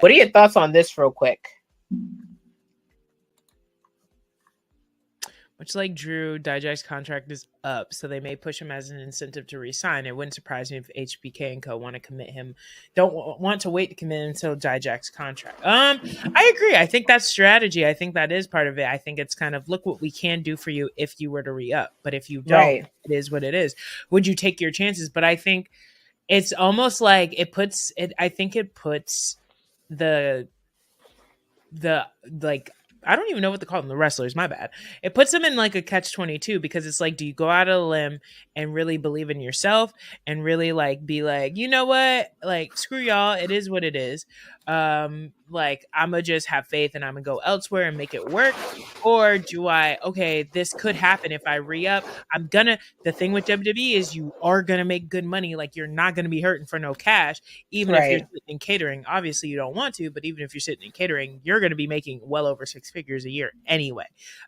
What are your thoughts on this real quick? Much like Drew, Dijak's contract is up, so they may push him as an incentive to resign. It wouldn't surprise me if HBK and Co. want to commit him, don't want to wait to commit him until Dijak's contract. I agree. I think that's strategy. I think that is part of it. I think it's kind of, look what we can do for you if you were to re-up. But if you don't, Right. it is what it is. Would you take your chances? But I think it's almost like it puts it. I think it puts the like, I don't even know what to call them, the wrestlers, my bad. It puts them in like a catch-22, because it's like, do you go out on a limb and really believe in yourself and really like be like, you know what, like, screw y'all, it is what it is. Like, I'm gonna just have faith and I'm gonna go elsewhere and make it work? Or do I, okay, this could happen if I re-up. The thing with WWE is you are gonna make good money. Like, you're not gonna be hurting for no cash, even if you're sitting in catering. Obviously you don't want to, but even if you're sitting in catering, you're gonna be making well over 6 figures a year anyway.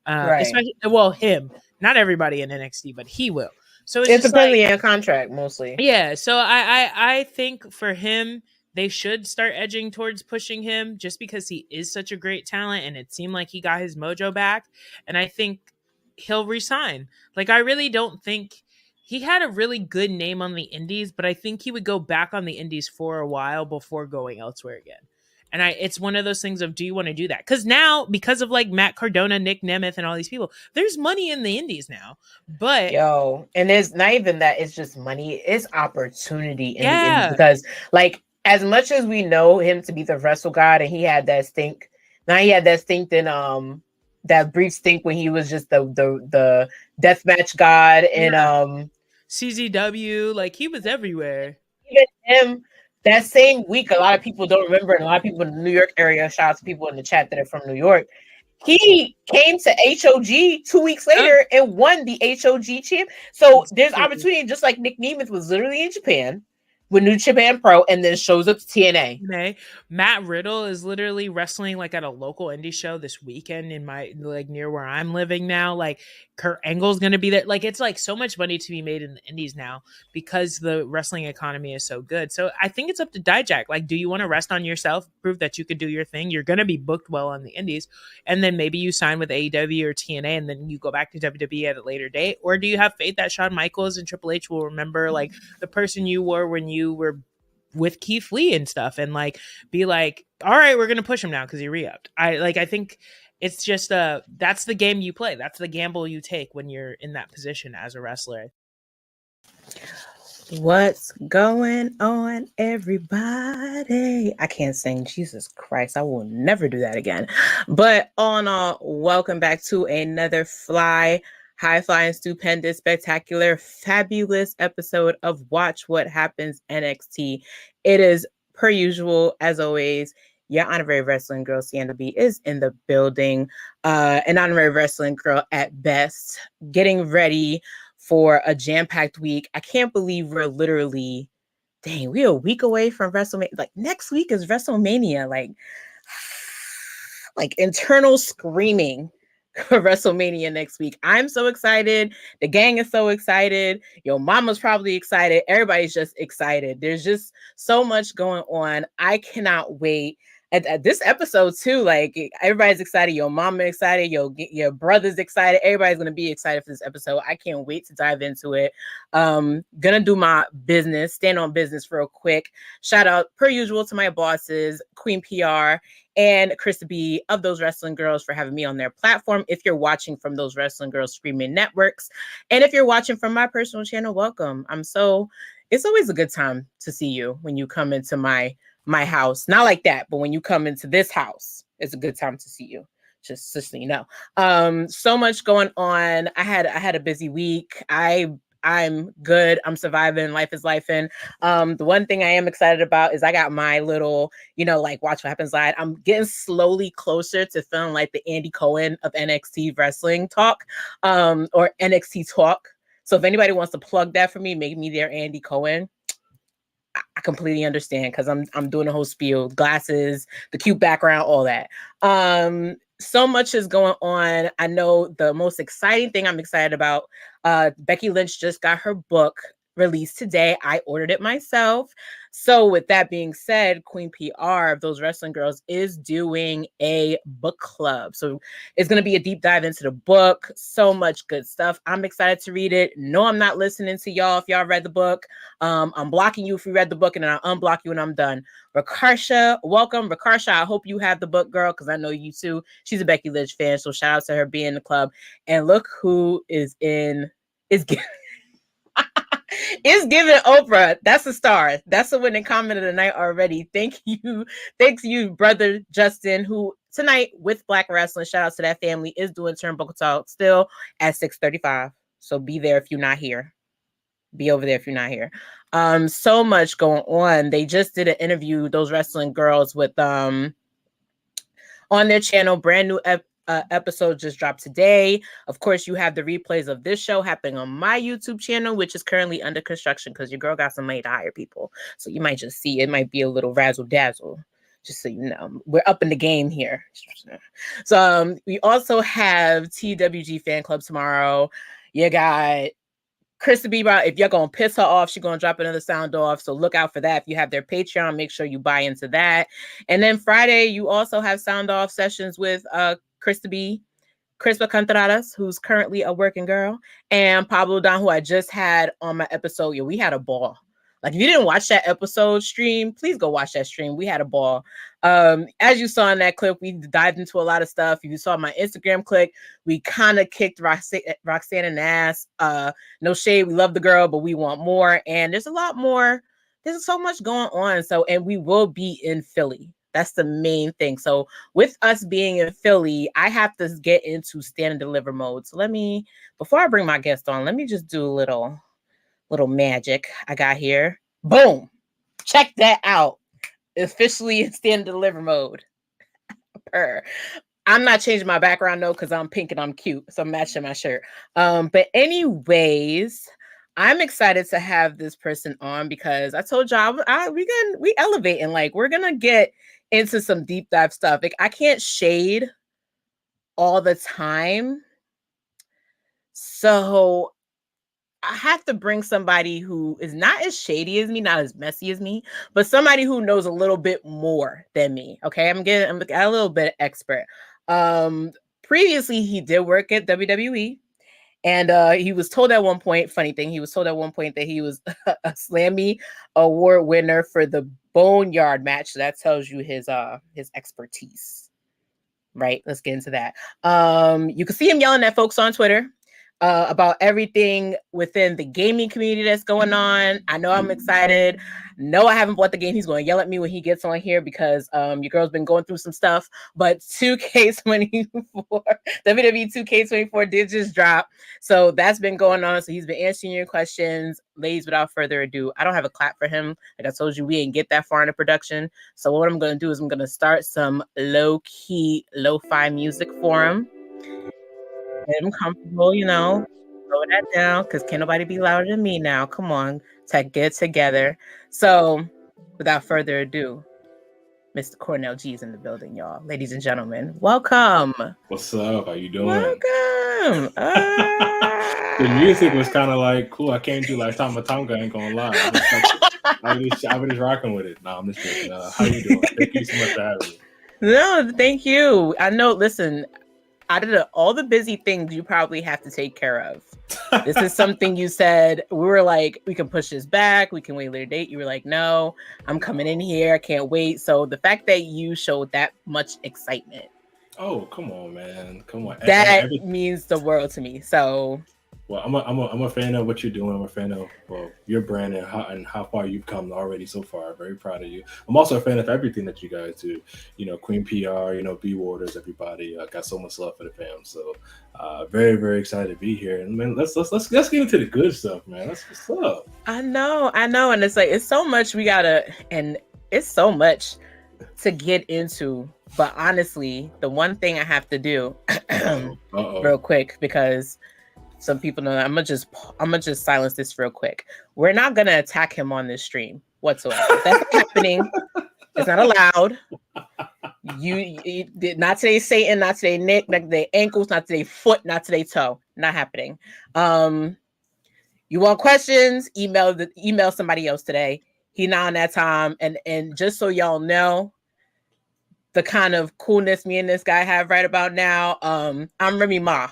Especially, well, him, not everybody in NXT, but he will. So it's depending on contract mostly. Yeah. So I think for him, they should start edging towards pushing him, just because he is such a great talent and it seemed like he got his mojo back. And I think he'll resign. Like, I really don't think he had a really good name on the indies, but I think he would go back on the indies for a while before going elsewhere again. And it's one of those things of, do you want to do that? Because now, because of like Matt Cardona, Nick Nemeth, and all these people, there's money in the indies now. But and there's not even that, it's just money, it's opportunity in the indies. Because like, as much as we know him to be the wrestle god, and he had that stink, now he had that stink in that brief stink when he was just the deathmatch god and CZW, like, he was everywhere. Even him, that same week, a lot of people don't remember, and a lot of people in the New York area, shout out to people in the chat that are from New York, he came to HOG 2 weeks later and won the HOG champ. So there's opportunity, just like Nick Nemeth was literally in Japan with New Japan Pro and then shows up to TNA. Matt Riddle is literally wrestling like at a local indie show this weekend in my, like, near where I'm living now. Like, Kurt Angle's going to be there. Like, it's like so much money to be made in the indies now because the wrestling economy is so good. So I think it's up to Dijak. Like, do you want to rest on yourself, prove that you could do your thing? You're going to be booked well on the indies, and then maybe you sign with AEW or TNA and then you go back to WWE at a later date? Or do you have faith that Shawn Michaels and Triple H will remember like the person you were when you were with Keith Lee and stuff, and like be like, all right, we're going to push him now because he re-upped? I think it's just that's the game you play. That's the gamble you take when you're in that position as a wrestler. What's going on, everybody? I can't sing. Jesus Christ, I will never do that again. But all in all, welcome back to another high-flying, stupendous, spectacular, fabulous episode of Watch What Happens NXT. It is, per usual, as always, your honorary wrestling girl, Sienna B, is in the building. An honorary wrestling girl at best, getting ready for a jam-packed week. I can't believe we're literally, we're a week away from WrestleMania. Like, next week is WrestleMania. Like internal screaming for WrestleMania next week. I'm so excited. The gang is so excited. Your mama's probably excited. Everybody's just excited. There's just so much going on. I cannot wait. At this episode too, like, everybody's excited. Your mama excited. Your brother's excited. Everybody's gonna be excited for this episode. I can't wait to dive into it. Gonna do my business, stand on business real quick. Shout out, per usual, to my bosses, Queen PR and Krista B of Those Wrestling Girls, for having me on their platform. If you're watching from Those Wrestling Girls streaming networks, and if you're watching from my personal channel, welcome. It's always a good time to see you when you come into my house. Not like that, but when you come into this house, it's a good time to see you. Just so you know. So much going on. I had a busy week. I'm good. I'm surviving. Life is lifing. The one thing I am excited about is I got my little, like, Watch What Happens Live. I'm getting slowly closer to feeling like the Andy Cohen of NXT wrestling talk, or NXT talk. So if anybody wants to plug that for me, make me their Andy Cohen. I completely understand, because I'm doing a whole spiel, glasses, the cute background, all that. So much is going on. I know the most exciting thing I'm excited about, Becky Lynch just got her book released today. I ordered it myself. So with that being said, Queen PR of those wrestling girls is doing a book club. So it's going to be a deep dive into the book. So much good stuff. I'm excited to read it. No, I'm not listening to y'all if y'all read the book. I'm blocking you if you read the book, and then I'll unblock you when I'm done. Rakarsha, welcome. Rakarsha, I hope you have the book, girl, because I know you too. She's a Becky Lynch fan, so shout out to her being in the club. And look who is It's giving Oprah. That's a star. That's a winning comment of the night already. Thank you. Thanks you, brother Justin, who tonight with Black Wrestling, shout out to that family, is doing Turnbuckle Talk still at 6:35. So be there if you're not here. Be over there if you're not here. So much going on. They just did an interview, those wrestling girls, with on their channel, brand new episode just dropped today. Of course, you have the replays of this show happening on my YouTube channel, which is currently under construction because your girl got some money to hire people. So you might just see it might be a little razzle dazzle. Just so you know, we're up in the game here. So we also have TWG Fan Club tomorrow. You got Krista Bieber. If you're gonna piss her off, she's gonna drop another sound off. So look out for that. If you have their Patreon, make sure you buy into that. And then Friday, you also have sound off sessions with Crispa Contreras, who's currently a working girl, and Pablo Don, who I just had on my episode. Yeah, we had a ball. Like, if you didn't watch that episode stream, please go watch that stream. We had a ball. As you saw in that clip, we dived into a lot of stuff. If you saw my Instagram clip, we kind of kicked Roxanne in the ass. No shade. We love the girl, but we want more. And there's a lot more. There's so much going on. So, and we will be in Philly. That's the main thing. So with us being in Philly, I have to get into stand and deliver mode. So before I bring my guest on, let me just do a little magic I got here. Boom. Check that out. Officially in stand and deliver mode. I'm not changing my background though, because I'm pink and I'm cute. So I'm matching my shirt. But anyways, I'm excited to have this person on because I told y'all we elevating. Like, we're gonna get into some deep dive stuff. Like, I can't shade all the time. So I have to bring somebody who is not as shady as me, not as messy as me, but somebody who knows a little bit more than me. Okay, I'm a little bit expert. Previously, he did work at WWE, and he was told at one point, funny thing, he was told at one point that he was a Slammy Award winner for the Boneyard match. So that tells you his expertise. Right, let's get into that. You can see him yelling at folks on Twitter about everything within the gaming community that's going on. I know I'm excited. No, I haven't bought the game. He's going to yell at me when he gets on here because your girl's been going through some stuff. But 2K24, WWE 2K24 did just drop. So that's been going on. So he's been answering your questions. Ladies, without further ado, I don't have a clap for him. Like I told you, we ain't get that far into production. So what I'm going to do is I'm going to start some low-key, lo-fi music for him. Get him comfortable, slow that down because can't nobody be louder than me now. Come on, get it together. So without further ado, Mr. Cornell G is in the building, y'all. Ladies and gentlemen, welcome. What's up? How you doing? Welcome. The music was kind of like cool. I can't do like Tama Tonga, ain't gonna lie. I was just rocking with it. No, I'm just joking. How you doing? Thank you so much for having me. No, thank you. I know, listen, out of all the busy things you probably have to take care of, this is something you said. We were like, we can push this back. We can wait later date. You were like, no, I'm coming in here. I can't wait. So the fact that you showed that much excitement. Oh, come on, man. Come on. That means the world to me. So. Well, I'm a fan of what you're doing. I'm a fan of your brand and how far you've come already so far. Very proud of you. I'm also a fan of everything that you guys do. Queen PR, B Waters, everybody. I got so much love for the fam. So very, very excited to be here. And man, let's get into the good stuff, man. That's what's up. I know, and it's like it's so much it's so much to get into. But honestly, the one thing I have to do real quick, because some people know that I'm gonna just silence this real quick. We're not gonna attack him on this stream whatsoever. That's not happening. It's not allowed. You did not today, Satan, not today, Nick, not today, ankles, not today, foot, not today, toe. Not happening. You want questions? Email somebody else today. He not on that time. And just so y'all know, the kind of coolness me and this guy have right about now. I'm Remy Ma.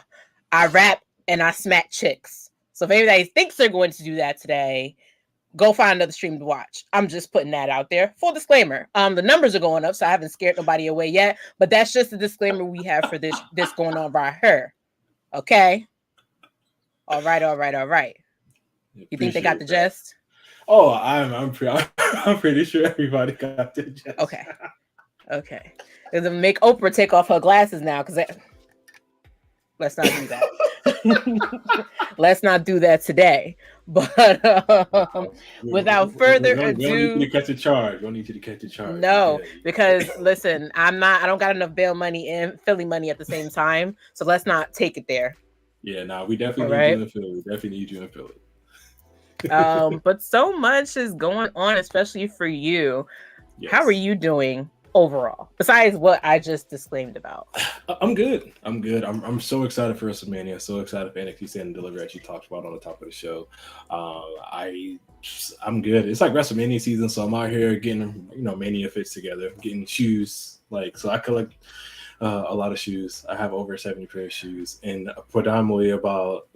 I rap and I smack chicks. So if anybody thinks they're going to do that today, go find another stream to watch. I'm just putting that out there. Full disclaimer. The numbers are going up, so I haven't scared nobody away yet. But that's just the disclaimer we have for this going on by her. Okay. All right. You think they got the gist? Oh, I'm pretty sure everybody got the gist. Okay. Because make Oprah take off her glasses now, because let's not do that. Let's not do that today. But without further ado, we don't need you to catch a charge. We don't need you to catch a charge. No, because listen, I don't got enough bail money and Philly money at the same time. So let's not take it there. Yeah, we definitely need you in Philly. We definitely need you in Philly. But so much is going on, especially for you. Yes. How are you doing overall, besides what I just disclaimed about? I'm good. I'm so excited for WrestleMania. So excited for NXT Stand and Deliver, as you talked about on the top of the show. I'm good. It's like WrestleMania season, so I'm out here getting mania fits together, getting shoes. So I collect a lot of shoes. I have over 70 pair of shoes, and predominantly about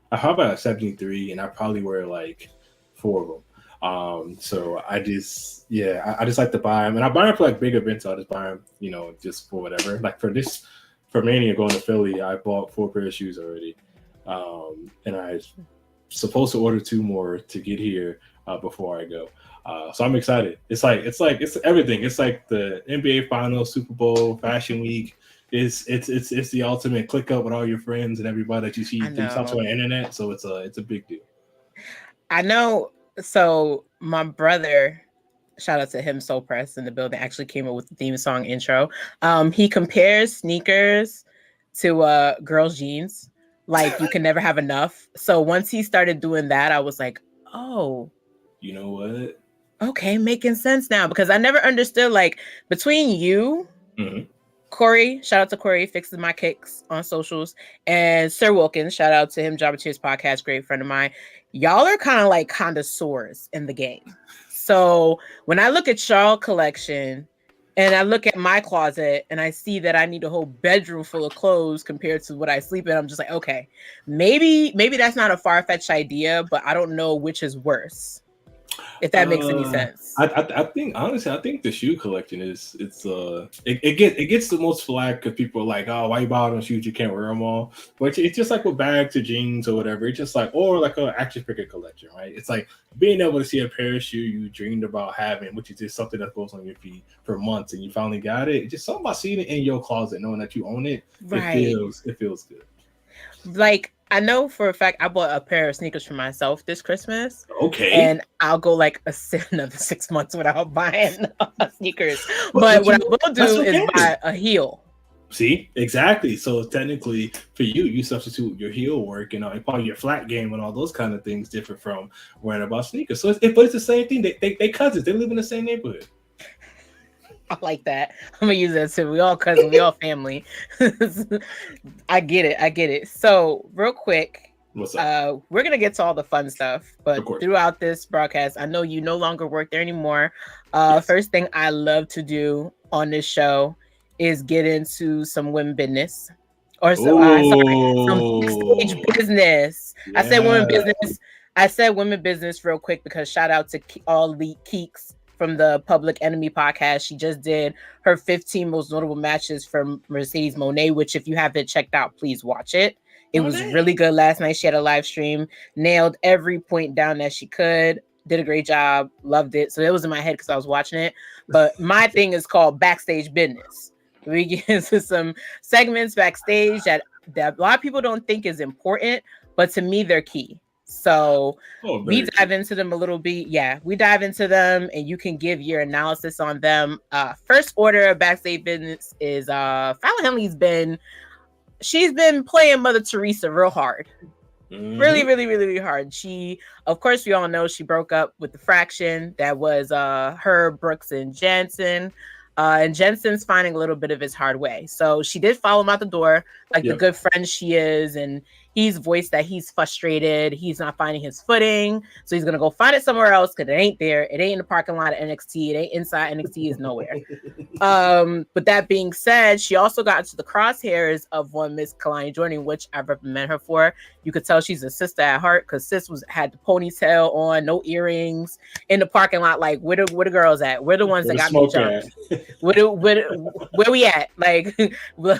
I have about 73, and I probably wear like 4 of them. So I just like to buy them, and I buy them for like big events. I'll just buy them, just for whatever. Like for Mania going to Philly, I bought 4 pair of shoes already, and I supposed to order 2 more to get here before I go. So I'm excited. It's everything. It's like the NBA Finals, Super Bowl, Fashion Week. It's the ultimate click up with all your friends and everybody that you see talk to on the internet. So it's a big deal. I know. So my brother, shout out to him, Soul Press in the building, actually came up with the theme song intro. He compares sneakers to girls' jeans. Like you can never have enough. So once he started doing that, I was like, oh, you know what? Okay, making sense now, because I never understood, like, between you, Corey, shout out to Corey, fixes my kicks on socials, and Sir Wilkins, shout out to him, Jabba Cheers podcast, great friend of mine. Y'all are kind of like connoisseurs in the game. So when I look at y'all collection and I look at my closet and I see that I need a whole bedroom full of clothes compared to what I sleep in, I'm just like, okay, maybe that's not a far-fetched idea, but I don't know which is worse. If that makes any sense. I think honestly, I think the shoe collection it gets the most flack because people are like, oh, why you buy all those shoes? You can't wear them all. But it's just like with bags or jeans or whatever. It's just like, or like an action figure collection, right? It's like being able to see a pair of shoes you dreamed about having, which is just something that goes on your feet for months, and you finally got it. It's just something about seeing it in your closet, knowing that you own it. Right. It feels good. Like, I know for a fact I bought a pair of sneakers for myself this Christmas. Okay. And I'll go like another 6 months without buying sneakers. But what I will do is buy a heel. See, exactly. So technically for you substitute your heel work and probably your flat game and all those kind of things different from wearing about sneakers. So but it's the same thing. They cousins. They live in the same neighborhood. I like that. I'm gonna use that too. We all cousins, we all family. I get it. So real quick, what's up? We're gonna get to all the fun stuff, but throughout this broadcast, I know you no longer work there anymore. Yes. First thing I love to do on this show is get into some women business, or some backstage business. Yeah. I said women business real quick because shout out to all the Keeks from the Public Enemy podcast. She just did her 15 most notable matches from Mercedes Moné, which if you haven't checked out, please watch it. It was really good last night. She had a live stream, nailed every point down that she could, did a great job, loved it. So it was in my head because I was watching it. But my thing is called Backstage Business. We get into some segments backstage that a lot of people don't think is important, but to me, they're key. So we dive into them a little bit. Yeah, we dive into them and you can give your analysis on them. First order of backstage business is Fallon Henley's she's been playing Mother Teresa real hard. Really hard. She, of course, we all know she broke up with the Fraction. That was her, Brooks, and Jensen. And Jensen's finding a little bit of his hard way. So she did follow him out the door, like the good friend she is. And he's voiced that he's frustrated. He's not finding his footing. So he's going to go find it somewhere else because it ain't there. It ain't in the parking lot of NXT. It ain't inside NXT. Is nowhere. But that being said, she also got into the crosshairs of one Miss Kalani Jordan, which I recommend her for. You could tell she's a sister at heart because sis had the ponytail on, no earrings, in the parking lot. Like, where the girls at? We're the ones that got me jumped. Where we at? Like,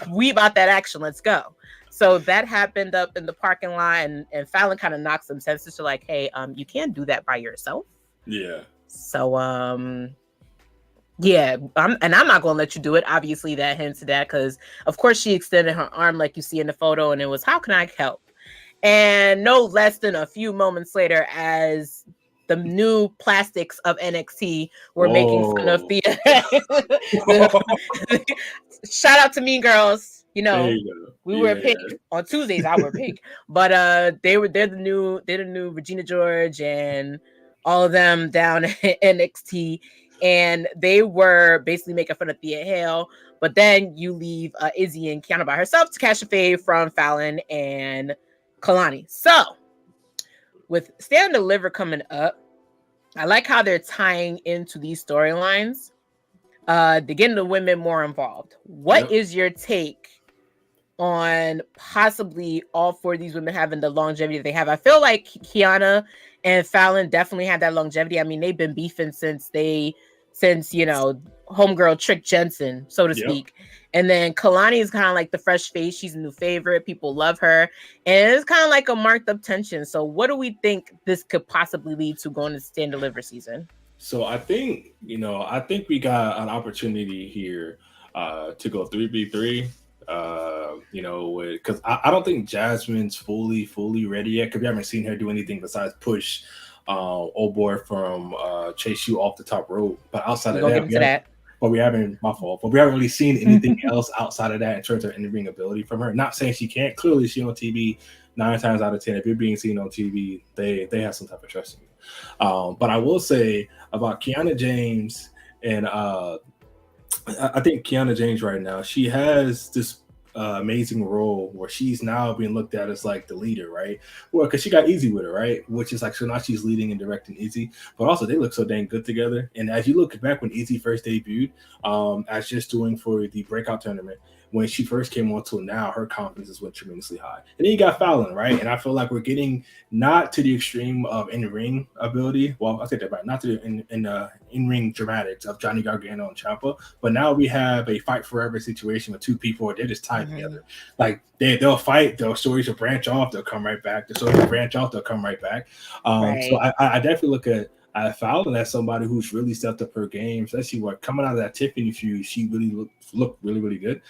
we about that action. Let's go. So that happened up in the parking lot, and Fallon kind of knocked some senses to like, hey, you can't do that by yourself. Yeah. So yeah, I'm not gonna let you do it. Obviously, that hints to that because, of course, she extended her arm like you see in the photo, and it was, how can I help? And no less than a few moments later, as the new plastics of NXT were making fun of Thea. Shout out to Mean Girls. You know, we were pink on Tuesdays. I were pink, but they're the new Regina George and all of them down at NXT. And they were basically making fun of Thea Hale, but then you leave Izzy and Kiana by herself to catch a fade from Fallon and Kalani. So, with Stand and Deliver coming up, I like how they're tying into these storylines. They're getting the women more involved. What is your take on possibly all four of these women having the longevity that they have? I feel like Kiana and Fallon definitely had that longevity. I mean, they've been beefing since homegirl Trick Jensen, so to speak. And then Kalani is kind of like the fresh face. She's a new favorite. People love her. And it's kind of like a marked up tension. So what do we think this could possibly lead to going to Stand Deliver season? So I think we got an opportunity here to go 3v3. Because I don't think Jasmine's fully ready yet, because we haven't seen her do anything besides push old boy from Chase U off the top rope. But outside of that, we haven't really seen anything else outside of that in terms of in-ring ability from her. Not saying she can't. Clearly, she's on TV 9 times out of 10. If you're being seen on TV, they have some type of trust in you. But I will say about Kiana James, and I think Kiana James right now, she has this amazing role where she's now being looked at as like the leader, right? Well, because she got Izzy with her, right? Which is like, so now she's leading and directing Izzy, but also they look so dang good together. And as you look back when Izzy first debuted, as just doing for the breakout tournament, when she first came on till now, her confidence has went tremendously high. And then you got Fallon, right? And I feel like we're getting not to the extreme of in-ring ability. Well, I take that back. Not to the in-ring dramatics of Johnny Gargano and Ciampa, but now we have a fight forever situation with two people. They're just tied together. Like they'll fight. Their stories will branch off. They'll come right back. The stories will branch off. They'll come right back. So I definitely look at Fallon as somebody who's really stepped up her game, especially coming out of that Tiffany feud, she really looked really, really good.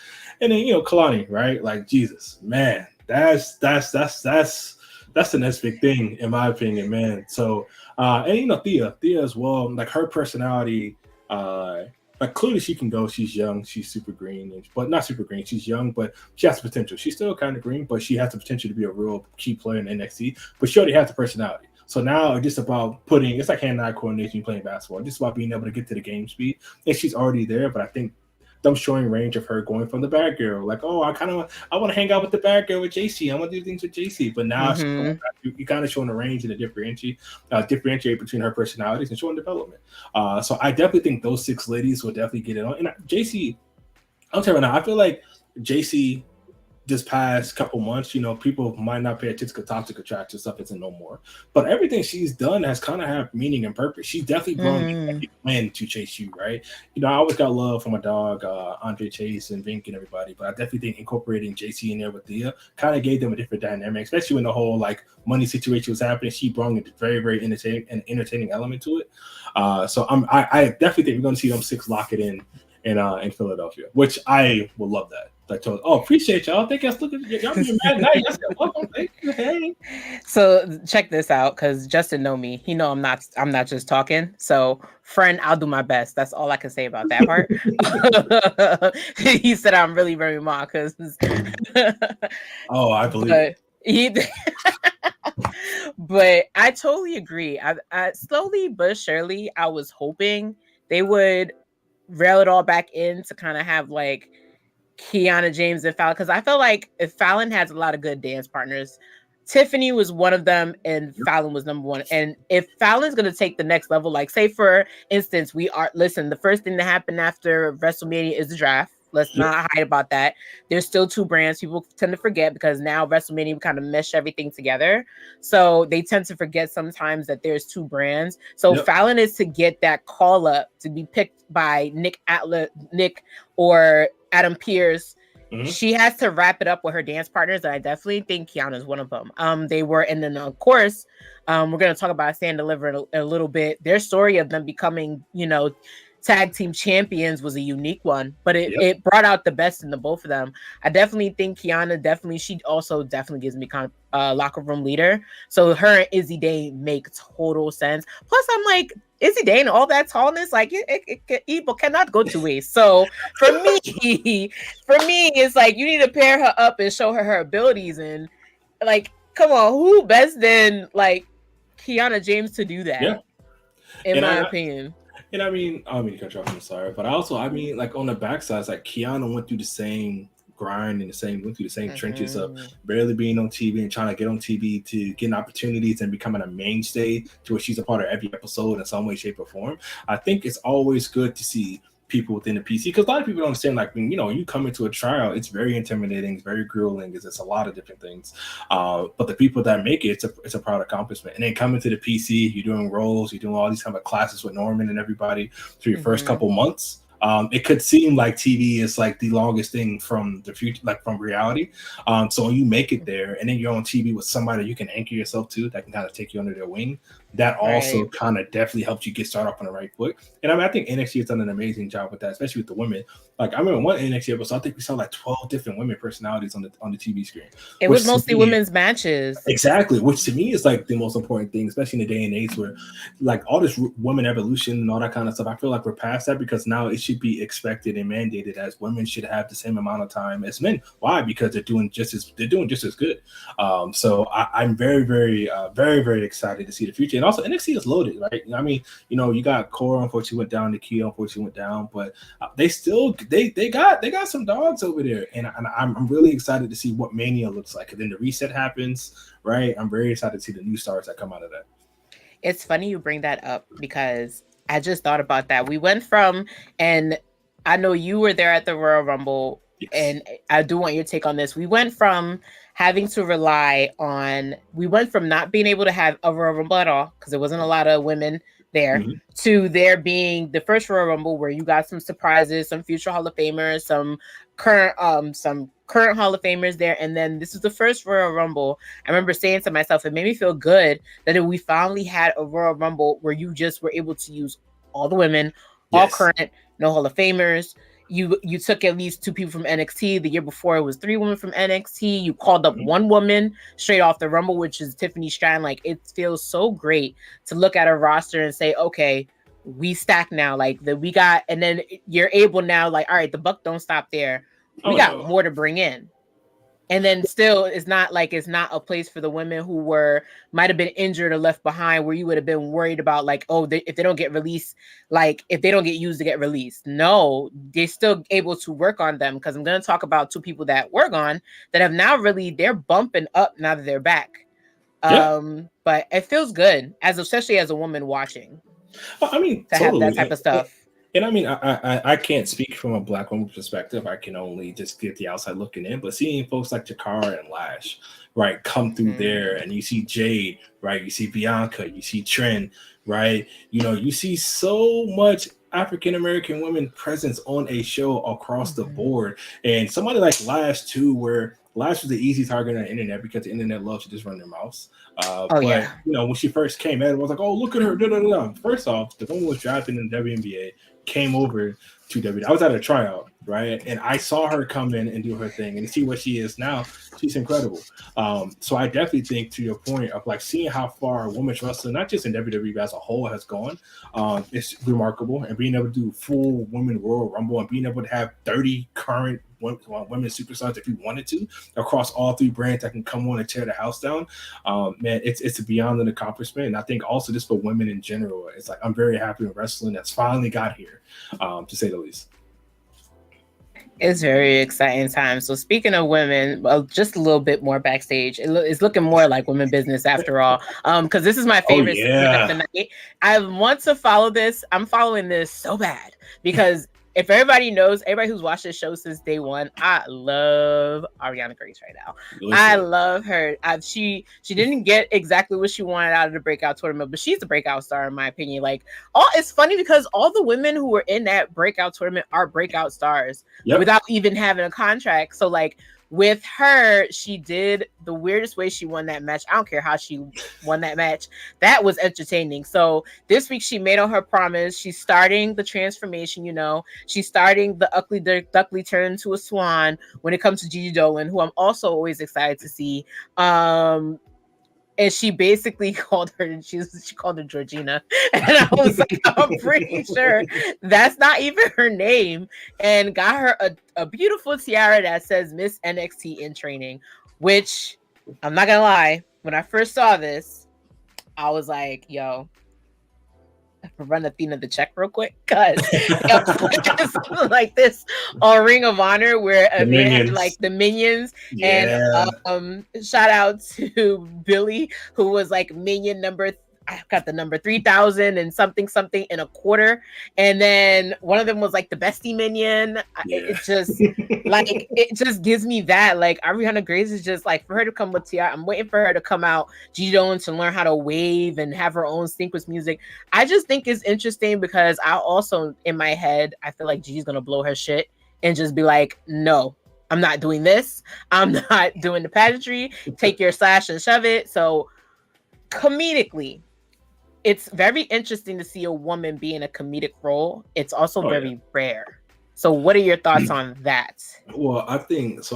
And then Kalani, right? Like, Jesus, man, that's the next big thing in my opinion, man. So and Thea as well, like her personality, like clearly she can go. She's young, she's super green, but not super green. She's young, but she has the potential. She's still kind of green, but she has the potential to be a real key player in NXT. But she already has the personality. So now it's just about it's like hand-eye coordination playing basketball. It's just about being able to get to the game speed. And she's already there, but I think them showing range of her going from the bad girl, like, oh, I want to hang out with the bad girl with JC. I want to do things with JC. But now you kind of showing the range and the differentiate between her personalities and showing development. So I definitely think those 6 ladies will definitely get it on. And JC, I'll tell you right now, I feel like JC this past couple months, people might not pay attention to toxic attraction stuff isn't no more. But everything she's done has kind of had meaning and purpose. She's definitely brought men to Chase U, right? I always got love for my dog, Andre Chase and Vink and everybody, but I definitely think incorporating JC in there with Thea kind of gave them a different dynamic, especially when the whole like money situation was happening. She brought a very, very entertaining element to it. So I definitely think we're going to see them 6 lock it in Philadelphia, which I will love that. Like, appreciate y'all. Thank y'all. Y'all being mad nice. Welcome. Thank you. Hey. So check this out, because Justin know me. He know I'm not just talking. So, friend, I'll do my best. That's all I can say about that part. He said I'm really very mad because. I believe. But I totally agree. I slowly but surely, I was hoping they would rail it all back in to kind of have like Kiana James and Fallon, because I feel like if Fallon has a lot of good dance partners, Tiffany was one of them, and Fallon was number one. And if Fallon's going to take the next level, like say for instance, the first thing that happened after WrestleMania is the draft. Let's not hide about that. There's still two brands. People tend to forget because now WrestleMania kind of mesh everything together. So they tend to forget sometimes that there's two brands. So Fallon is to get that call up to be picked by Nick or Adam Pearce. She has to wrap it up with her dance partners, and I definitely think Kiana is one of them. They were, and then of course, we're going to talk about Stand Deliver in a little bit. Their story of them becoming, tag team champions was a unique one, but it brought out the best in the both of them. I definitely think Kiana she also definitely gives me locker room leader. So her and Izzy Dane make total sense. Plus, I'm like, Izzy Dane, all that tallness, like evil cannot go two ways. So for me, it's like you need to pair her up and show her abilities. And like, come on, who best than like Kiana James to do that? Yeah. In my opinion. And I mean, I don't mean to cut you off, I'm sorry. But I mean, like on the backside, it's like Kiana went through the same grind and went through the same trenches of barely being on TV and trying to get on TV to getting opportunities and becoming a mainstay to where she's a part of every episode in some way, shape, or form. I think it's always good to see people within the PC, because a lot of people don't understand, like, when you come into a trial, it's very intimidating, it's very grueling, it's a lot of different things, but the people that make it, it's a proud accomplishment. And then coming to the PC, you're doing roles, you're doing all these kind of classes with Norman and everybody through your first couple months. It could seem like TV is like the longest thing from the future, like from reality. So when you make it there and then you're on TV with somebody you can anchor yourself to that can kind of take you under their wing, that also kind of definitely helps you get started off on the right foot. And I think NXT has done an amazing job with that, especially with the women. Like, I remember one NXT episode, I think we saw like 12 different women personalities on the TV screen. It was mostly women's matches. Exactly, which to me is like the most important thing, especially in the day and age where like all this women evolution and all that kind of stuff. I feel like we're past that, because now it should be expected and mandated as women should have the same amount of time as men. Why? Because they're doing just as good. So I'm very, very, very, very excited to see the future. And also NXT is loaded, right? I mean, you got Cora, unfortunately went down, Nakia unfortunately went down, but they still they got some dogs over there, and I'm really excited to see what Mania looks like. And then the reset happens, right? I'm very excited to see the new stars that come out of that. It's funny you bring that up, because I just thought about that. We went from, and I know you were there at the Royal Rumble, and I do want your take on this. We went from having to went from not being able to have a Royal Rumble at all, because there wasn't a lot of women there, to there being the first Royal Rumble where you got some surprises, some future Hall of Famers, some current Hall of Famers there. And then this is the first Royal Rumble. I remember saying to myself, it made me feel good that we finally had a Royal Rumble where you just were able to use all the women, all current, no Hall of Famers. You took at least 2 people from NXT. The year before, it was 3 women from NXT. You called up 1 woman straight off the Rumble, which is Tiffany Stratton. Like, it feels so great to look at a roster and say, okay, we stack now. Like, we got, and then you're able now, like, all right, the buck don't stop there. We got more to bring in. And then still, it's not a place for the women who might have been injured or left behind, where you would have been worried about, like, if they don't get released, like if they don't get used to get released. No, they're still able to work on them, because I'm going to talk about 2 people that work on that have now they're bumping up now that they're back. But it feels good, especially as a woman watching. I mean, to have that type of stuff. And I mean, I can't speak from a Black woman perspective. I can only just get the outside looking in. But seeing folks like Jakara and Lash, right, come through there, and you see Jade, right, you see Bianca, you see Trin, right, you see so much African American women presence on a show across the board. And somebody like Lash too, where Lash was the easy target on the internet because the internet loves to just run their mouths. When she first came in, it was like, oh, look at her. First off, the woman was drafted in the WNBA, came over to WWE. I was at a tryout, right? And I saw her come in and do her thing, and to see what she is now, she's incredible. So I definitely think, to your point of like seeing how far women's wrestling, not just in WWE but as a whole, has gone, it's remarkable. And being able to do full women Royal Rumble and being able to have 30 current women superstars if you wanted to across all 3 brands that can come on and tear the house down, man, it's beyond an accomplishment. And I think also just for women in general, it's like I'm very happy with wrestling that's finally got here, to say the least. It's very exciting time. So speaking of women, well, just a little bit more backstage. It's looking more like women business after all. Because this is my Oh favorite segment of the yeah. night. I want to follow this. I'm following this so bad because if everybody knows, everybody who's watched this show since day one, I love Ariana Grace right now. I Listen, love her. She didn't get exactly what she wanted out of the breakout tournament, but she's a breakout star in my opinion. Like, it's funny because all the women who were in that breakout tournament are breakout stars yep. without even having a contract. So like with her, she did the weirdest way she won that match. I don't care how she won that match. That was entertaining. So this week she made on her promise. She's starting the transformation, you know. She's starting the ugly duckly turn to a swan when it comes to Gigi Dolan, who I'm also always excited to see. And she basically called her, she called her Georgina. And I was like, I'm pretty sure that's not even her name. And got her a beautiful tiara that says Miss NXT in training, which I'm not going to lie. When I first saw this, I was like, yo, run Athena the check real quick because something like this on Ring of Honor where they had like the minions. Yeah. And shout out to Billy who was like minion number I got the number 3,000 and something in a quarter, and then one of them was like the bestie minion. Yeah. It just like it just gives me that like Ariana Grace is just like for her to come with Tiara. I'm waiting for her to come out Gigi Dolan to learn how to wave and have her own synchronous music. I just think it's interesting because I also in my head I feel like Gigi's gonna blow her shit and just be like, no, I'm not doing this. I'm not doing the pageantry. Take your slash and shove it. So comedically, it's very interesting to see a woman be in a comedic role. It's also very rare. So what are your thoughts on that? Well, I think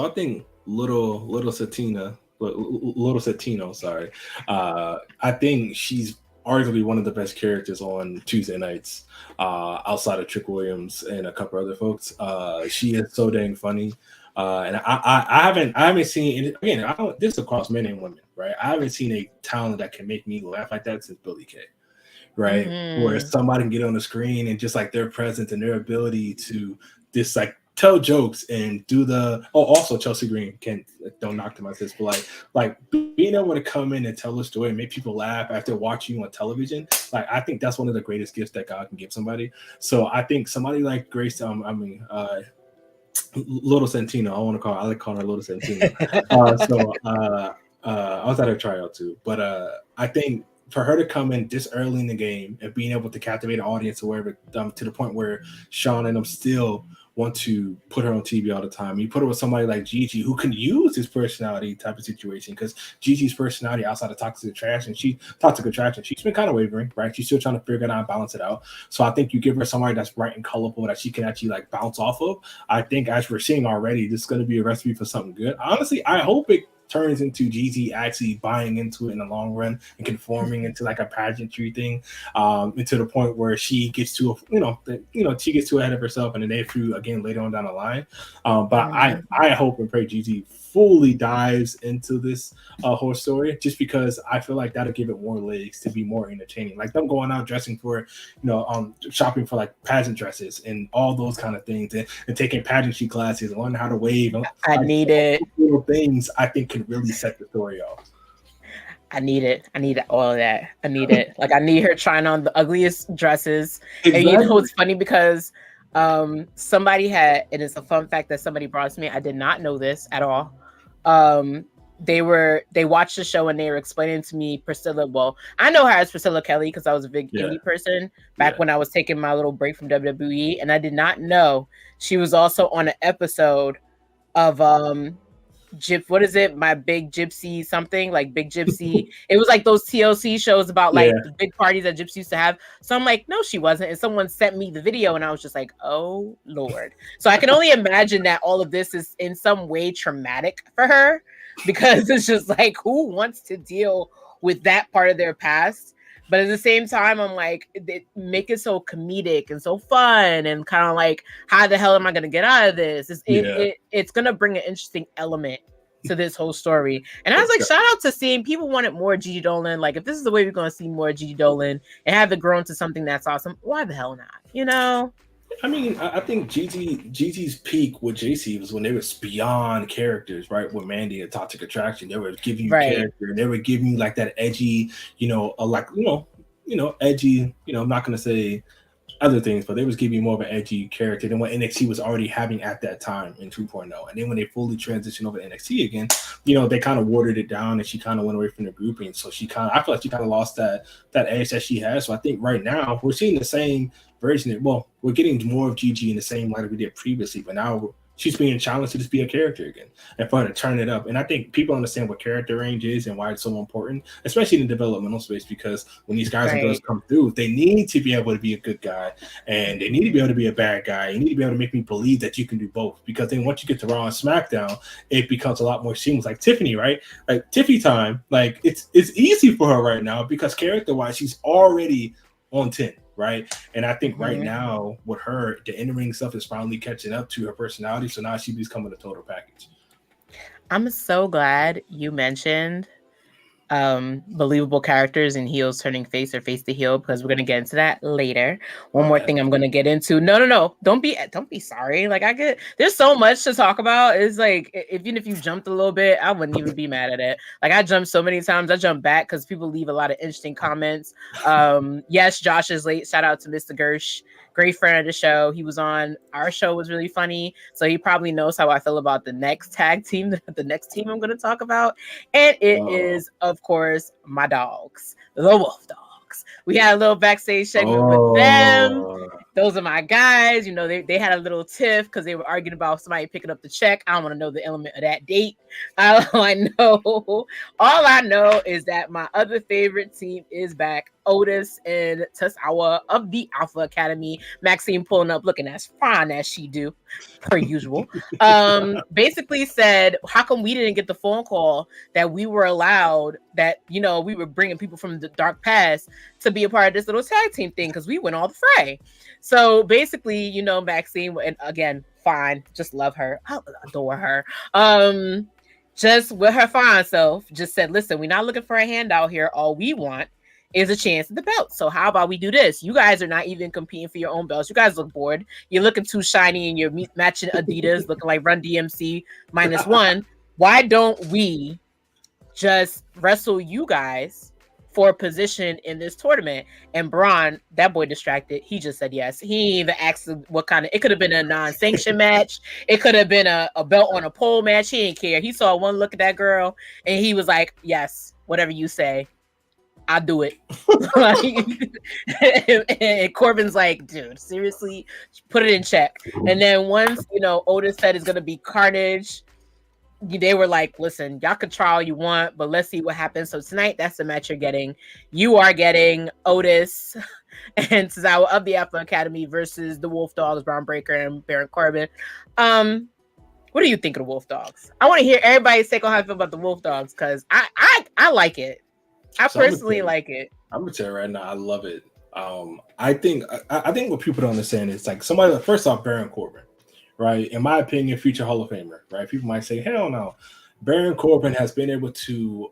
little Satino, sorry. I think she's arguably one of the best characters on Tuesday nights, outside of Trick Williams and a couple other folks. She is so dang funny. And I haven't seen it again. This is across men and women, right? I haven't seen a talent that can make me laugh like that since Billy Kay, right? Where somebody can get on the screen and just like their presence and their ability to just like tell jokes and do also Chelsea Green don't knock to my sis, but like being able to come in and tell a story and make people laugh after watching you on television, like I think that's one of the greatest gifts that God can give somebody. So I think somebody like Grace, Little Santino, I like calling her Little Santino. I was at her tryout too, but I think for her to come in this early in the game and being able to captivate an audience or wherever, to the point where Sean and them still want to put her on TV all the time. You put her with somebody like Gigi who can use his personality type of situation, because Gigi's personality outside of toxic attraction, she's been kind of wavering, right? She's still trying to figure out how to balance it out. So I think you give her somebody that's bright and colorful that she can actually like bounce off of. I think as we're seeing already, this is going to be a recipe for something good. Honestly, I hope it turns into Gigi actually buying into it in the long run and conforming into like a pageantry thing, and to the point where she gets to she gets too ahead of herself and then they threw again later on down the line. But I hope and pray Gigi fully dives into this whole story, just because I feel like that'll give it more legs to be more entertaining. Like them going out dressing for, shopping for like pageant dresses and all those kind of things, and taking pageantry classes and learning how to wave. I need it. Little things I think can really set the story off. I need it. I need all of that. I need it. Like I need her trying on the ugliest dresses. Exactly. And it's funny because somebody had, and it's a fun fact that somebody brought to me. I did not know this at all. They watched the show and they were explaining to me Priscilla. Well, I know her as Priscilla Kelly because I was a big indie person back when I was taking my little break from WWE, and I did not know she was also on an episode of what is it? My Big Gypsy something, like Big Gypsy. It was like those TLC shows about like the big parties that Gypsy used to have. So I'm like, no, she wasn't. And someone sent me the video and I was just like, oh Lord. So I can only imagine that all of this is in some way traumatic for her, because it's just like, who wants to deal with that part of their past? But at the same time, I'm like, they make it so comedic and so fun and kind of like, how the hell am I going to get out of this? It's going to bring an interesting element to this whole story. And I was like, shout out to seeing people wanted more Gigi Dolan. Like, if this is the way we're going to see more Gigi Dolan and have it grown to something that's awesome, why the hell not? I mean, I think Gigi's peak with JC was when they were beyond characters, right? With Mandy and Toxic Attraction, they were giving you Right. character, and they were giving you like that edgy, edgy. I'm not gonna say other things, but they was giving you more of an edgy character than what NXT was already having at that time in 2.0. And then when they fully transitioned over to NXT again, they kind of watered it down, and she kind of went away from the grouping. So I feel like she kind of lost that edge that she has. So I think right now we're seeing the same version. Well, we're getting more of Gigi in the same light that we did previously, but now she's being challenged to just be a character again and for her to turn it up. And I think people understand what character range is and why it's so important, especially in the developmental space, because when these guys and girls come through, they need to be able to be a good guy and they need to be able to be a bad guy. You need to be able to make me believe that you can do both, because then once you get to Raw and SmackDown, it becomes a lot more seamless. Like Tiffany, right? Like Tiffy time, like it's easy for her right now because character-wise, she's already on 10. Right. And I think right now with her, the in-ring stuff is finally catching up to her personality. So now she's becoming a total package. I'm so glad you mentioned believable characters and heels turning face or face to heel, because we're going to get into that later. One more thing I'm going to get into. No. Don't be sorry. Like there's so much to talk about. It's like, even if you jumped a little bit, I wouldn't even be mad at it. Like I jumped so many times. I jumped back because people leave a lot of interesting comments. Yes, Josh is late. Shout out to Mr. Gersh. Great friend of the show. He was on our show, was really funny. So he probably knows how I feel about the next tag team, the next team I'm going to talk about. And it is, of course, my dogs, the Wolf Dogs. We had a little backstage segment with them. Those are my guys. They had a little tiff because they were arguing about somebody picking up the check. I don't want to know the element of that date. All I know is that my other favorite team is back. Otis and Tasawa of the Alpha Academy. Maxine pulling up looking as fine as she do, per usual. Basically said, how come we didn't get the phone call that we were allowed, that, we were bringing people from the dark past to be a part of this little tag team thing, because we went all the fray. So basically, Maxine, and again, fine, just love her. I adore her. Just with her fine self, just said, listen, we're not looking for a handout here. All we want is a chance at the belt. So how about we do this? You guys are not even competing for your own belts. You guys look bored. You're looking too shiny in your matching Adidas, looking like Run DMC -1. Why don't we just wrestle you guys for a position in this tournament? And Braun, that boy distracted, he just said yes. He even asked what kind of, it could have been a non-sanctioned match. It could have been a belt on a pole match. He didn't care. He saw one look at that girl and he was like, yes, whatever you say, I'll do it. And Corbin's like, dude, seriously, put it in check. And then once, Otis said it's going to be carnage, they were like, listen, y'all can try all you want, but let's see what happens. So tonight, that's the match you're getting. You are getting Otis and Tozawa of the Alpha Academy versus the Wolf Dogs, Braun Breaker and Baron Corbin. What do you think of the Wolf Dogs? I want to hear everybody's take on how I feel about the Wolf Dogs, because I like it. I personally like it. I'm gonna tell you right now, I love it. I think what people don't understand is, like, somebody, first off, Baron Corbin, right? In my opinion, future Hall of Famer, right? People might say, hell no. Baron Corbin has been able to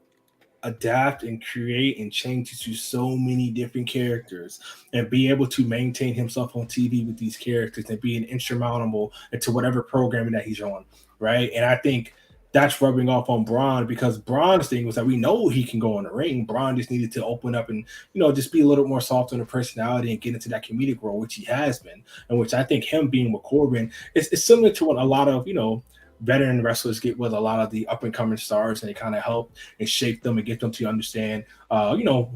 adapt and create and change to so many different characters and be able to maintain himself on TV with these characters and being insurmountable into whatever programming that he's on, right? And I think that's rubbing off on Braun, because Braun's thing was that we know he can go in the ring. Braun just needed to open up and, just be a little more soft on the personality and get into that comedic role, which he has been, and which I think him being with Corbin is similar to what a lot of, veteran wrestlers get with a lot of the up-and-coming stars, and they kind of help and shape them and get them to understand,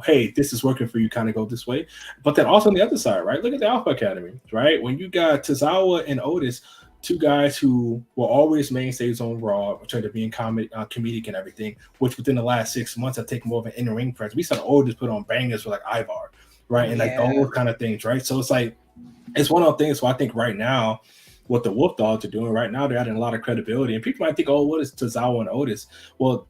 hey, this is working for you, kind of go this way. But then also on the other side, right, look at the Alpha Academy, right? When you got Tozawa and Otis, two guys who were always mainstays on Raw, in terms of being comedic and everything, which within the last 6 months have taken more of an in-ring presence. We saw Otis put on bangers with like Ivar, right? And like those kind of things, right? So it's like, it's one of those things. So I think right now, what the Wolf Dogs are doing right now, they're adding a lot of credibility. And people might think, oh, what is Tozawa and Otis? Well,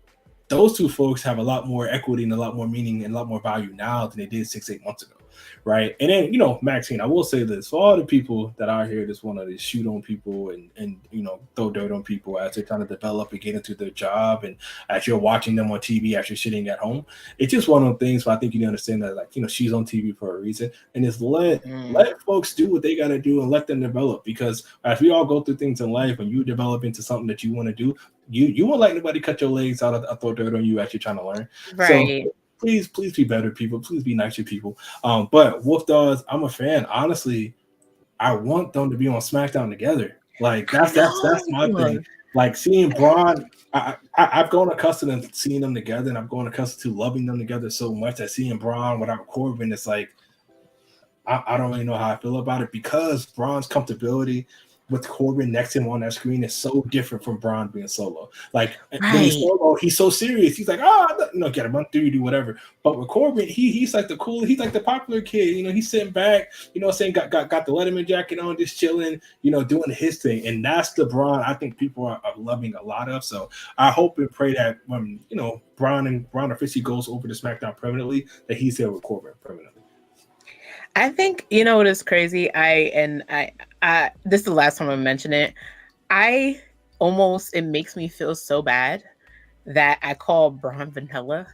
those two folks have a lot more equity and a lot more meaning and a lot more value now than they did 6-8 months ago. right? And then, you know, Maxine, I will say this, for all the people that are here just want to shoot on people and you know, throw dirt on people as they're trying to develop and get into their job, and as you're watching them on TV, as you're sitting at home, it's just one of the things where I think you need to understand that, like, you know, she's on TV for a reason, and just let folks do what they got to do and let them develop, because as we all go through things in life, when you develop into something that you want to do, you won't let nobody cut your legs out of throw dirt on you as you're trying to learn. Right. So please be better people. Please be nicer people. But Wolf Dogs, I'm a fan. Honestly, I want them to be on SmackDown together. Like that's my thing. Like seeing Braun, I've grown accustomed to seeing them together, and I've grown accustomed to loving them together so much that seeing Braun without Corbin, it's like I don't really know how I feel about it, because Braun's comfortability with Corbin next to him on that screen is so different from Braun being solo. Like when he's solo, he's so serious. He's like, you know, get him on 3, do whatever. But with Corbin, he's like the cool, he's like the popular kid. You know, he's sitting back, you know, saying got the Letterman jacket on, just chilling, you know, doing his thing. And that's the Braun I think people are loving a lot of. So I hope and pray that when, you know, Braun officially goes over to SmackDown permanently, that he's there with Corbin permanently. I think, you know what is crazy? This is the last time I mention it. It makes me feel so bad that I call Braun vanilla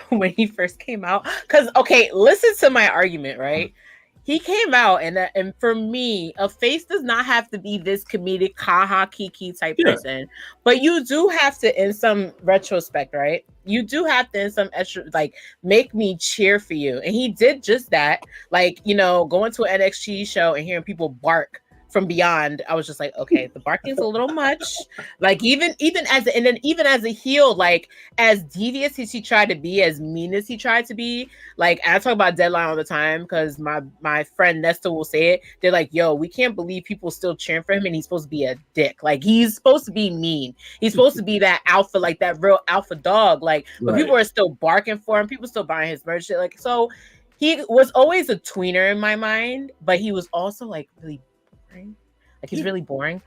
when he first came out. Because, okay, listen to my argument, right? He came out, and for me, a face does not have to be this comedic, haha, kiki type person. But you do have to, in some retrospect, right? You do have to, in some extra, like, make me cheer for you. And he did just that. Like, you know, going to an NXT show and hearing people bark from beyond, I was just like, okay, the barking's a little much. Like even as a heel, like as devious as he tried to be, as mean as he tried to be, like I talk about Deadline all the time because my friend Nesta will say it. They're like, yo, we can't believe people still cheering for him, and he's supposed to be a dick. Like he's supposed to be mean. He's supposed to be that alpha, like that real alpha dog. Like, but people are still barking for him. People still buying his merch. Like, so he was always a tweener in my mind, but he was also like really boring. Like he's really boring.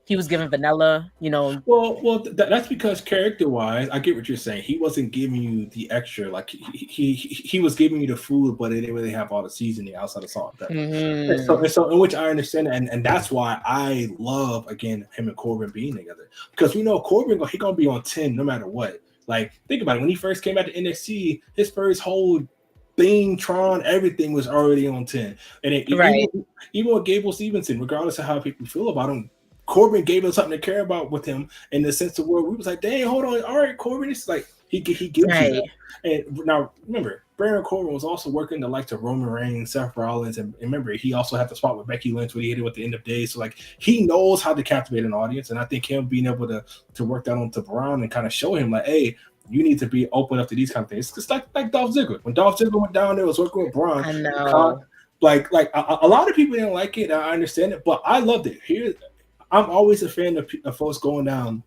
He was given vanilla, you know. Well, that's because character-wise, I get what you're saying. He wasn't giving you the extra, like he was giving you the food, but it didn't really have all the seasoning outside of salt. And so, in which I understand, and that's why I love again him and Corbin being together, because we know Corbin he gonna be on 10 no matter what. Like think about it, when he first came out to NXT, his first whole thing, Tron, everything was already on 10. And even with Gable Stevenson, regardless of how people feel about him, Corbin gave us something to care about with him in the sense of where we was like, dang, hold on, all right, Corbin. It's like he gives you that. And now remember, Baron Corbin was also working the likes of Roman Reigns, Seth Rollins, and remember he also had the spot with Becky Lynch when he hit it with the end of days. So like he knows how to captivate an audience, and I think him being able to work that onto Braun and kind of show him like, hey, you need to be open up to these kind of things. It's like Dolph Ziggler. When Dolph Ziggler went down there, was working with Braun. I know. Like a lot of people didn't like it. I understand it, but I loved it. I'm always a fan of folks going down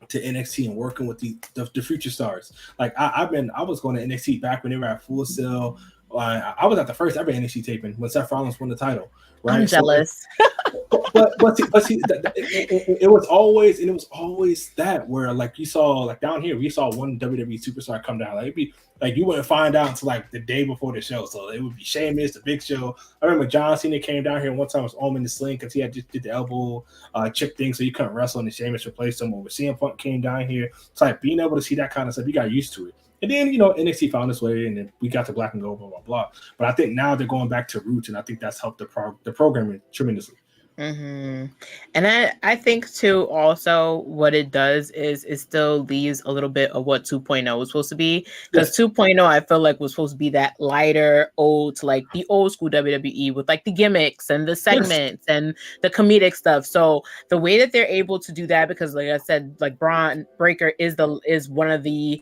to NXT and working with the future stars. Like I was going to NXT back when they were at Full Sail. I was at the first ever NXT taping when Seth Rollins won the title. Right? I'm jealous. But see, it was always that where like you saw like down here we saw one WWE superstar come down. Like it'd be like you wouldn't find out until like the day before the show. So it would be Sheamus, the Big Show. I remember John Cena came down here one time, was in the sling because he had just did the elbow chip thing, so you couldn't wrestle, and Sheamus replaced him. When CM Punk came down here, it's like being able to see that kind of stuff, you got used to it. And then, you know, NXT found its way, and then we got to Black and Gold, blah, blah, blah. But I think now they're going back to roots, and I think that's helped the programming tremendously. Mm-hmm. And I think, too, also what it does is it still leaves a little bit of what 2.0 was supposed to be. Because 2.0, I feel like was supposed to be that lighter, like the old school WWE with like the gimmicks and the segments and the comedic stuff. So the way that they're able to do that, because like I said, like Braun Breaker is one of the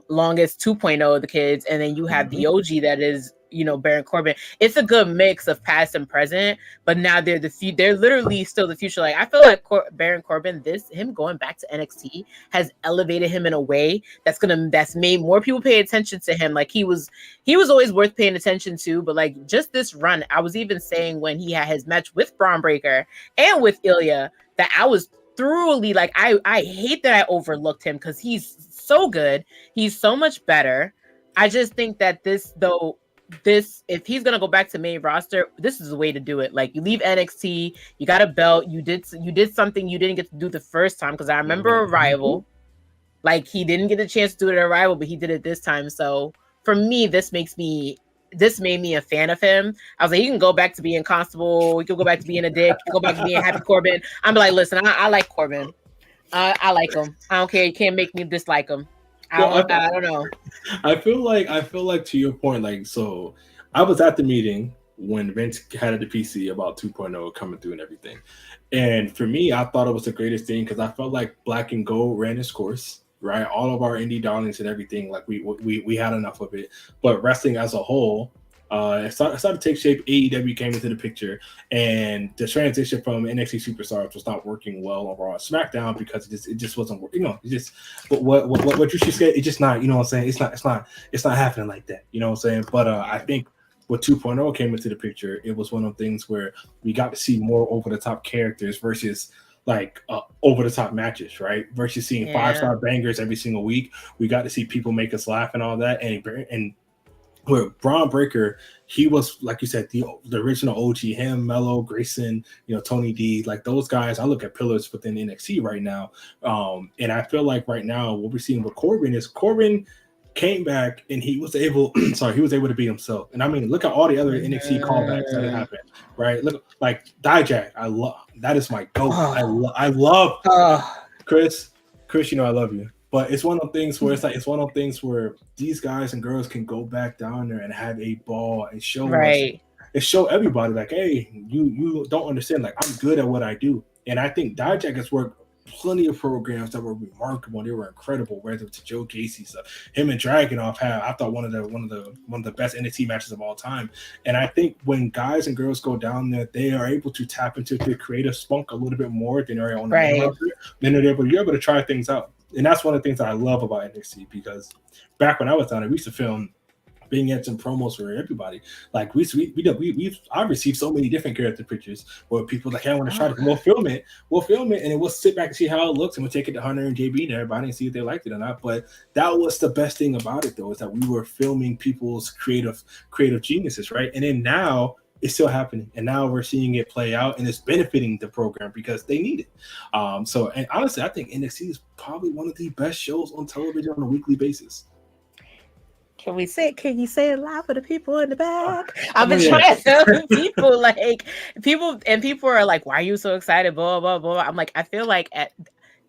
longest 2.0 of the kids, and then you have the OG that is, you know, Baron Corbin. It's a good mix of past and present, but now they're literally still the future. Like I feel like Baron Corbin, him going back to NXT has elevated him in a way that's made more people pay attention to him. Like he was always worth paying attention to, but like just this run, I was even saying when he had his match with Braun Breaker and with Ilya that I was thoroughly like I hate that I overlooked him because he's so good. He's so much better. I just think that if he's gonna go back to main roster, this is the way to do it. Like, you leave NXT, you got a belt, you did something you didn't get to do the first time, because I remember Arrival. Like, he didn't get a chance to do it at Arrival, but he did it this time. So for me, this made me a fan of him. I was like, you can go back to being Constable, you can go back to being a dick, you can go back to being Happy Corbin. I'm like, listen, I like Corbin. I like him. I don't care. You can't make me dislike him. I don't know. I feel like to your point, like, so I was at the meeting when Vince had the PC about 2.0 coming through and everything. And for me, I thought it was the greatest thing because I felt like Black and Gold ran its course, right? All of our indie darlings and everything, like we had enough of it. But wrestling as a whole, it started to take shape. AEW came into the picture, and the transition from NXT Superstars was not working well on Raw and SmackDown because it just wasn't working. You know, it just. But what you said, it's just not. You know what I'm saying? It's not happening like that. You know what I'm saying? But I think when 2.0 came into the picture, it was one of the things where we got to see more over the top characters versus like over the top matches, right? Versus seeing 5-star bangers every single week. We got to see people make us laugh and all that, and where Braun Breaker, he was, like you said, the original OG, him, Mello, Grayson, Tony D, like those guys. I look at pillars within NXT right now. And I feel like right now what we're seeing with Corbin is Corbin came back and he was able to be himself. And I mean, look at all the other NXT callbacks that have happened, right? Look, like Dijak, that is my goat. I love Chris, I love you. But it's one of the things where these guys and girls can go back down there and have a ball and show us, and show everybody like, hey, you don't understand. Like, I'm good at what I do. And I think Dijak has worked plenty of programs that were remarkable. They were incredible. Whether it's Joe Casey stuff, him and Dragunov had, I thought, one of the best NXT matches of all time. And I think when guys and girls go down there, they are able to tap into the creative spunk a little bit more than they're on the main roster. Then you're able to try things out. And that's one of the things that I love about NXT, because back when I was down there, we used to film vignettes and promos for everybody. Like I've received so many different character pictures where people like, hey, I want to try it. We'll film it, and then we'll sit back and see how it looks, and we'll take it to Hunter and JB and everybody and see if they liked it or not. But that was the best thing about it, though, is that we were filming people's creative geniuses, right? And then now it's still happening, and now we're seeing it play out, and it's benefiting the program because they need it. And honestly, I think NXT is probably one of the best shows on television on a weekly basis. Can you say it loud for the people in the back? I've been trying to tell people, like, people are like, why are you so excited? Blah, blah, blah. I'm like, I feel like at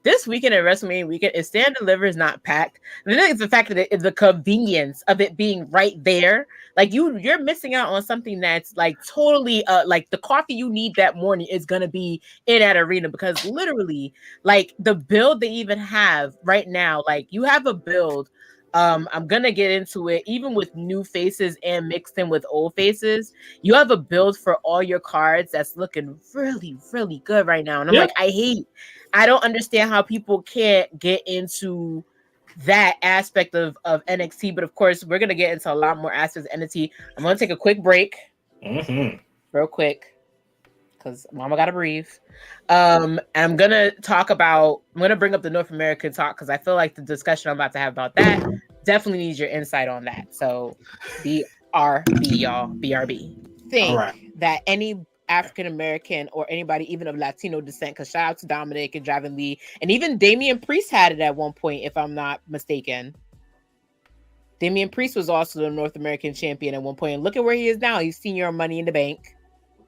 this weekend at WrestleMania weekend, if Stand and Deliver is not packed, then it's the fact that it's the convenience of it being right there. Like, you're missing out on something that's like totally like the coffee you need that morning is gonna be in that arena, because literally, like, the build they even have right now, like, you have a build. I'm gonna get into it, even with new faces and mixed in with old faces. You have a build for all your cards that's looking really, really good right now. And I'm like, I don't understand how people can't get into that aspect of NXT. But of course, we're gonna get into a lot more aspects of NXT. I'm gonna take a quick break, real quick, because Mama gotta breathe. I'm gonna bring up the North American talk, because I feel like the discussion I'm about to have about that definitely needs your insight on that. So BRB, y'all, BRB. Think that any African American or anybody even of Latino descent, because shout out to Dominic and Draven Lee, and even Damian Priest had it at one point, if I'm not mistaken. Damian Priest was also the North American champion at one point, and look at where he is now. He's senior Money in the Bank.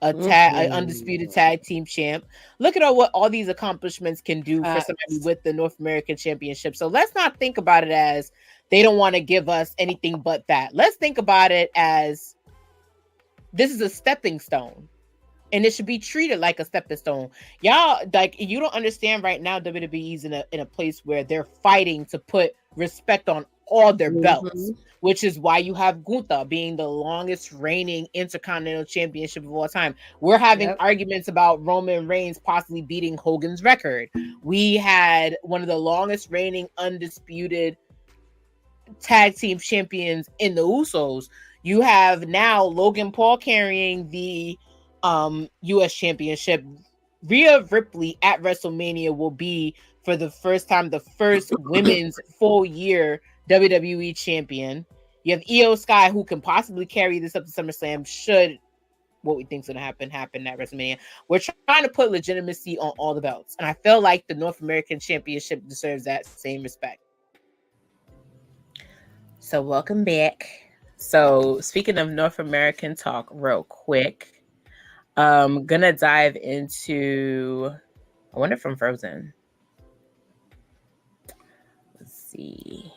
An undisputed tag team champ. Look at what all these accomplishments can do for somebody with the North American Championship. So let's not think about it as they don't want to give us anything but that. Let's think about it as this is a stepping stone, and it should be treated like a stepping stone. Y'all, like, you don't understand right now, WWE's in a place where they're fighting to put respect on all their belts, which is why you have Gunther being the longest reigning Intercontinental Championship of all time. We're having arguments about Roman Reigns possibly beating Hogan's record. We had one of the longest reigning undisputed tag team champions in the Usos. You have now Logan Paul carrying the US Championship. Rhea Ripley at WrestleMania will be, for the first time, the first women's full year WWE champion. You have Io Sky, who can possibly carry this up to SummerSlam should what we think is going to happen at WrestleMania. We're trying to put legitimacy on all the belts. And I feel like the North American Championship deserves that same respect. So welcome back. So speaking of North American talk real quick, gonna dive into, I wonder if I'm frozen. Let's see.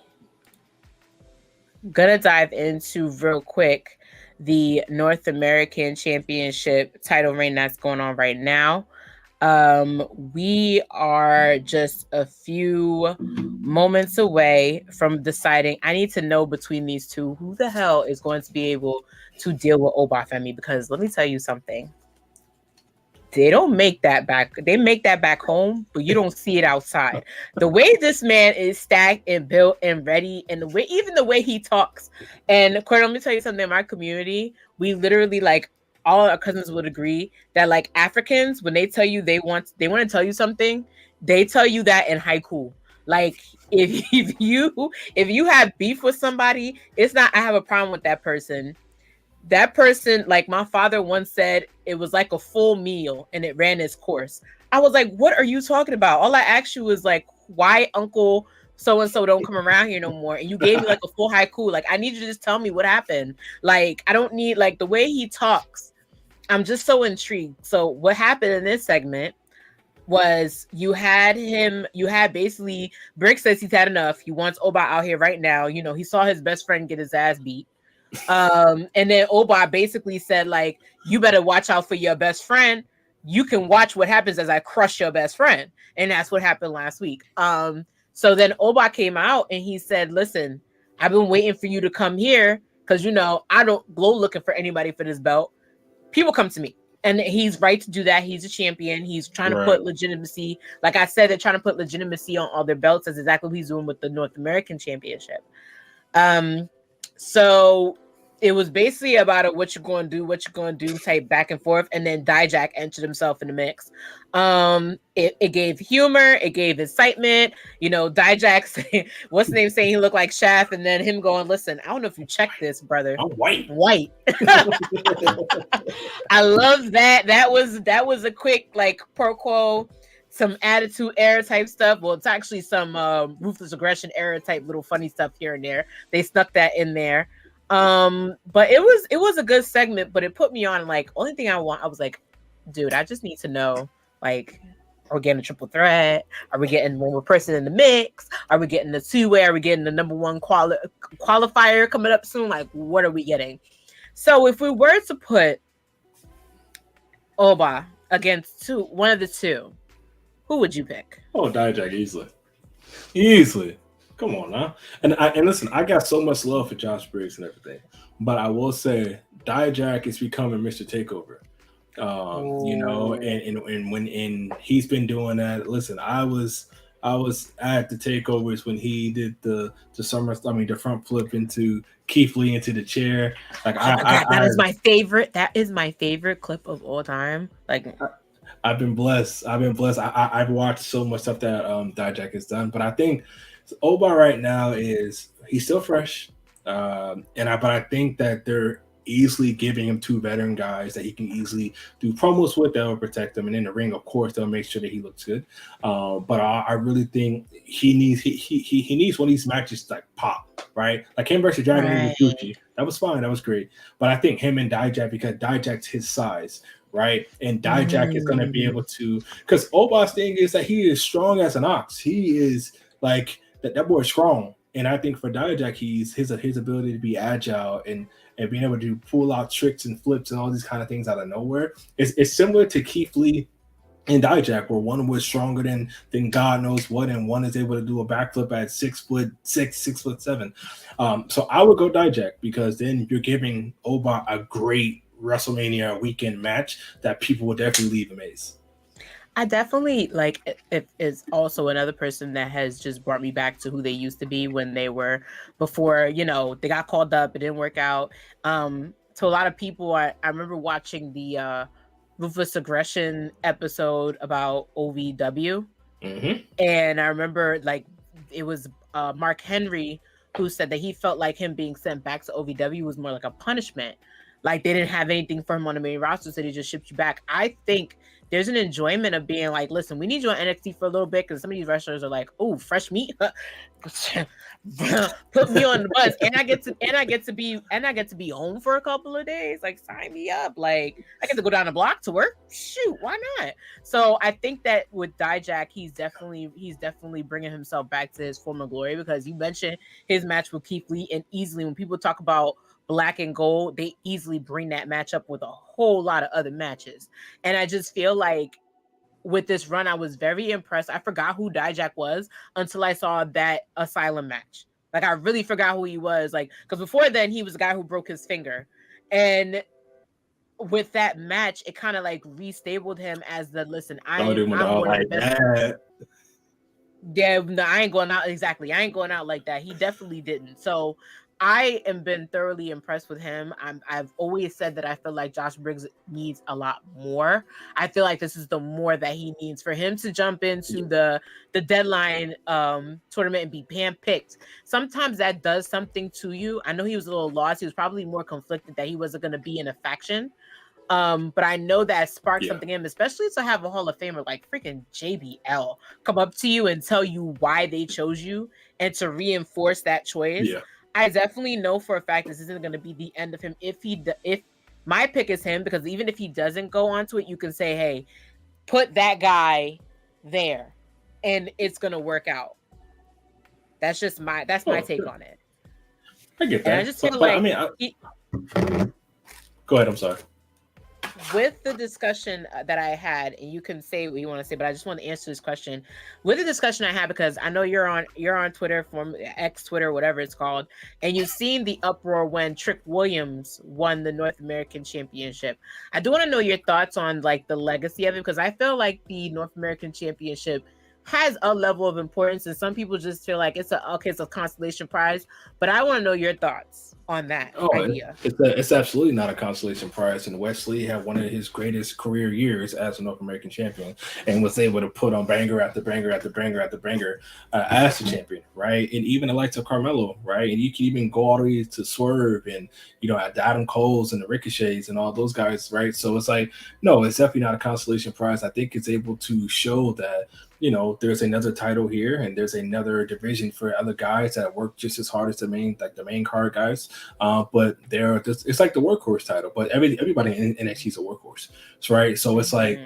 Gonna dive into real quick the North American Championship title reign that's going on right now. We are just a few moments away from deciding. I need to know between these two who the hell is going to be able to deal with Oba Femi, because let me tell you something. They don't make that back. They make that back home, but you don't see it outside. The way this man is stacked and built and ready, and even the way he talks. And Cornell, let me tell you something. In my community, we literally, like, all our cousins would agree that, like, Africans, when they tell you they want to tell you something, they tell you that in haiku. Like, if you have beef with somebody, it's not I have a problem with that person. That person, like my father once said, it was like a full meal and it ran its course. I was like, what are you talking about? All I asked you was like, why Uncle so-and-so don't come around here no more? And you gave me like a full haiku. Like, I need you to just tell me what happened. Like, I don't need, like, the way he talks. I'm just so intrigued. So what happened in this segment was you had basically, Brick says he's had enough. He wants Oba out here right now. You know, he saw his best friend get his ass beat. And then Oba basically said, like, you better watch out for your best friend. You can watch what happens as I crush your best friend. And that's what happened last week. So then Oba came out and he said, listen, I've been waiting for you to come here because, you know, I don't go looking for anybody for this belt. People come to me. And he's right to do that. He's a champion. He's trying to put legitimacy. Like I said, they're trying to put legitimacy on all their belts. That's exactly what he's doing with the North American Championship. So it was basically about a what you're going to do type back and forth. And then Dijak entered himself in the mix. It gave humor. It gave excitement. You know, Dijak saying, what's the name, saying he looked like Shaft, and then him going, listen, I don't know if you checked this, brother. I'm white. I love that. That was a quick, like, pro quo, some attitude era type stuff. Well, it's actually some ruthless aggression era type little funny stuff here and there. They stuck that in there. But it was a good segment, but it put me on, like, only thing I was like, dude, I just need to know, like, are we getting a triple threat? Are we getting one more person in the mix? Are we getting the two-way? Are we getting the number one qualifier coming up soon? Like, what are we getting? So if we were to put Oba against one of the two, who would you pick? Oh, Dijak, easily. Come on now. And listen, I got so much love for Josh Briggs and everything, but I will say Dijak is becoming Mr. Takeover. You know, and when he's been doing that. Listen, I was at the takeovers when he did the front flip into Keith Lee into the chair. Like, that is my favorite. That is my favorite clip of all time. Like, I've been blessed. I've watched so much stuff that Dijak has done, but I think Oba right now he's still fresh, but I think that they're easily giving him two veteran guys that he can easily do promos with that will protect him, and in the ring, of course, they'll make sure that he looks good. But I really think he needs one of these matches like pop, right? Like him versus Dragon Lee with Gucci. That was fine, that was great. But I think him and Dijak, because Dijak's his size, right? And Dijak is going to be able to, because Oba's thing is that he is strong as an ox. He is like that boy is strong. And I think for Dijak, his ability to be agile and being able to pull out tricks and flips and all these kind of things out of nowhere. It's similar to Keith Lee and Dijak, where one was stronger than God knows what, and one is able to do a backflip at 6'6", 6'7". So I would go Dijak, because then you're giving Oba a great WrestleMania weekend match that people will definitely leave amazed. I definitely, like, it is also another person that has just brought me back to who they used to be when they were before, you know, they got called up, it didn't work out. To a lot of people, I remember watching the Ruthless Aggression episode about OVW. And I remember, like, it was Mark Henry who said that he felt like him being sent back to OVW was more like a punishment. Like they didn't have anything for him on the main roster, so they just shipped you back. I think there's an enjoyment of being like, listen, we need you on NXT for a little bit because some of these wrestlers are like, oh, fresh meat. Put me on the bus, and I get to be home for a couple of days. Like, sign me up. Like, I get to go down the block to work. Shoot, why not? So I think that with Dijak, he's definitely bringing himself back to his former glory, because you mentioned his match with Keith Lee, and easily when people talk about Black and Gold, they easily bring that match up with a whole lot of other matches. And I just feel like with this run, I was very impressed. I forgot who Dijak was until I saw that Asylum match. Like, I really forgot who he was. Like, because before then, he was the guy who broke his finger. And with that match, it kind of like restabled him as the, listen, I'm one of the best. Yeah, no, I ain't going out. Exactly. I ain't going out like that. He definitely didn't. So I am been thoroughly impressed with him. I've always said that I feel like Josh Briggs needs a lot more. I feel like this is the more that he needs for him to jump into the deadline tournament and be handpicked. Sometimes that does something to you. I know he was a little lost. He was probably more conflicted that he wasn't going to be in a faction. But I know that sparked something in him, especially to have a Hall of Famer like freaking JBL come up to you and tell you why they chose you and to reinforce that choice. Yeah. I definitely know for a fact this isn't going to be the end of him. If my pick is him, because even if he doesn't go onto it, you can say, hey, put that guy there and it's going to work out. That's just my take on it. I get that. And I just feel like go ahead. I'm sorry. With the discussion that I had, and you can say what you want to say, but I just want to answer this question. With the discussion I had, because I know you're on Twitter, from X Twitter, whatever it's called, and you've seen the uproar when Trick Williams won the North American Championship. I do want to know your thoughts on like the legacy of it, because I feel like the North American Championship has a level of importance, and some people just feel like it's a consolation prize. But I want to know your thoughts on that idea. It's absolutely not a consolation prize, and Wesley had one of his greatest career years as a North American champion, and was able to put on banger after banger after banger after banger as the champion, right? And even the likes of Carmelo, right? And you can even go all the way to Swerve and at Adam Cole's and the Ricochets and all those guys, right? So it's like, no, it's definitely not a consolation prize. I think it's able to show that there's another title here, and there's another division for other guys that work just as hard as the main card guys. But it's like the workhorse title, but everybody in NXT is a workhorse, right? So it's like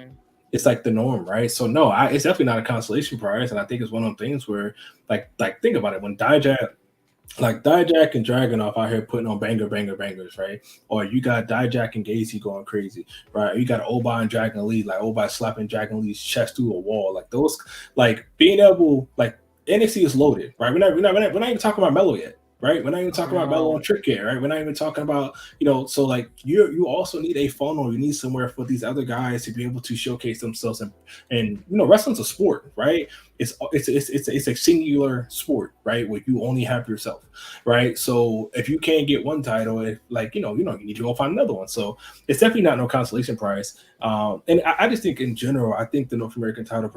it's like the norm, right? So no, it's definitely not a consolation prize, and I think it's one of those things where like think about it, when Dijak and Dragunov out here putting on bangers, right? Or you got Dijak and Gacy going crazy, right? Or you got Oba and Dragon Lee, like Oba slapping Dragon Lee's chest through a wall, like those, like being able, like NXT is loaded, right? We're not even talking about Melo yet, right? We're not even talking about Melo and Trick yet, right? We're not even talking about so like you also need a funnel. You need somewhere for these other guys to be able to showcase themselves, and wrestling's a sport, right? It's a singular sport, right? Where you only have yourself, right? So if you can't get one title, you need to go find another one. So it's definitely not no consolation prize. And I just think in general, I think the North American title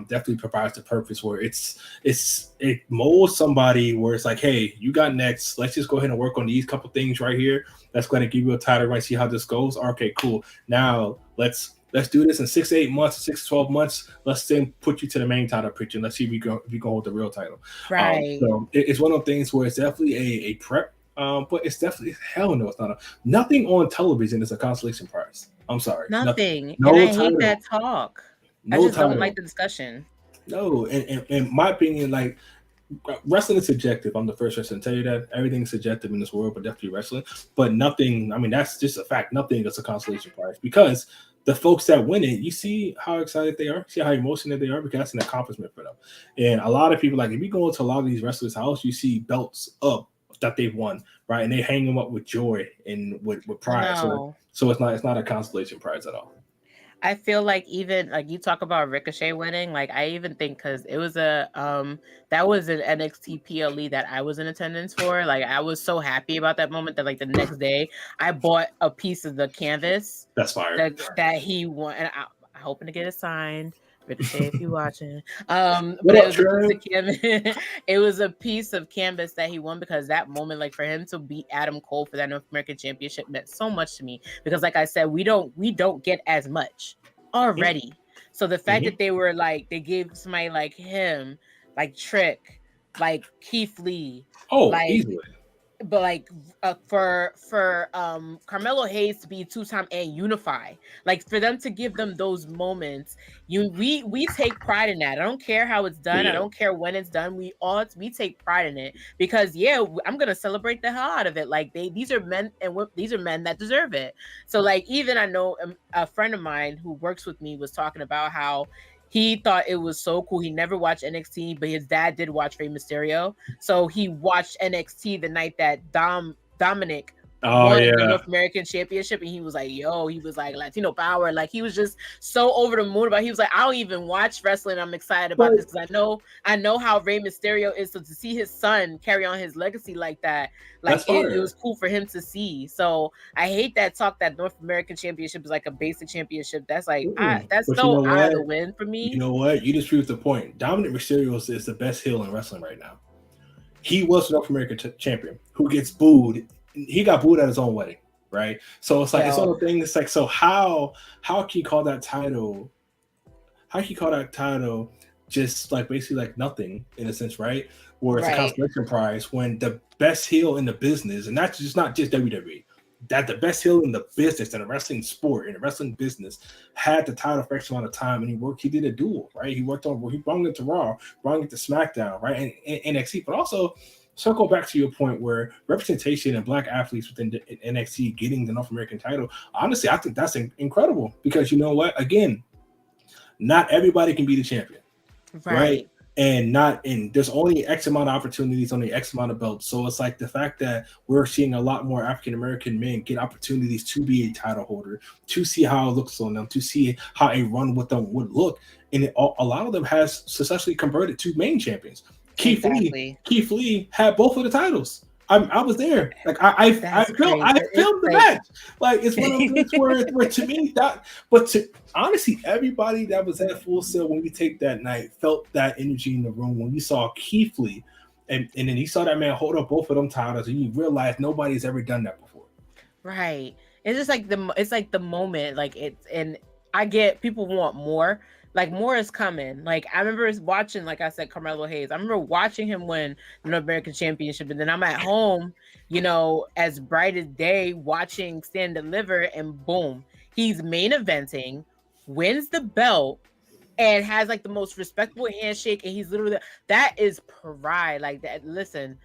definitely provides the purpose where it molds somebody where it's like, hey, you got next. Let's just go ahead and work on these couple things right here. That's going to give you a title, right? See how this goes. Okay, cool. Now let's do this in 6 to 8 months, 6 to 12 months. Let's then put you to the main title picture. And let's see if you can hold the real title. Right. So it's one of those things where it's definitely a prep, but it's definitely, hell no, it's not. Nothing on television is a consolation prize. I'm sorry. Nothing. No, and I hate that talk. I just don't like the discussion. No, and in my opinion, like, wrestling is subjective. I'm the first person to tell you that. Everything's subjective in this world, but definitely wrestling. But nothing, I mean, that's just a fact. Nothing is a consolation prize, because the folks that win it, you see how excited they are, see how emotional they are, because that's an accomplishment for them. And a lot of people, like, if you go into a lot of these wrestlers' house, you see belts up that they've won, right? And they hang them up with joy and with pride. So it's not a consolation prize at all. I feel like, even like you talk about Ricochet winning, like I even think, because it was that was an NXT PLE that I was in attendance for. Like, I was so happy about that moment that like the next day I bought a piece of the canvas. That's fire. That he won, and I'm hoping to get it signed, Ricochet, if you watching. What But up, it was a piece Trev? of canvas. It was a piece of canvas that he won because that moment, like for him to beat Adam Cole for that North American Championship meant so much to me. Because like I said, we don't get as much already. So the fact that they were like they gave somebody like him, like Trick, like Keith Lee, like Easily. but like for Carmelo Hayes to be 2-time and unify, like for them to give them those moments, we take pride in that. I don't care how it's done. I don't care when it's done. We take pride in it because I'm gonna celebrate the hell out of it. Like these are men these are men that deserve it. So like even I know a friend of mine who works with me was talking about how he thought it was so cool. He never watched NXT, but his dad did watch Rey Mysterio. So he watched NXT the night that Dominic won the North American Championship, and he was like, he was like Latino power. Like he was just so over the moon about. He was like, I don't even watch wrestling. I'm excited about this because I know how Rey Mysterio is. So to see his son carry on his legacy like that, like it was cool for him to see. So I hate that talk that North American Championship is like a basic championship. That's like that's so out of the win for me. You know what? You just proved the point. Dominic Mysterio is the best heel in wrestling right now. He was the North American champion who gets booed. He got booed at his own wedding, right? So it's like it's all the thing. It's like, so how can you call that title? How can you call that title just like basically like nothing in a sense, right? Where it's a consolation prize when the best heel in the business, and that's just not just WWE, that the best heel in the business, in the wrestling sport, in the wrestling business, had the title for X amount of time, and he did a duel, right? He brought it to Raw, brought it to SmackDown, right? And NXT, but also circle back to your point where representation and Black athletes within NXT getting the North American title. Honestly, I think that's incredible because you know what? Again, not everybody can be the champion, right? And there's only X amount of opportunities, only X amount of belts. So it's like the fact that we're seeing a lot more African American men get opportunities to be a title holder, to see how it looks on them, to see how a run with them would look, and a lot of them has successfully converted to main champions. Keith Lee had both of the titles. I was there. Like I filmed the match. Like it's one of those things where to me honestly, everybody that was at Full Sail when we take that night felt that energy in the room when we saw Keith Lee and then he saw that man hold up both of them titles and you realize nobody's ever done that before. Right. It's just like the moment, like it's, and I get people want more. Like more is coming. Like I remember watching, like I said, Carmelo Hayes. I remember watching him win the North American Championship, and then I'm at home, as bright as day, watching Stand and Deliver, and boom, he's main eventing, wins the belt, and has like the most respectable handshake, and he's literally that is pride. Like that. Listen,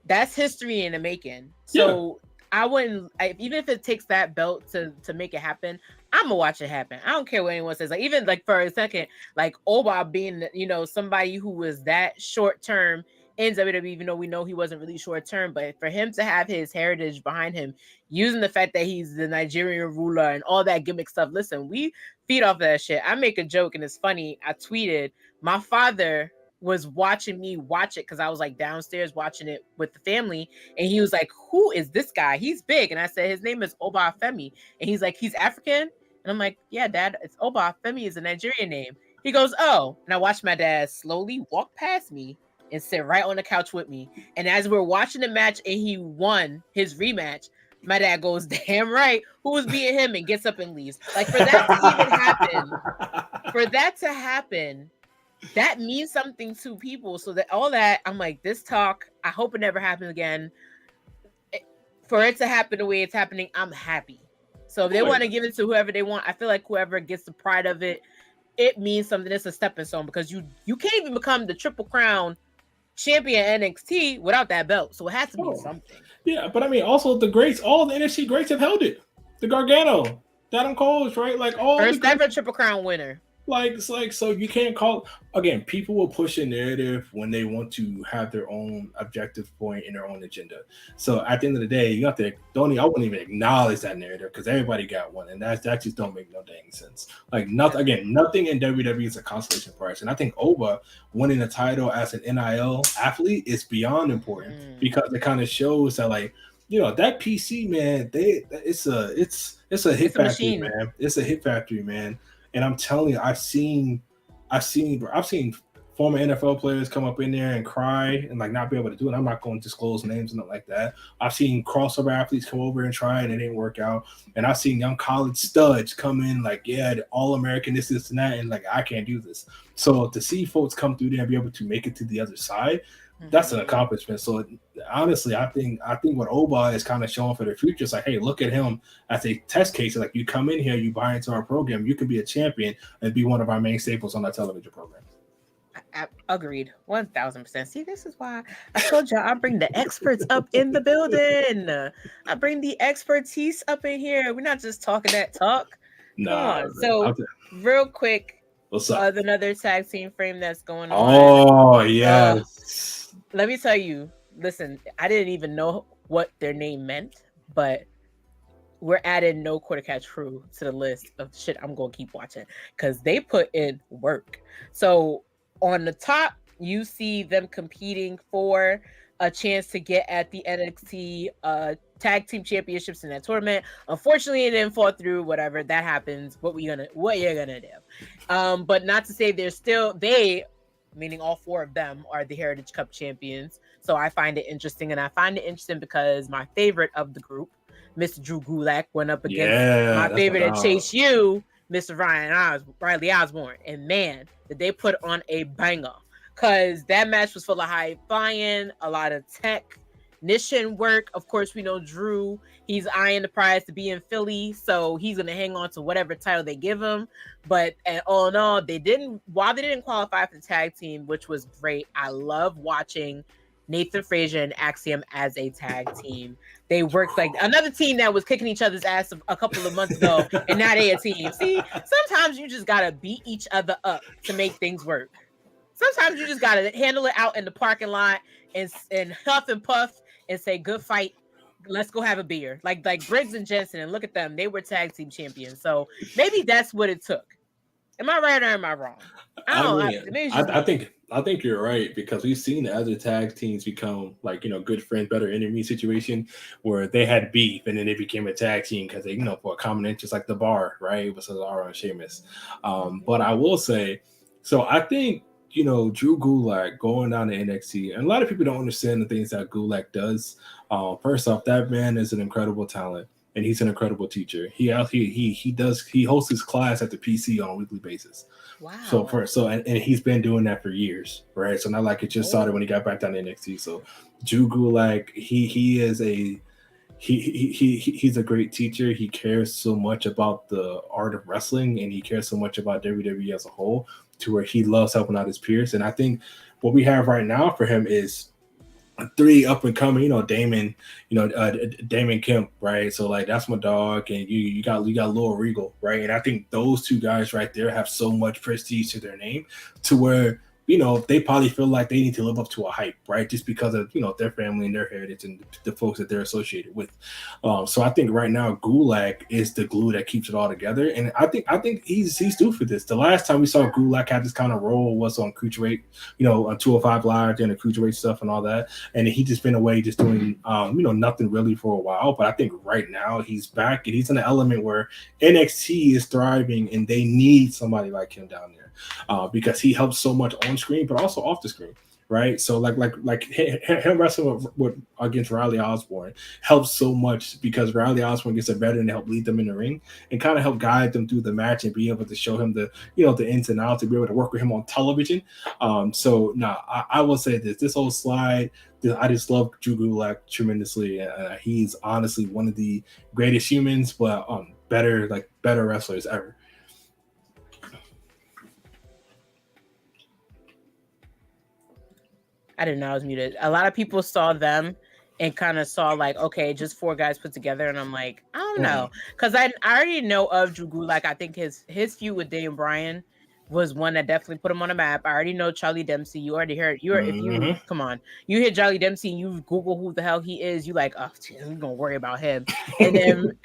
that's history in the making. So. I wouldn't, even if it takes that belt to make it happen, I'm gonna watch it happen. I don't care what anyone says. Like even like for a second, like Oba being, somebody who was that short term in WWE, even though we know he wasn't really short term, but for him to have his heritage behind him, using the fact that he's the Nigerian ruler and all that gimmick stuff. Listen, we feed off of that shit. I make a joke and it's funny. I tweeted, my father was watching me watch it because I was like downstairs watching it with the family, and he was like, who is this guy? He's big. And I said, his name is Oba Femi. And he's like, he's African? And I'm like, yeah, Dad, it's Oba Femi is a Nigerian name. He goes, oh. And I watched my dad slowly walk past me and sit right on the couch with me. And as we're watching the match and he won his rematch, my dad goes, damn right, who was beating him, and gets up and leaves. Like for that to happen, that means something to people. So that all that, I'm like, this talk, I hope it never happens again. For it to happen the way it's happening, I'm happy. So if they want to give it to whoever they want, I feel like whoever gets the pride of it, it means something. It's a stepping stone because you can't even become the Triple Crown champion NXT without that belt. So it has to be something. Yeah, but I mean, also the greats, all the NXT greats have held it. The Gargano, Adam Cole, right? Like all first ever Triple Crown winner. Like it's like, so you can't call again. People will push a narrative when they want to have their own objective point and their own agenda. So at the end of the day, you have to I wouldn't even acknowledge that narrative because everybody got one, and that just don't make no dang sense. Like nothing in WWE is a consolation prize, and I think Oba winning a title as an NIL athlete is beyond important because it kind of shows that that PC man, it's a hit factory, man. It's a hit factory, man. And I'm telling you, I've seen I've seen former NFL players come up in there and cry and like not be able to do it. I'm not going to disclose names and nothing like that. I've seen crossover athletes come over and try and it didn't work out. And I've seen young college studs come in like, yeah, the All-American, this, and that, and like I can't do this. So to see folks come through there and be able to make it to the other side, that's an accomplishment. So honestly, I think what Oba is kind of showing for the future is like, hey, look at him as a test case. Like you come in here, you buy into our program, you can be a champion and be one of our main staples on our television program. Agreed, 1,000%. See, this is why I told y'all I bring the experts up in the building. I bring the expertise up in here. We're not just talking that talk. Nah. So real quick, what's up? Another tag team frame that's going on. Oh yes. Let me tell you. Listen, I didn't even know what their name meant, but we're adding No Quarter Catch Crew to the list of shit I'm gonna keep watching because they put in work. So on the top, you see them competing for a chance to get at the NXT tag team championships in that tournament. Unfortunately, it didn't fall through. Whatever that happens, what you're gonna do? But not to say they, meaning all four of them, are the Heritage Cup champions. So I find it interesting, and I find it interesting because my favorite of the group, Mr. Drew Gulak, went up against my favorite at Chase U, Mr. Riley Osborne, and man, did they put on a banger, because that match was full of high flying, a lot of technician work. Of course, we know Drew, he's eyeing the prize to be in Philly, so he's going to hang on to whatever title they give him. But all in all, while they didn't qualify for the tag team, which was great, I love watching Nathan Frazier and Axiom as a tag team. They worked like another team that was kicking each other's ass a couple of months ago, and now they a team. See, sometimes you just gotta beat each other up to make things work. Sometimes you just gotta handle it out in the parking lot and huff and puff and say, "Good fight. Let's go have a beer." Like Briggs and Jensen, and look at them. They were tag team champions. So maybe that's what it took. Am I right or am I wrong? I think you're right, because we've seen the other tag teams become like, good friends, better enemy situation where they had beef and then they became a tag team because they, for a common interest, like the Bar, right? With Cesaro and Sheamus. But I will say, so I think, Drew Gulak going down to NXT, and a lot of people don't understand the things that Gulak does. First off, that man is an incredible talent. And he's an incredible teacher. He hosts his class at the PC on a weekly basis. Wow. And he's been doing that for years, right? So not like it just started when he got back down to NXT. So Drew Gulak, he's a great teacher. He cares so much about the art of wrestling, and he cares so much about WWE as a whole, to where he loves helping out his peers. And I think what we have right now for him is 3 up and coming, Damon, Damon Kemp, right? So like that's my dog, and you got Lil Regal, right? And I think those 2 guys right there have so much prestige to their name, to where they probably feel like they need to live up to a hype, right? Just because of their family and their heritage and the folks that they're associated with. So I think right now Gulak is the glue that keeps it all together, and I think he's due for this. The last time we saw Gulak have this kind of role was on Cruiserweight, on 205 Live, doing the Cruiserweight stuff and all that, and he just been away just doing nothing really for a while. But I think right now he's back, and he's in an element where NXT is thriving, and they need somebody like him down there. Because he helps so much on screen, but also off the screen, right? So like him wrestling against Riley Osborne helps so much, because Riley Osborne gets a veteran to help lead them in the ring and kind of help guide them through the match and be able to show him the ins and outs, to be able to work with him on television. I will say this whole slide, I just love Drew Gulak tremendously. He's honestly one of the greatest humans, but better wrestlers ever. I didn't know I was muted. A lot of people saw them and kind of saw like, okay, just 4 guys put together, and I'm like, I don't know, because I already know of Drew Gulak. I think his feud with Daniel Bryan was one that definitely put him on the map. I already know Charlie Dempsey. You already heard. If you come on, you hear Charlie Dempsey and you Google who the hell he is, you like, oh, we're gonna worry about him. And then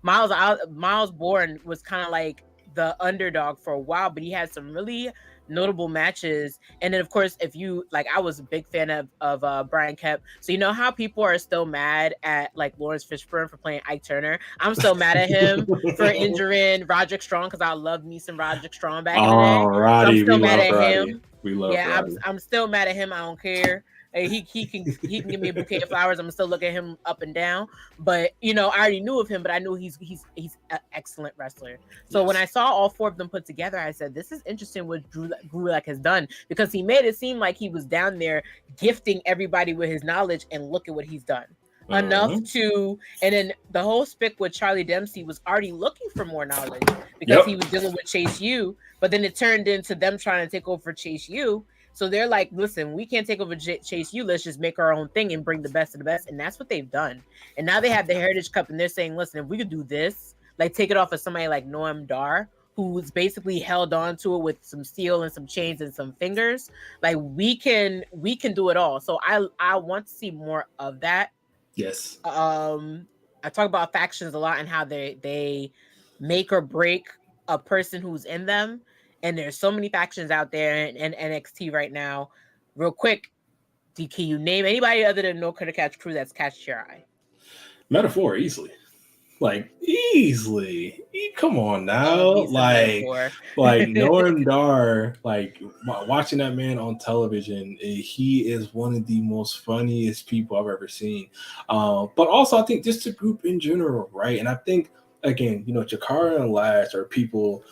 Miles Bourne was kind of like the underdog for a while, but he had some really notable matches. And then of course, if you like, I was a big fan of Brian Kemp. So you know how people are still mad at like Lawrence Fishburne for playing Ike Turner. I'm still mad at him for injuring Roderick Strong because I loved me some Roderick Strong back in the day. So I'm Roddy, still we mad love at Roddy. him. We love Yeah, Roddy. I'm still mad at him. I don't care. He can give me a bouquet of flowers. I'm gonna still look at him up and down. But you know, I already knew of him, but I knew he's an excellent wrestler. So when I saw all four of them put together, I said, "This is interesting what Drew Gulak has done," because he made it seem like he was down there gifting everybody with his knowledge, and look at what he's done. Enough to, and then the whole spick with Charlie Dempsey was already looking for more knowledge because he was dealing with Chase U, but then it turned into them trying to take over Chase U. So they're like, listen, we can't take over Chase U. Let's just make our own thing and bring the best of the best. And that's what they've done. And now they have the Heritage Cup and they're saying, listen, if we could do this, like take it off of somebody like Noam Dar, who's basically held on to it with some steel and some chains and some fingers, like we can do it all. So I want to see more of that. Yes. I talk about factions a lot and how they make or break a person who's in them. And there's so many factions out there in NXT right now. Real quick, can you name anybody other than No Cutter Catch Crew that's catched your eye? Metaphor, easily. Like, easily. Come on now. Like Norm Dar, like watching that man on television, he is one of the most funniest people I've ever seen. But also, I think just the group in general, right? And I think, again, you know, Jakara and Lash are people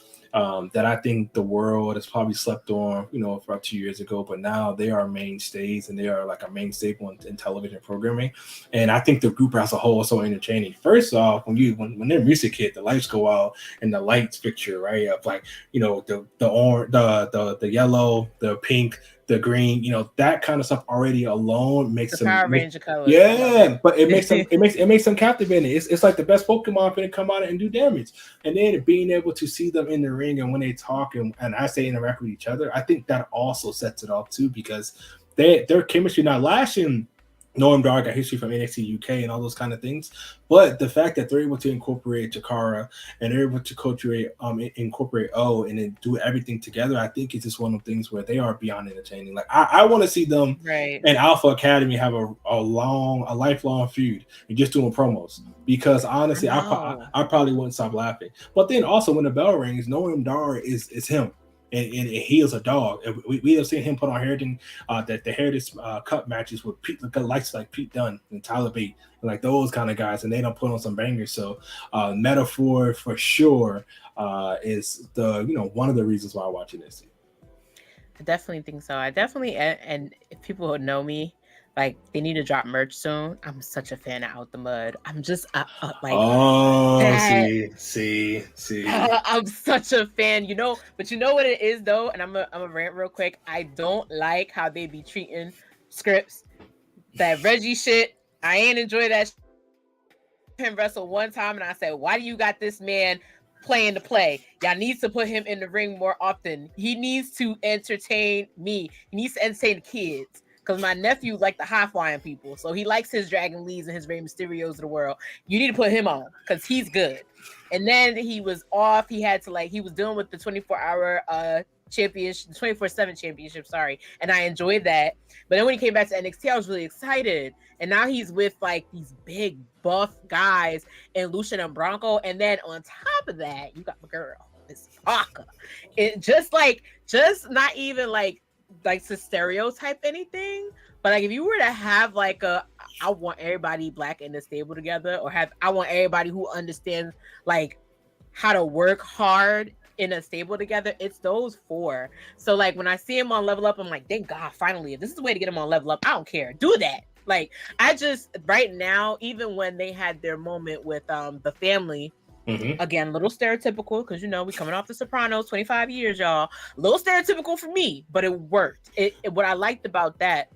that I think the world has probably slept on, you know, about 2 years ago, but now they are mainstays and they are like a main staple in television programming. And I think the group as a whole is so entertaining. First off, when their music hit, the lights go out and the lights picture, right, of like, you know, the orange, the yellow, the pink, the green, you know, that kind of stuff already alone makes them Power Ranger colors. Yeah, but it makes them captivating. It's like the best Pokemon finna come out and do damage. And then being able to see them in the ring and when they talk and as they interact with each other, I think that also sets it off too, because their chemistry, not lashing. Noam Dar got history from NXT UK and all those kind of things, but the fact that they're able to incorporate Jakara and they're able to incorporate O and then do everything together, I think it's just one of the things where they are beyond entertaining. Like I want to see them and Alpha Academy have a lifelong feud and just doing promos, because honestly, I probably wouldn't stop laughing. But then also when the bell rings, Noam Dar is him. And he is a dog. We have seen him put on Heritage, the Heritage Cup matches with Pete, like Pete Dunne and Tyler Bate, and like those kind of guys, and they don't put on some bangers. So Metaphor for sure is one of the reasons why I watch this. I definitely think so. I definitely, and if people who know me, like they need to drop merch soon. I'm such a fan of Out the Mud. I'm just see. I'm such a fan, you know. But you know what it is though, and I'm a rant real quick. I don't like how they be treating scripts. That Reggie shit, I ain't enjoy that. Him wrestle one time, and I said, "Why do you got this man playing the play? Y'all needs to put him in the ring more often. He needs to entertain me. He needs to entertain the kids." Because my nephew like the high flying people, so he likes his Dragon Lees and his Rey Mysterios of the world. You need to put him on because he's good. And then he was off. He had to he was dealing with the 24-hour championship, 24/7 championship. Sorry, and I enjoyed that. But then when he came back to NXT, I was really excited. And now he's with like these big buff guys and Lucian and Bronco. And then on top of that, you got my girl, Miss Parker. It just not even like to stereotype anything, but like if you were to have like I want everybody black in the stable together, or I want everybody who understands like how to work hard in a stable together, it's those four. So like when I see him on Level Up, I'm like, thank God, finally, if this is the way to get him on Level Up, I don't care, do that. Like I just right now, even when they had their moment with the family. Mm-hmm. Again, a little stereotypical because we coming off the Sopranos, 25 years, y'all. A little stereotypical for me, but it worked. What I liked about that,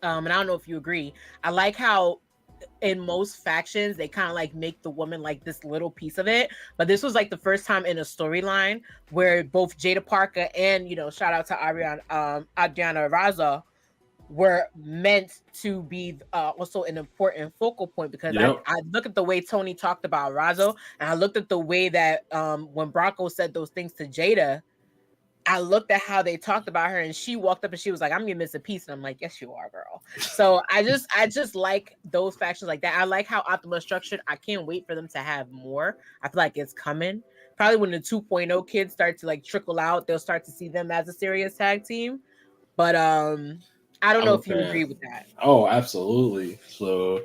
and I don't know if you agree, I like how in most factions they kind of like make the woman like this little piece of it, but this was like the first time in a storyline where both Jada Parker and shout out to Adriana Raza were meant to be also an important focal point, because I look at the way Tony talked about Razzo, and I looked at the way that when Bronco said those things to Jada, I looked at how they talked about her, and she walked up and she was like, "I'm gonna miss a piece," and I'm like, "Yes, you are, girl." So I just like those factions like that. I like how Optima is structured. I can't wait for them to have more. I feel like it's coming. Probably when the 2.0 kids start to like trickle out, they'll start to see them as a serious tag team. But I don't I'm know a if you fan. agree with that. Oh, absolutely. So,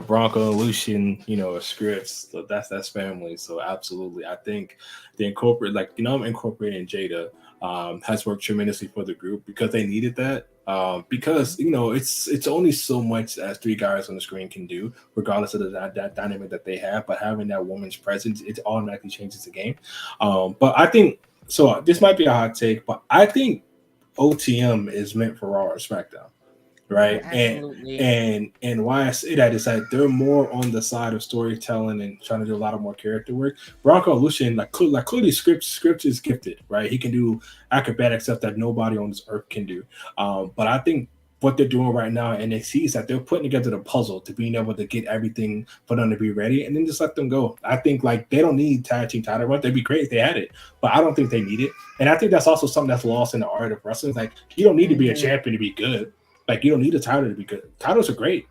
Bronco and Lucian, scripts. So that's family. So absolutely. I think the incorporate I'm incorporating Jada has worked tremendously for the group because they needed that. Because it's only so much as three guys on the screen can do, regardless of that dynamic that they have. But having that woman's presence, it automatically changes the game. But I think so. This might be a hot take, but I think OTM is meant for Raw or SmackDown, Oh, right? And absolutely. and and why I say that is that they're more on the side of storytelling and trying to do a lot of more character work. Bronco Lucian, clearly script is gifted, right? He can do acrobatic stuff that nobody on this earth can do. But I think what they're doing right now in NXT is that they're putting together the puzzle to being able to get everything for them to be ready and then just let them go. I think like they don't need tag team title run. They'd be great if they had it, but I don't think they need it. And I think that's also something that's lost in the art of wrestling. Like you don't need to be a champion to be good. Like you don't need a title to be good. Titles are great.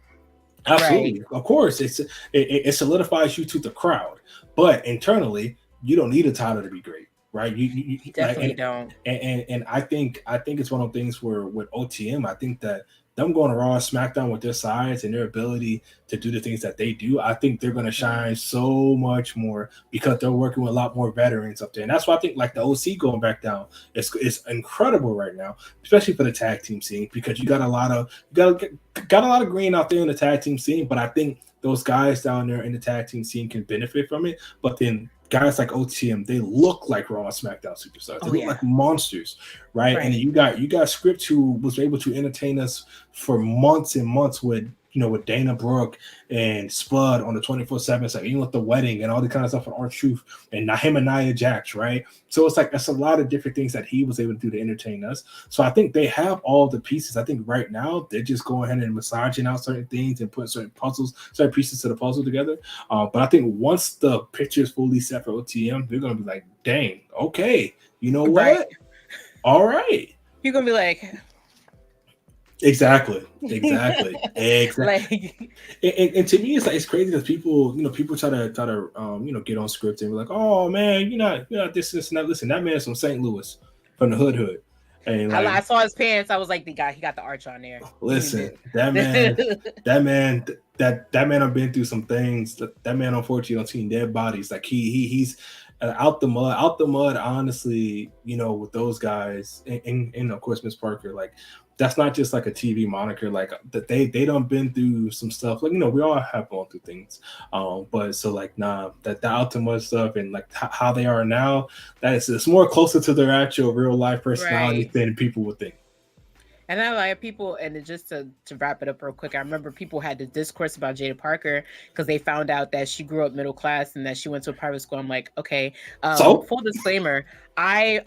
Right. Absolutely. Of course, it solidifies you to the crowd. But internally, you don't need a title to be great. Right. You like Definitely don't. and I think it's one of those things where with OTM, I think that them going to Raw and SmackDown with their size and their ability to do the things that they do, I think they're going to shine so much more because they're working with a lot more veterans up there. And that's why I think like the OC going back down is incredible right now, especially for the tag team scene because you got a lot of green out there in the tag team scene. But I think those guys down there in the tag team scene can benefit from it. But then guys like OTM, they look like Raw and SmackDown superstars. They look like monsters, right? And you got Script who was able to entertain us for months and months with Dana Brooke and Spud on the 24/7, like even with the wedding and all the kind of stuff on R-Truth and him and Nia Jax, right? So it's like that's a lot of different things that he was able to do to entertain us. So I think they have all the pieces. I think right now they're just going ahead and massaging out certain things and putting certain pieces to the puzzle together. But I think once the picture is fully set for OTM, they're gonna be like, dang, okay, you know what? Right. All right. You're gonna be like, Exactly. like, And to me, it's crazy because people try to get on script and be like, oh man, you're not this and that. Listen, that man's from St. Louis, from the hood, and like, I saw his pants. I was like, he got the arch on there. Listen, that man, I've been through some things. That man, unfortunately, on seen dead bodies. Like he's out the mud. Honestly, with those guys, and of course Miss Parker, like that's not just like a TV moniker. Like that they done been through some stuff. Like we all have gone through things. But so like that the out the mud stuff and like how they are now, it's more closer to their actual real life personality than people would think. And I like people, and just to wrap it up real quick, I remember people had the discourse about Jada Parker because they found out that she grew up middle class and that she went to a private school. I'm like, okay. Full disclaimer, I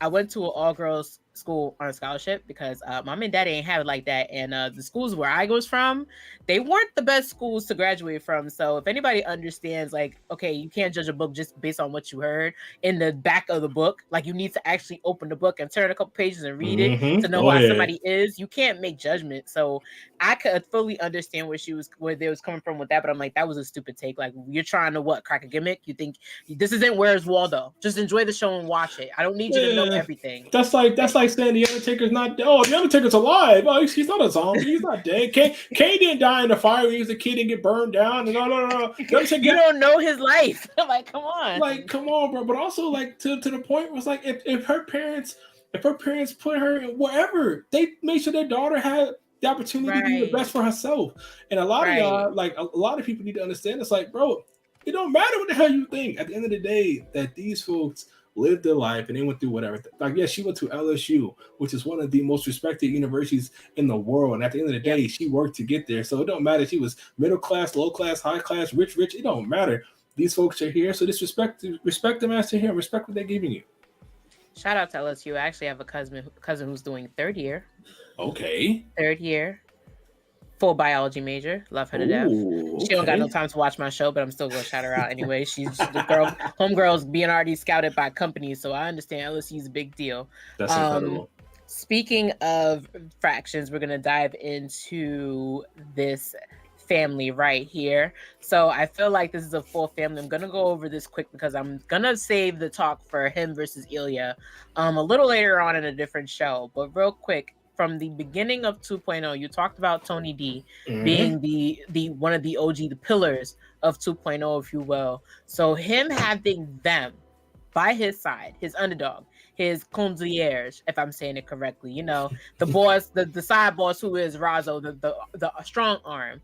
went to an all-girls school on a scholarship because mom and daddy ain't have it like that. And the schools where I was from, they weren't the best schools to graduate from. So if anybody understands, like, okay, you can't judge a book just based on what you heard in the back of the book. Like, you need to actually open the book and turn a couple pages and read it to know how somebody is. You can't make judgment. So I could fully understand where they was coming from with that. But I'm like, that was a stupid take. Like, you're trying to crack a gimmick? You think this isn't Where's Waldo? Just enjoy the show and watch it. I don't need you to know everything. That's like saying the Undertaker's not dead. Oh, the Undertaker's alive. Oh, he's not a zombie. He's not dead. Kane didn't die in the fire when he was a kid and get burned down. No. You don't know his life. Like, come on. Like, come on, bro. But also, like, to the point was like, if her parents put her in wherever, they made sure their daughter had the opportunity to do the best for herself. And a lot of y'all, like, a lot of people need to understand. It's like, bro, it don't matter what the hell you think. At the end of the day, that these folks lived their life and they went through whatever. Like, yeah, she went to LSU, which is one of the most respected universities in the world. And at the end of the day, she worked to get there. So it don't matter if she was middle class, low class, high class, rich. It don't matter. These folks are here. So just respect them as they're here. Respect what they're giving you. Shout out to LSU. I actually have a cousin who's doing third year. Okay. Third year. full biology major. Love her to death. Ooh, She don't got no okay. time to watch my show, but I'm still gonna shout her out anyway. She's the girl, homegirl's being already scouted by companies, so I understand LSU's a big deal. That's incredible. Speaking of fractions, we're gonna dive into this family right here. So I feel like this is a full family. I'm gonna go over this quick because I'm gonna save the talk for him versus Ilya a little later on in a different show. But real quick, from the beginning of 2.0, you talked about Tony D being the one of the OG, the pillars of 2.0, if you will. So him having them by his side, his underdog, his concierge, if I'm saying it correctly, you know, the boss, the side boss who is Razzo, the strong arm.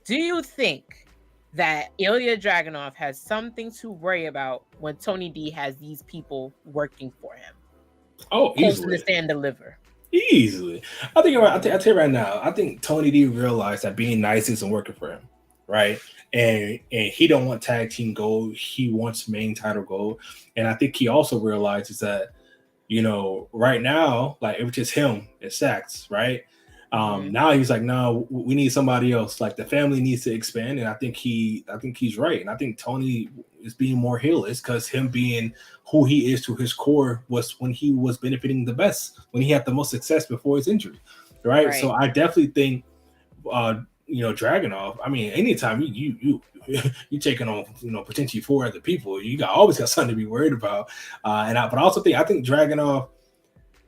Do you think that Ilya Dragunov has something to worry about when Tony D has these people working for him? Oh, easily. To stand deliver. Easily. I think I'll tell you right now, I think Tony D realized that being nice isn't working for him, right? And he don't want tag team gold. He wants main title gold. And I think he also realizes that, you know, right now, like it was just him and Sax, right? Now he's like, no, we need somebody else. Like the family needs to expand, and I think he's right. And I think Tony is being more heelless because him being who he is to his core was when he was benefiting the best, when he had the most success before his injury, right? So I definitely think, you know, Dragunov. I mean, anytime you taking on, you know, potentially 4 other people, you always got something to be worried about. But I think Dragunov.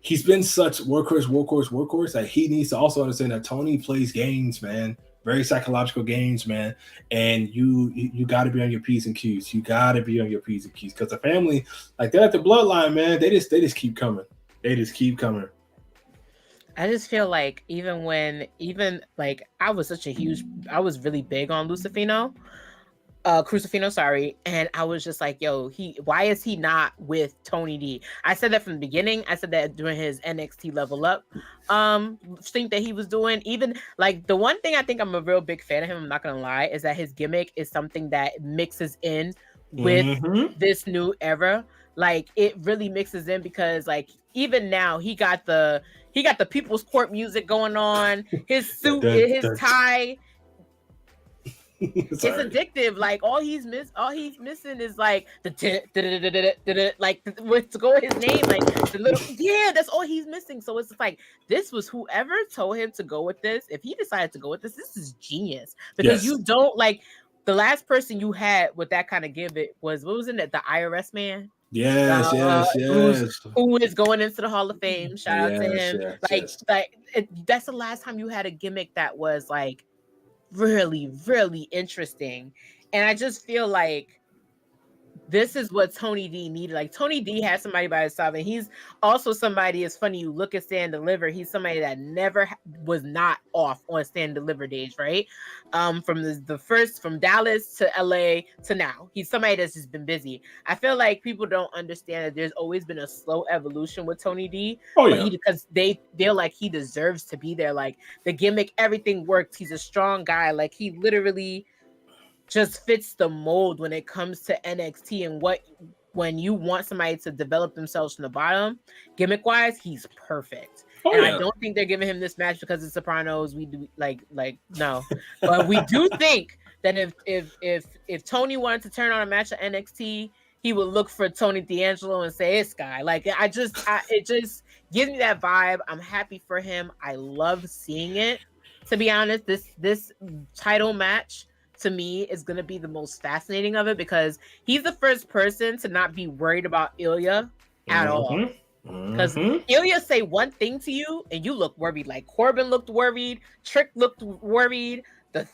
He's been such workhorse that he needs to also understand that Tony plays games, man, very psychological games, man. And you got to be on your P's and Q's. You got to be on your P's and Q's because the family, like they're at the bloodline, man. They just keep coming. They just keep coming. I just feel like even like I was really big on Crucifino, sorry. And I was just like, yo, why is he not with Tony D? I said that from the beginning. I said that during his NXT level up thing that he was doing. Even like the one thing I think I'm a real big fan of him, I'm not gonna lie, is that his gimmick is something that mixes in with this new era. Like it really mixes in because like even now he got the People's Court music going on, his suit, his tie. It's addictive. Like all he's missing is like the like to go with his name, like the little that's all he's missing. So it's like this was whoever told him to go with this. If he decided to go with this is genius because you don't like the last person you had with that kind of gimmick was what was in it, the IRS man. Yes. Who is going into the Hall of Fame? Shout out to him. That's the last time you had a gimmick that was like really, really interesting. And I just feel like this is what Tony D needed. Like Tony D has somebody by his side, and he's also somebody. It's funny, you look at Stand Deliver. He's somebody that never was not off on Stand Deliver days, right? From the first, from Dallas to LA to now, he's somebody that's just been busy. I feel like people don't understand that there's always been a slow evolution with Tony D. Because they're like he deserves to be there. Like the gimmick, everything works. He's a strong guy. Like he literally just fits the mold when it comes to NXT and when you want somebody to develop themselves from the bottom, gimmick wise, he's perfect. I don't think they're giving him this match because it's Sopranos. We do like no, but we do think that if Tony wanted to turn on a match at NXT, he would look for Tony D'Angelo and say it's guy. Like it just gives me that vibe. I'm happy for him. I love seeing it. To be honest, this title match to me is going to be the most fascinating of it because he's the first person to not be worried about Ilya at all. Because Ilya say one thing to you and you look worried. Like Corbin looked worried, Trick looked worried. The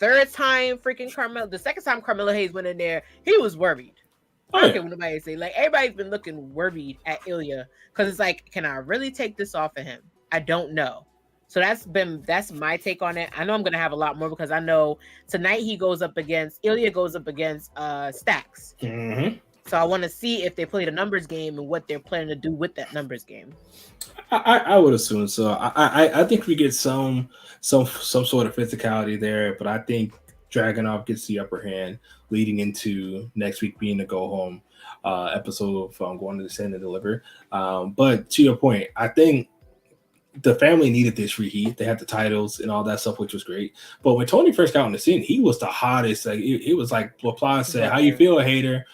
second time Carmelo Hayes went in there, he was worried. I don't care what nobody say. Like everybody's been looking worried at Ilya because it's like, can I really take this off of him? I don't know. So that's my take on it. I know I'm gonna have a lot more because I know tonight Ilya goes up against Stax. So I want to see if they played a numbers game and what they're planning to do with that numbers game. I would assume so. I think we get some sort of physicality there, but I think Dragunov gets the upper hand leading into next week being the go home episode of Going to the Stand and Deliver. But to your point, I think the family needed this reheat. They had the titles and all that stuff, which was great. But when Tony first got on the scene, he was the hottest. Like it was like LaPlace said, "How you feel, hater?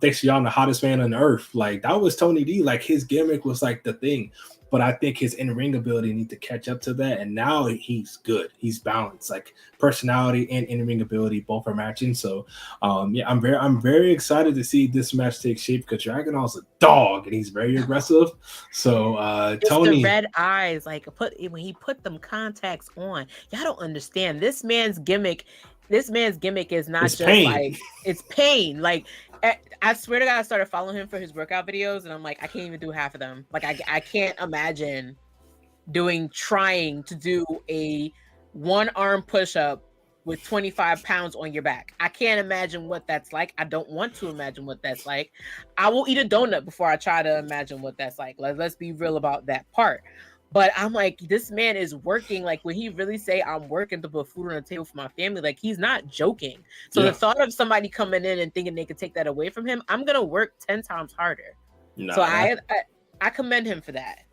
Thanks y'all, the hottest man on earth." Like that was Tony D. Like his gimmick was like the thing. But I think his in-ring ability need to catch up to that. And now he's good. He's balanced. Like personality and in-ring ability both are matching. So yeah, I'm very excited to see this match take shape because Dragunov's a dog and he's very aggressive. So it's Tony, the red eyes, like when he put them contacts on. Y'all don't understand. This man's gimmick is not just pain. like it's pain. Like I swear to God, I started following him for his workout videos, and I'm like, I can't even do half of them. Like I can't imagine trying to do a one arm push up with 25 pounds on your back. I can't imagine what that's like. I don't want to imagine what that's like. I will eat a donut before I try to imagine what that's like. Let's be real about that part. But I'm like, this man is working. Like when he really say I'm working to put food on the table for my family, like he's not joking. So the thought of somebody coming in and thinking they could take that away from him, I'm gonna work 10 times harder. So I commend him for that.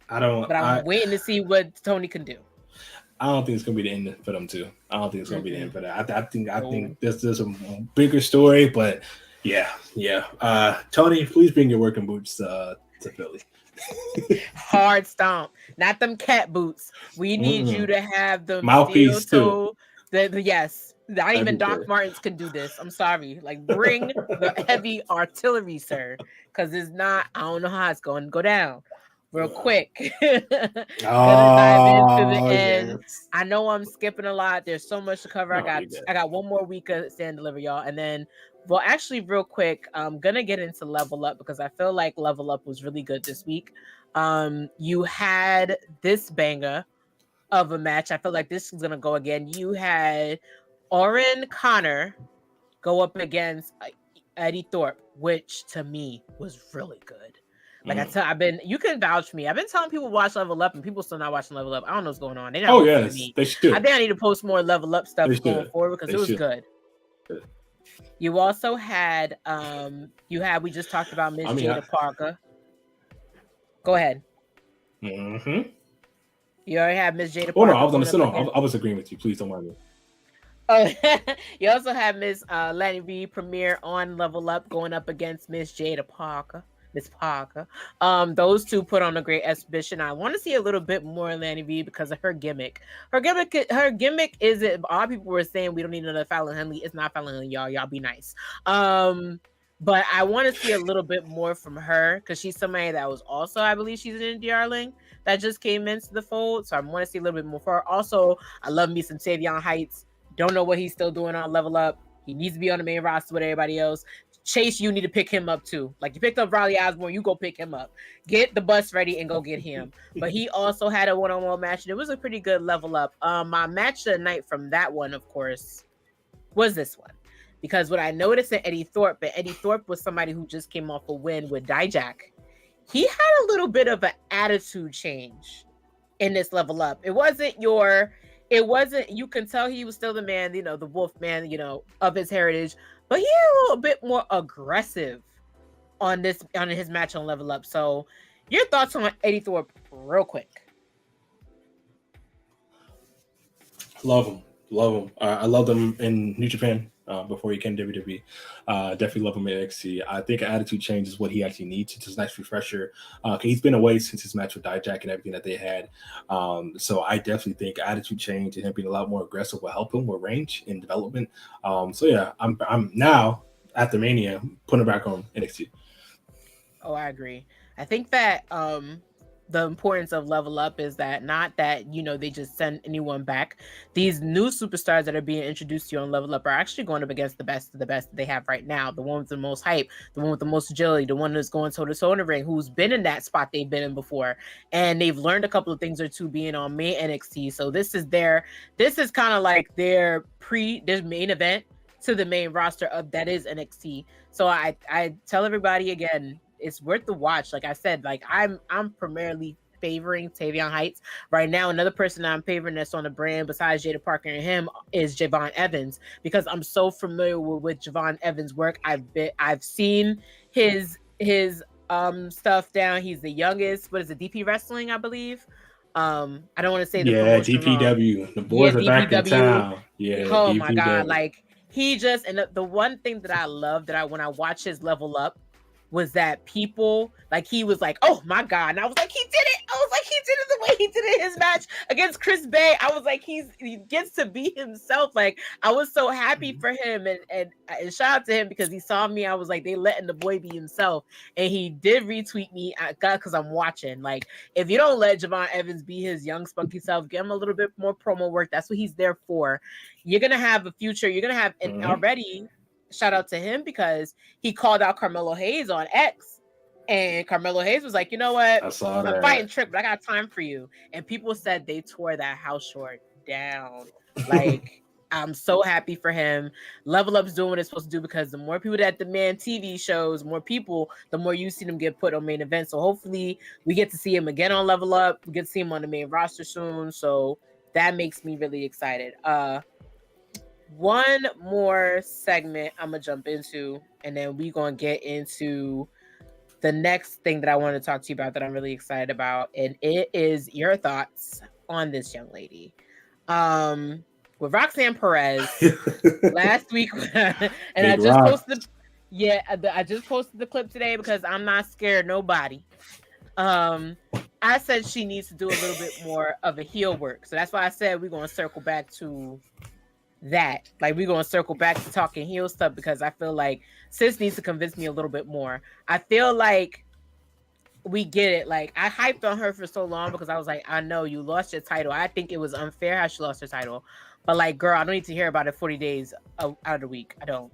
But I'm waiting to see what Tony can do. I don't think it's gonna be the end for them too. I don't think it's gonna be the end for that. I think there's a bigger story, but yeah. Tony, please bring your working boots to Philly. Hard stomp, not them cat boots. We need you to have the mouthpiece too. Yes, not even Doc Martens can do this. I'm sorry. Like bring the heavy artillery, sir, because it's not. I don't know how it's going to go down. Real quick. Gonna dive into the end. I know I'm skipping a lot. There's so much to cover. I got one more week of stand deliver, y'all, and then. Well, actually, real quick, I'm gonna get into Level Up because I feel like Level Up was really good this week. You had this banger of a match. I feel like this is gonna go again. You had Oren Connor go up against Eddie Thorpe, which to me was really good. Like you can vouch for me. I've been telling people watch Level Up, and people still not watching Level Up. I don't know what's going on. They're not me. They should. I think I need to post more Level Up stuff going forward because it was good. You also had we just talked about Miss Jada Parker. Go ahead. Mm-hmm. You already have Miss Jada Parker. I was agreeing with you. Please don't mind me. Oh, you also have Miss Lanny Reed Premier on Level Up going up against Miss Jada Parker. Miss Parker. Those two put on a great exhibition. I want to see a little bit more Lanny Reed because of her gimmick. Her gimmick is it. A lot of people were saying we don't need another Fallon Henley. It's not Fallon Henley, y'all. Y'all be nice. But I want to see a little bit more from her because she's somebody that was also, I believe, she's an indie darling that just came into the fold. So I want to see a little bit more for her. Also, I love me some Tavion Heights. Don't know what he's still doing on Level Up. He needs to be on the main roster with everybody else. Chase, you need to pick him up too. Like you picked up Riley Osborne, you go pick him up. Get the bus ready and go get him. But he also had a one-on-one match, and it was a pretty good Level Up. My match of the night from that one, of course, was this one. Because what I noticed in Eddie Thorpe was somebody who just came off a win with Dijak. He had a little bit of an attitude change in this Level Up. It wasn't, you can tell he was still the man, the wolf man, of his heritage. But he had a little bit more aggressive on his match on Level Up. So, your thoughts on Eddie Thorpe, real quick? Love him. I loved him in New Japan before he came to WWE. Definitely love him in NXT. I think attitude change is what he actually needs. It's a nice refresher. He's been away since his match with Dijak and everything that they had. So I definitely think attitude change and him being a lot more aggressive will help him with range and development. So yeah, I'm now after Mania putting him back on NXT. Oh, I agree. I think that the importance of Level Up is that not that, they just send anyone back. These new superstars that are being introduced to you on Level Up are actually going up against the best of the best that they have right now. The one with the most hype, the one with the most agility, the one that's going toe-to-toe in the ring, who's been in that spot they've been in before. And they've learned a couple of things or two being on main NXT. So this is kind of like their main event to the main roster of that is NXT. So I tell everybody again, it's worth the watch. Like I said, like I'm primarily favoring Tavion Heights right now. Another person that I'm favoring that's on the brand besides Jada Parker and him is Javon Evans, because I'm so familiar with Javon Evans' work. I've seen his stuff down. He's the youngest. What is it? DP Wrestling, I believe. I don't want to say the Yeah, promotion wrong. DPW. The Yeah, boys are back in DPW. town. Yeah, Oh my God. DPW. Like he just, and the one thing that I love that when I watch his level up was that people, like he was like, oh my God. And I was like, he did it. I was like, he did it the way he did it in his match against Chris Bay. I was like, he gets to be himself. Like I was so happy for him, and shout out to him because he saw me. I was like, they letting the boy be himself. And he did retweet me because I'm watching. Like, if you don't let Javon Evans be his young spunky self, give him a little bit more promo work. That's what he's there for. You're gonna have a future. You're gonna have an already. Shout out to him because he called out Carmelo Hayes on X, and Carmelo Hayes was like, you know what? I'm fighting Trick, but I got time for you. And people said they tore that house short down. Like, I'm so happy for him. Level Up's doing what it's supposed to do because the more people that demand TV shows, more people, the more you see them get put on main events. So hopefully we get to see him again on Level Up. We get to see him on the main roster soon. So that makes me really excited. One more segment I'm gonna jump into, and then we're gonna get into the next thing that I want to talk to you about that I'm really excited about, and it is your thoughts on this young lady. With Roxanne Perez last week, and I just posted the clip today because I'm not scared of nobody. I said she needs to do a little bit more of a heel work, so that's why I said we're gonna circle back to that. Like, we're going to circle back to talking heel stuff because I feel like sis needs to convince me a little bit more. I feel like we get it. Like, I hyped on her for so long because I was like, I know you lost your title. I think it was unfair how she lost her title. But like, girl, I don't need to hear about it 40 days out of the week. I don't.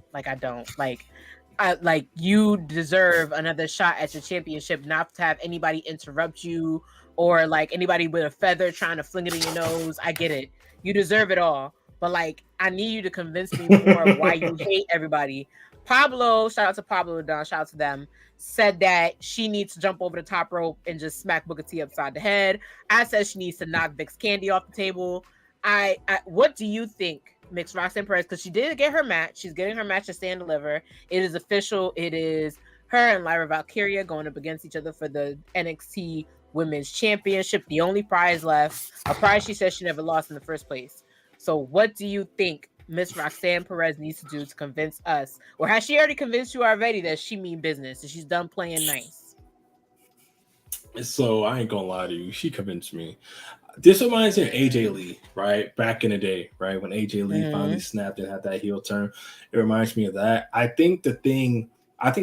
You deserve another shot at your championship, not to have anybody interrupt you or like anybody with a feather trying to fling it in your nose. I get it. You deserve it all. But like, I need you to convince me more of why you hate everybody. Pablo, shout out to Pablo and Don, shout out to them, said that she needs to jump over the top rope and just smack Booker T upside the head. I said she needs to knock Vic's Candy off the table. What do you think makes Roxanne Perez? Because she did get her match. She's getting her match to Stand Deliver. It is official. It is her and Lyra Valkyria going up against each other for the NXT Women's Championship. The only prize left, a prize she says she never lost in the first place. So what do you think Miss Roxanne Perez needs to do to convince us? Or has she already convinced you already that she mean business and she's done playing nice? So I ain't gonna lie to you. She convinced me. This reminds me of AJ Lee, right? Back in the day, right? When AJ Lee finally snapped and had that heel turn. It reminds me of that. I think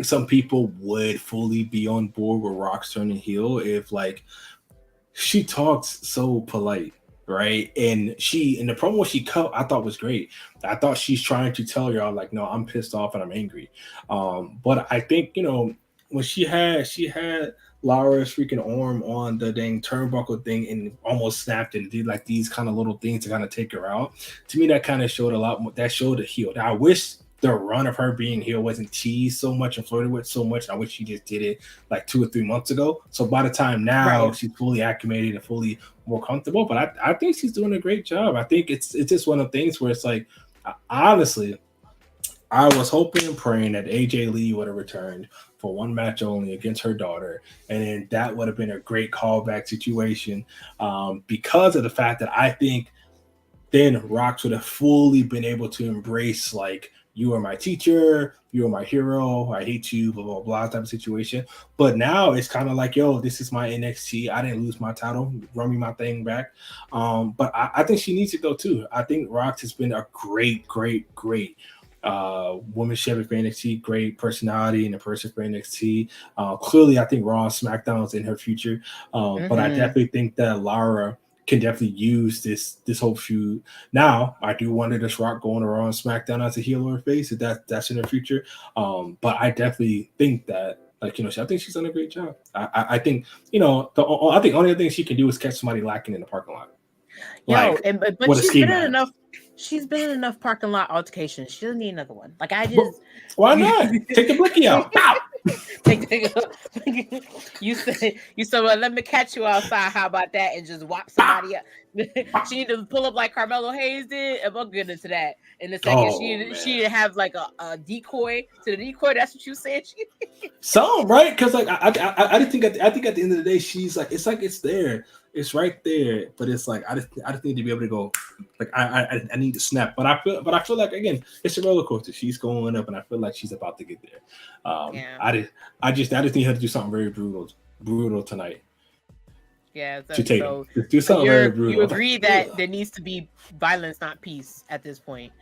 some people would fully be on board with Rox turning heel if like she talks so polite. Right. And the promo she cut, I thought was great. I thought she's trying to tell y'all, like, no, I'm pissed off and I'm angry. But I think, when she had Laura's freaking arm on the dang turnbuckle thing and almost snapped and did like these kind of little things to kind of take her out. To me, that kind of showed a lot more. That showed a heel. I wish the run of her being heel wasn't teased so much and flirted with so much. I wish she just did it like 2 or 3 months ago. So by the time now she's fully acclimated and fully more comfortable. But I think she's doing a great job. I think it's just one of the things where it's like, honestly, I was hoping and praying that AJ Lee would have returned for one match only against her daughter. And then that would have been a great callback situation because of the fact that I think then Rox would have fully been able to embrace like, you are my teacher, you are my hero, I hate you, blah, blah, blah, type of situation. But now it's kind of like, yo, this is my NXT. I didn't lose my title. Run me my thing back. But I think she needs it, though, too. I think Rox has been a great women's champion for NXT, great personality and a person for NXT. Clearly, I think Raw and SmackDown is in her future. But I definitely think that Lara can definitely use this whole feud. Now, I do wonder does Rock going to Raw and SmackDown as a heel or face if that's in the future. But I definitely think that, like, I think she's done a great job. I think, I think only thing she can do is catch somebody lacking in the parking lot. But she's been in enough parking lot altercations. She doesn't need another one. Like, I just why not? Take the blicky out. You said, well, let me catch you outside. How about that? And just whop somebody up. She need to pull up like Carmelo Hayes did, and we'll get into that in a second. She need to have like a decoy to the decoy. That's what you said. Some right, because like I just think at the end of the day, she's like it's there, it's right there, but it's like I just need to be able to go, like I need to snap, but I feel like again it's a roller coaster. She's going up, and I feel like she's about to get there. Yeah. I just need her to do something very brutal tonight. Yeah, so do something very brutal. You agree that there needs to be violence, not peace, at this point.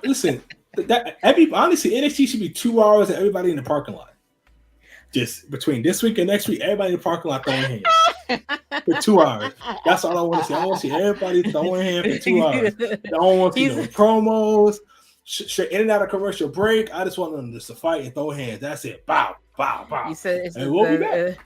Listen. Honestly, NXT should be 2 hours and everybody in the parking lot. Just between this week and next week, everybody in the parking lot throwing hands for 2 hours. That's all I want to see. I want to see everybody throwing hands for 2 hours. I don't want to see no promos, straight in and out of commercial break. I just want them just to fight and throw hands. That's it. Bow, bow, bow. You said and we'll be back.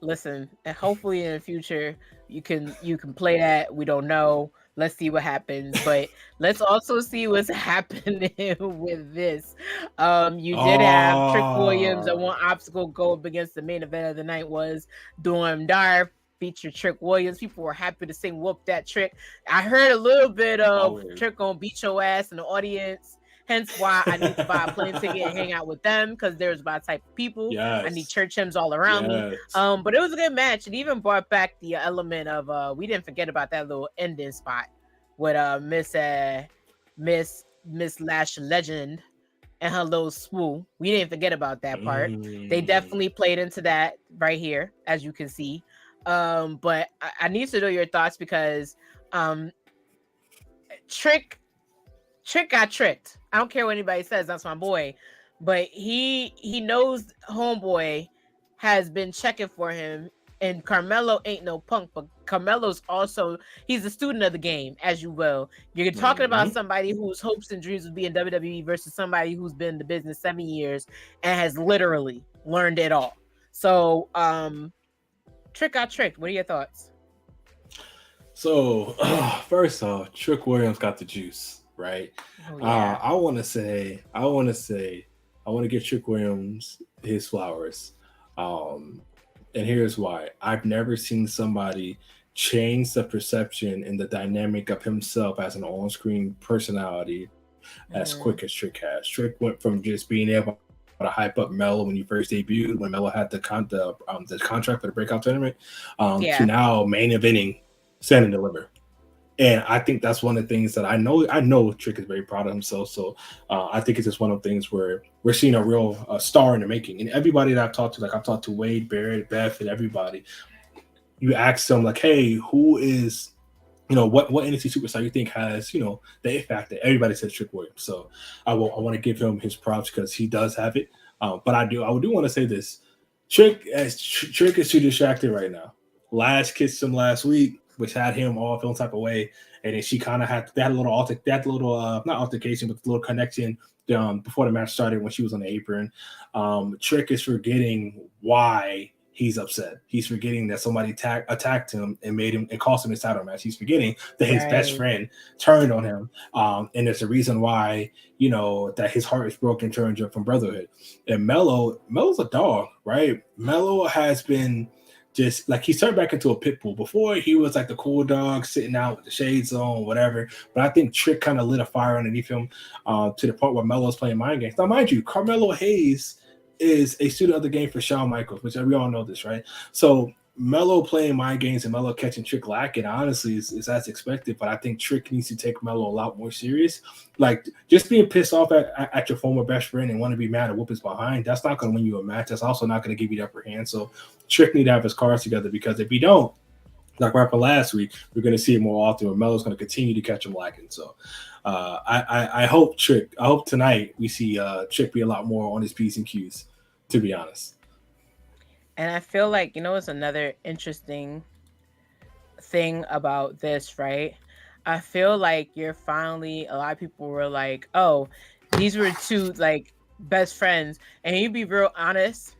Listen, and hopefully in the future you can play that. We don't know. Let's see what happens, but let's also see what's happening with this. You did have Trick Williams, and one obstacle go up against the main event of the night was Doom Dar featured Trick Williams. People were happy to sing "Whoop That Trick." I heard a little bit of Trick gonna beat your ass in the audience. Hence why I need to buy a plane ticket and hang out with them, because there's my type of people. Yes. I need church hymns all around me. But it was a good match. It even brought back the element of we didn't forget about that little ending spot with Miss Lash Legend and her little swoo. We didn't forget about that part. They definitely played into that right here, as you can see. But I need to know your thoughts, because Trick got tricked. I don't care what anybody says, that's my boy. But he knows homeboy has been checking for him, and Carmelo ain't no punk, but Carmelo's also, he's a student of the game, as you will. You're talking about somebody whose hopes and dreams would be in WWE versus somebody who's been in the business 7 years and has literally learned it all. So Trick got tricked. What are your thoughts? So first off, Trick Williams got the juice, right? Oh, yeah. I want to give Trick Williams his flowers. And here's why. I've never seen somebody change the perception and the dynamic of himself as an on-screen personality as quick as Trick has. Trick went from just being able to hype up Melo when you first debuted, when Melo had the contract for the breakout tournament, to now main eventing, stand and deliver. And I think that's one of the things that I know Trick is very proud of himself. So I think it's just one of the things where we're seeing a real star in the making. And everybody that I've talked to, like I've talked to Wade, Barrett, Beth, and everybody, you ask them like, hey, who is, what NXT superstar you think has, the it factor? Everybody says Trick Williams. So I want to give him his props because he does have it. But I do want to say this. Trick is too distracted right now. Lash kissed him last week, which had him all feeling type of way, and then she kind of had that little not altercation, but the little connection before the match started when she was on the apron. Trick is forgetting why he's upset. He's forgetting that somebody attacked him and made him and cost him his title match. He's forgetting that his best friend turned on him, and there's a reason why that his heart is broken, turned from brotherhood. And Melo's a dog, right? Melo has been just like he's turned back into a pit bull. Before he was like the cool dog sitting out with the shades on, whatever. But I think Trick kind of lit a fire underneath him to the point where Melo's playing mind games. Now, mind you, Carmelo Hayes is a student of the game for Shawn Michaels, which we all know this, right? So Melo playing mind games and Melo catching Trick lacking, honestly, is as expected. But I think Trick needs to take Melo a lot more serious. Like just being pissed off at your former best friend and want to be mad and whoop his behind, that's not going to win you a match. That's also not going to give you the upper hand. So Trick need to have his cards together, because if he don't, like right from last week, we're going to see it more often. And Melo's going to continue to catch him lacking. So I hope tonight we see Trick be a lot more on his P's and Q's, to be honest. And I feel like, it's another interesting thing about this, right? I feel like a lot of people were like, oh, these were two like best friends. And you be real honest,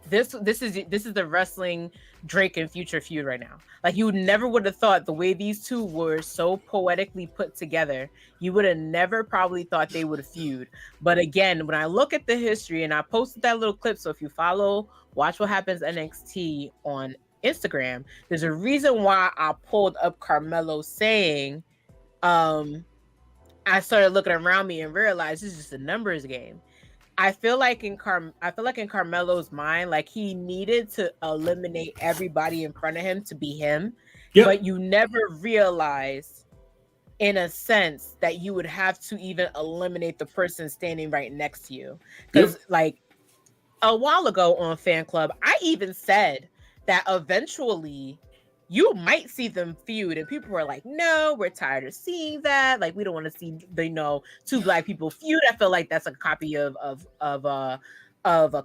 this is the wrestling Drake and Future feud right now. Like, you never would have thought the way these two were so poetically put together, you would have never probably thought they would feud. But again, when I look at the history, and I posted that little clip, so if you follow Watch What Happens NXT on Instagram, there's a reason why I pulled up Carmelo saying, I started looking around me and realized this is just a numbers game. I feel like in Carmelo's mind, like, he needed to eliminate everybody in front of him to be him. Yep. But you never realize, in a sense, that you would have to even eliminate the person standing right next to you. Because like a while ago on Fan Club, I even said that eventually you might see them feud, and people were like, no, we're tired of seeing that. Like, we don't want to see two black people feud. I feel like that's a copy of a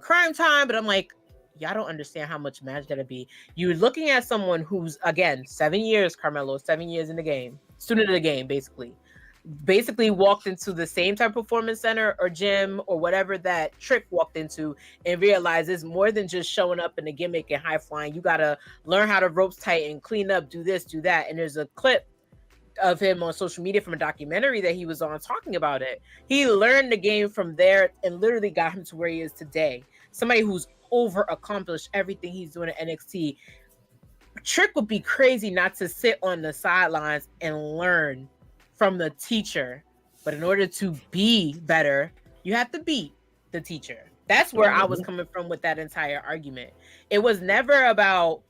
Crime Time. But I'm like, y'all don't understand how much magic that'd be. You're looking at someone who's, again, 7 years, Carmelo, 7 years in the game, student of the game, basically walked into the same type of performance center or gym or whatever that Trick walked into, and realized it's more than just showing up in a gimmick and high flying. You got to learn how to ropes tighten, clean up, do this, do that. And there's a clip of him on social media from a documentary that he was on talking about it. He learned the game from there and literally got him to where he is today. Somebody who's over accomplished everything he's doing at NXT. Trick would be crazy not to sit on the sidelines and learn from the teacher. But in order to be better, you have to beat the teacher. That's where I was coming from with that entire argument. It was never about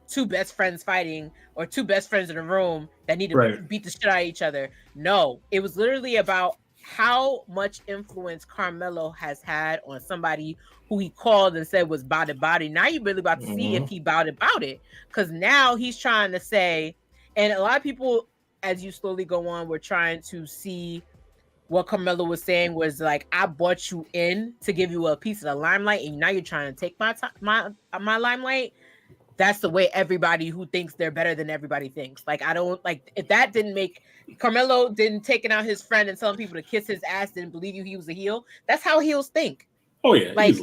two best friends fighting or two best friends in a room that need to beat the shit out of each other. No, it was literally about how much influence Carmelo has had on somebody who he called and said was about it. Now you're really about to see if he about it. Because now he's trying to say, and a lot of people, as you slowly go on, we're trying to see what Carmelo was saying was like, I brought you in to give you a piece of the limelight, and now you're trying to take my limelight. That's the way everybody who thinks they're better than everybody thinks. Like, I don't like, if that didn't make Carmelo didn't taking out his friend and telling people to kiss his ass, didn't believe you he was a heel. That's how heels think. Oh yeah, like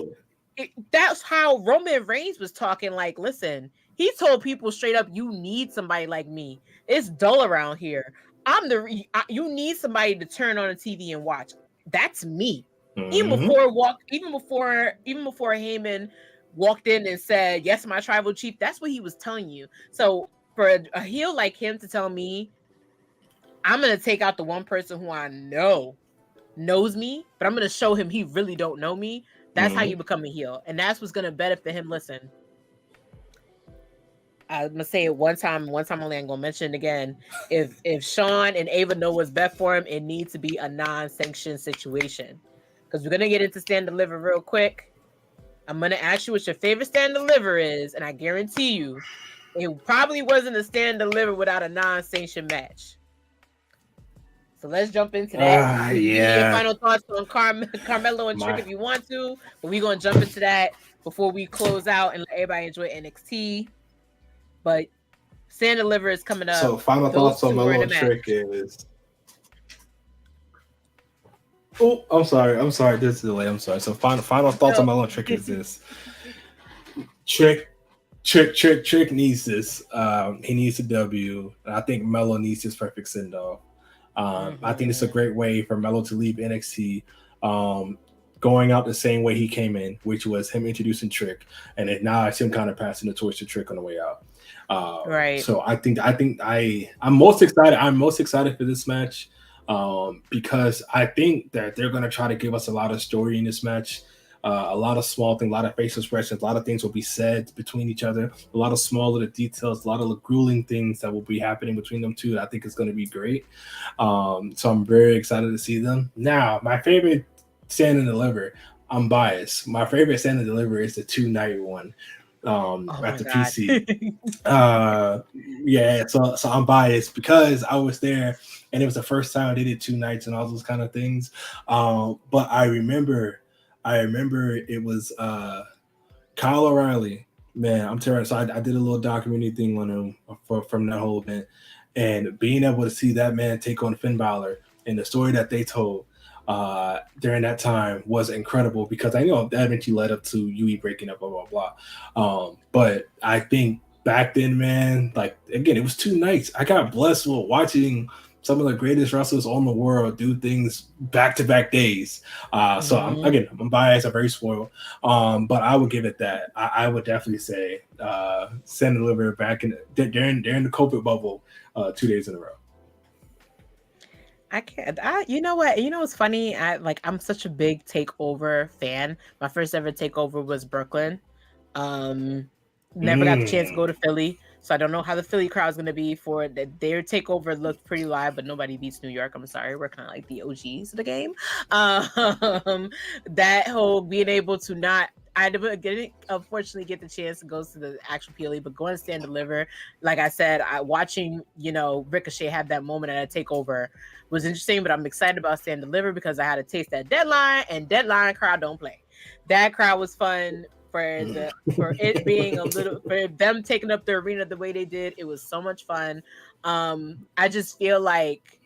that's how Roman Reigns was talking. Like, listen, he told people straight up, you need somebody like me. It's dull around here. You need somebody to turn on the TV and watch. That's me. Even before Heyman walked in and said, yes, my tribal chief, that's what he was telling you. So for a heel like him to tell me, I'm going to take out the one person who I know knows me, but I'm going to show him he really don't know me. That's how you become a heel. And that's what's going to benefit him. Listen, I'm going to say it one time only. I'm going to mention it again. If Sean and Ava know what's best for him, it needs to be a non-sanctioned situation. Because we're going to get into stand deliver real quick. I'm going to ask you what your favorite stand deliver is, and I guarantee you it probably wasn't a stand deliver without a non-sanctioned match. So let's jump into that. Your final thoughts on Carmelo and Trick if you want to, but we're going to jump into that before we close out and let everybody enjoy NXT. But stand deliver is coming up. So final thoughts on Melo and Trick is... Oh, I'm sorry. This is delay. I'm sorry. So final thoughts on Melo and Trick is this. Trick needs this. He needs a W. I think Melo needs his perfect send off. I think it's a great way for Melo to leave NXT, going out the same way he came in, which was him introducing Trick, and then now it's him kind of passing the torch to Trick on the way out. So I'm most excited. I'm most excited for this match because I think that they're going to try to give us a lot of story in this match. A lot of small things, a lot of facial expressions, a lot of things will be said between each other, a lot of small little details, a lot of grueling things that will be happening between them two. I think it's going to be great. So I'm very excited to see them. Now, my favorite stand and deliver, I'm biased. My favorite stand and deliver is the 2-night one at the PC. So I'm biased because I was there and it was the first time they did 2 nights and all those kind of things. But I remember it was Kyle O'Reilly. Man, I'm terrible. So I did a little documentary thing on him from that whole event. And being able to see that man take on Finn Balor and the story that they told, during that time was incredible, because I know that eventually led up to UE breaking up, blah, blah, blah. But I think back then, man, like, again, it was 2 nights. I got blessed with watching some of the greatest wrestlers on the world do things back-to-back days. So I'm biased, I'm very spoiled. But I would give it that. I would definitely say Stand and Deliver back during the COVID bubble, 2 days in a row. I can't. You know what? You know what's funny? I'm such a big Takeover fan. My first ever Takeover was Brooklyn. Never got the chance to go to Philly, so I don't know how the Philly crowd is going to be for it. Their Takeover looked pretty live, but nobody beats New York. I'm sorry, we're kind of like the OGs of the game. That whole being able to not. I didn't unfortunately get the chance to go to the actual PLE, but going to Stand and Deliver, like I said, watching Ricochet have that moment at a Takeover was interesting. But I'm excited about Stand and Deliver because I had to taste that Deadline, and Deadline crowd don't play. That crowd was fun. For it being for them taking up the arena the way they did, it was so much fun. I just feel like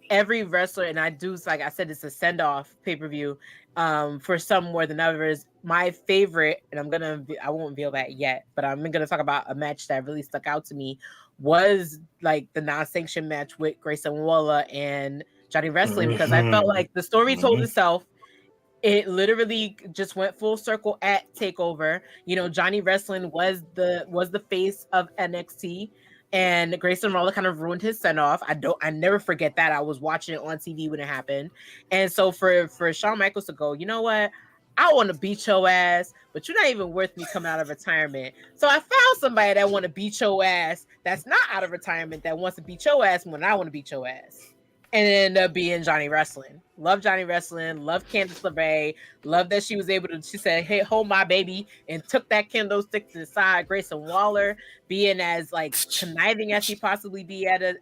every wrestler, and I do, like I said, it's a send-off pay-per-view for some more than others. My favorite, and I won't reveal that yet, but I'm gonna talk about a match that really stuck out to me, was like the non-sanctioned match with Grayson Waller and Johnny Wrestling, because I felt like the story told itself. It literally just went full circle at Takeover. Johnny Wrestling was the face of NXT, and Grayson Waller kind of ruined his send off. I never forget that. I was watching it on TV when it happened, and so for Shawn Michaels to go, you know what? I want to beat your ass, but you're not even worth me coming out of retirement. So I found somebody that want to beat your ass that's not out of retirement, that wants to beat your ass when I want to beat your ass. And it ended up being Johnny Wrestling. Love Johnny Wrestling. Love Candice LeRae. Love that she was able to, she said, hey, hold my baby, and took that kendo stick to the side. Grayson Waller being as like conniving as he possibly be at a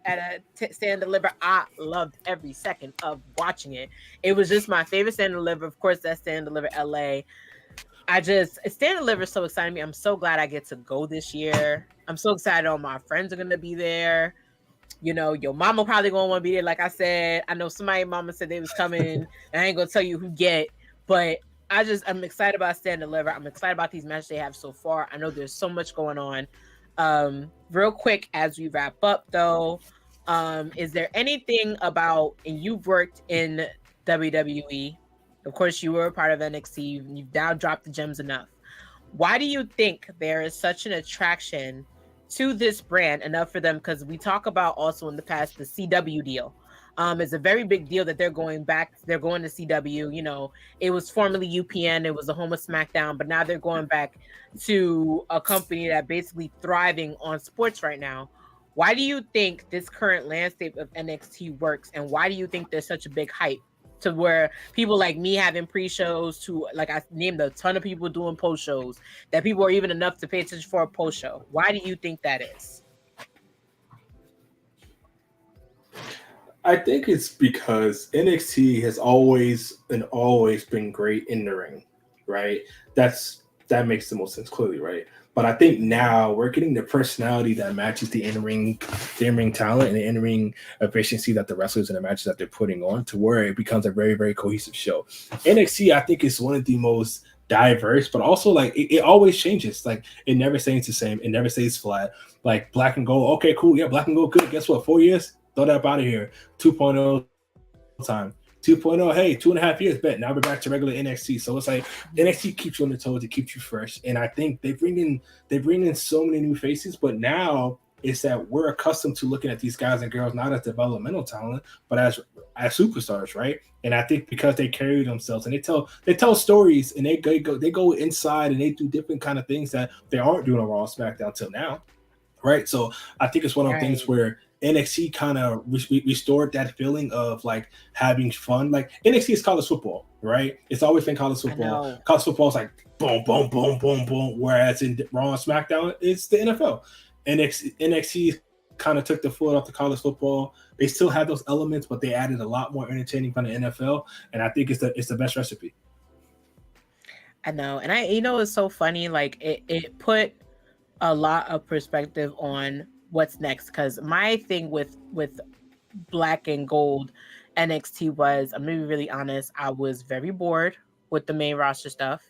Stand and Deliver. I loved every second of watching it. It was just my favorite Stand and Deliver. Of course, that's Stand and Deliver LA. Stand and Deliver is so exciting me. I'm so glad I get to go this year. I'm so excited all my friends are going to be there. Your mama probably gonna want to be there. Like I said, I know somebody mama said they was coming. And I ain't gonna tell you who get, but I'm excited about Stand and Deliver. I'm excited about these matches they have so far. I know there's so much going on. Real quick as we wrap up though, is there anything about, and you've worked in WWE, of course you were a part of NXT, you've now dropped the gems enough. Why do you think there is such an attraction to this brand enough for them? Because we talk about also in the past the CW deal. It's a very big deal that they're going back. They're going to CW. It was formerly UPN. It was the home of SmackDown, but now they're going back to a company that basically thriving on sports right now. Why do you think this current landscape of NXT works, and why do you think there's such a big hype to where people like me having pre-shows, to like I named a ton of people doing post-shows, that people are even enough to pay attention for a post-show? Why do you think that is? I think it's because NXT has always been great in the ring, right? That makes the most sense, clearly, right? But I think now we're getting the personality that matches the in-ring talent and the in-ring efficiency that the wrestlers and the matches that they're putting on, to where it becomes a very, very cohesive show. NXT, I think, is one of the most diverse, but also like it always changes. Like it never stays the same. It never stays flat. Like Black and Gold, okay, cool. Yeah, Black and Gold, good. Guess what? 4 years? Throw that out of here. 2.0 time. 2.0, hey, 2.5 years, bet. Now we're back to regular NXT. So it's like NXT keeps you on the toes, it keeps you fresh. And I think they bring in so many new faces, but now it's that we're accustomed to looking at these guys and girls not as developmental talent, but as superstars, right? And I think because they carry themselves and they tell stories, and they go inside and they do different kind of things that they aren't doing on Raw and SmackDown till now, right? So I think it's one of the things where NXT kind of restored that feeling of like having fun. Like NXT is college football, right? It's always been college football. College football is like boom, boom, boom, boom, boom. Whereas in Raw and SmackDown, it's the NFL. NXT kind of took the foot off the college football. They still have those elements, but they added a lot more entertaining from the NFL. And I think it's the best recipe. I know. And it's so funny. Like it put a lot of perspective on what's next, because my thing with Black and Gold NXT was, I'm gonna be really honest, I was very bored with the main roster stuff.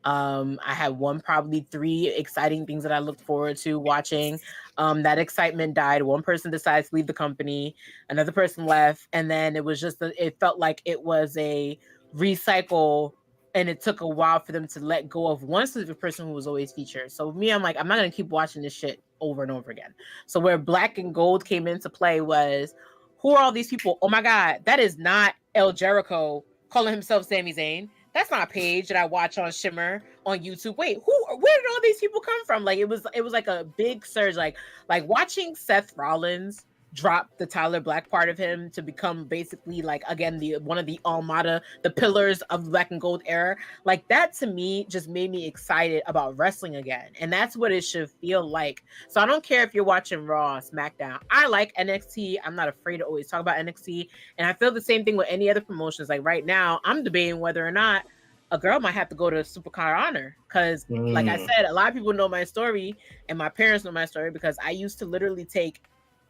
I had probably 3 exciting things that I looked forward to watching. That excitement died. One person decides to leave the company, another person left, and then it was just it felt like it was a recycle, and it took a while for them to let go of one specific person who was always featured. So me, I'm like, I'm not gonna keep watching this shit over and over again. So where Black and Gold came into play was, who are all these people? Oh my God, that is not El Jericho calling himself Sami Zayn. That's not a page that I watch on Shimmer on YouTube. Wait, where did all these people come from? Like it was like a big surge. Like watching Seth Rollins drop the Tyler Black part of him to become basically like, again, one of the Almada, the pillars of the Black and Gold era. Like that to me just made me excited about wrestling again. And that's what it should feel like. So I don't care if you're watching Raw, SmackDown. I like NXT. I'm not afraid to always talk about NXT. And I feel the same thing with any other promotions. Like right now, I'm debating whether or not a girl might have to go to Supercard Honor. Because like I said, a lot of people know my story, and my parents know my story, because I used to literally take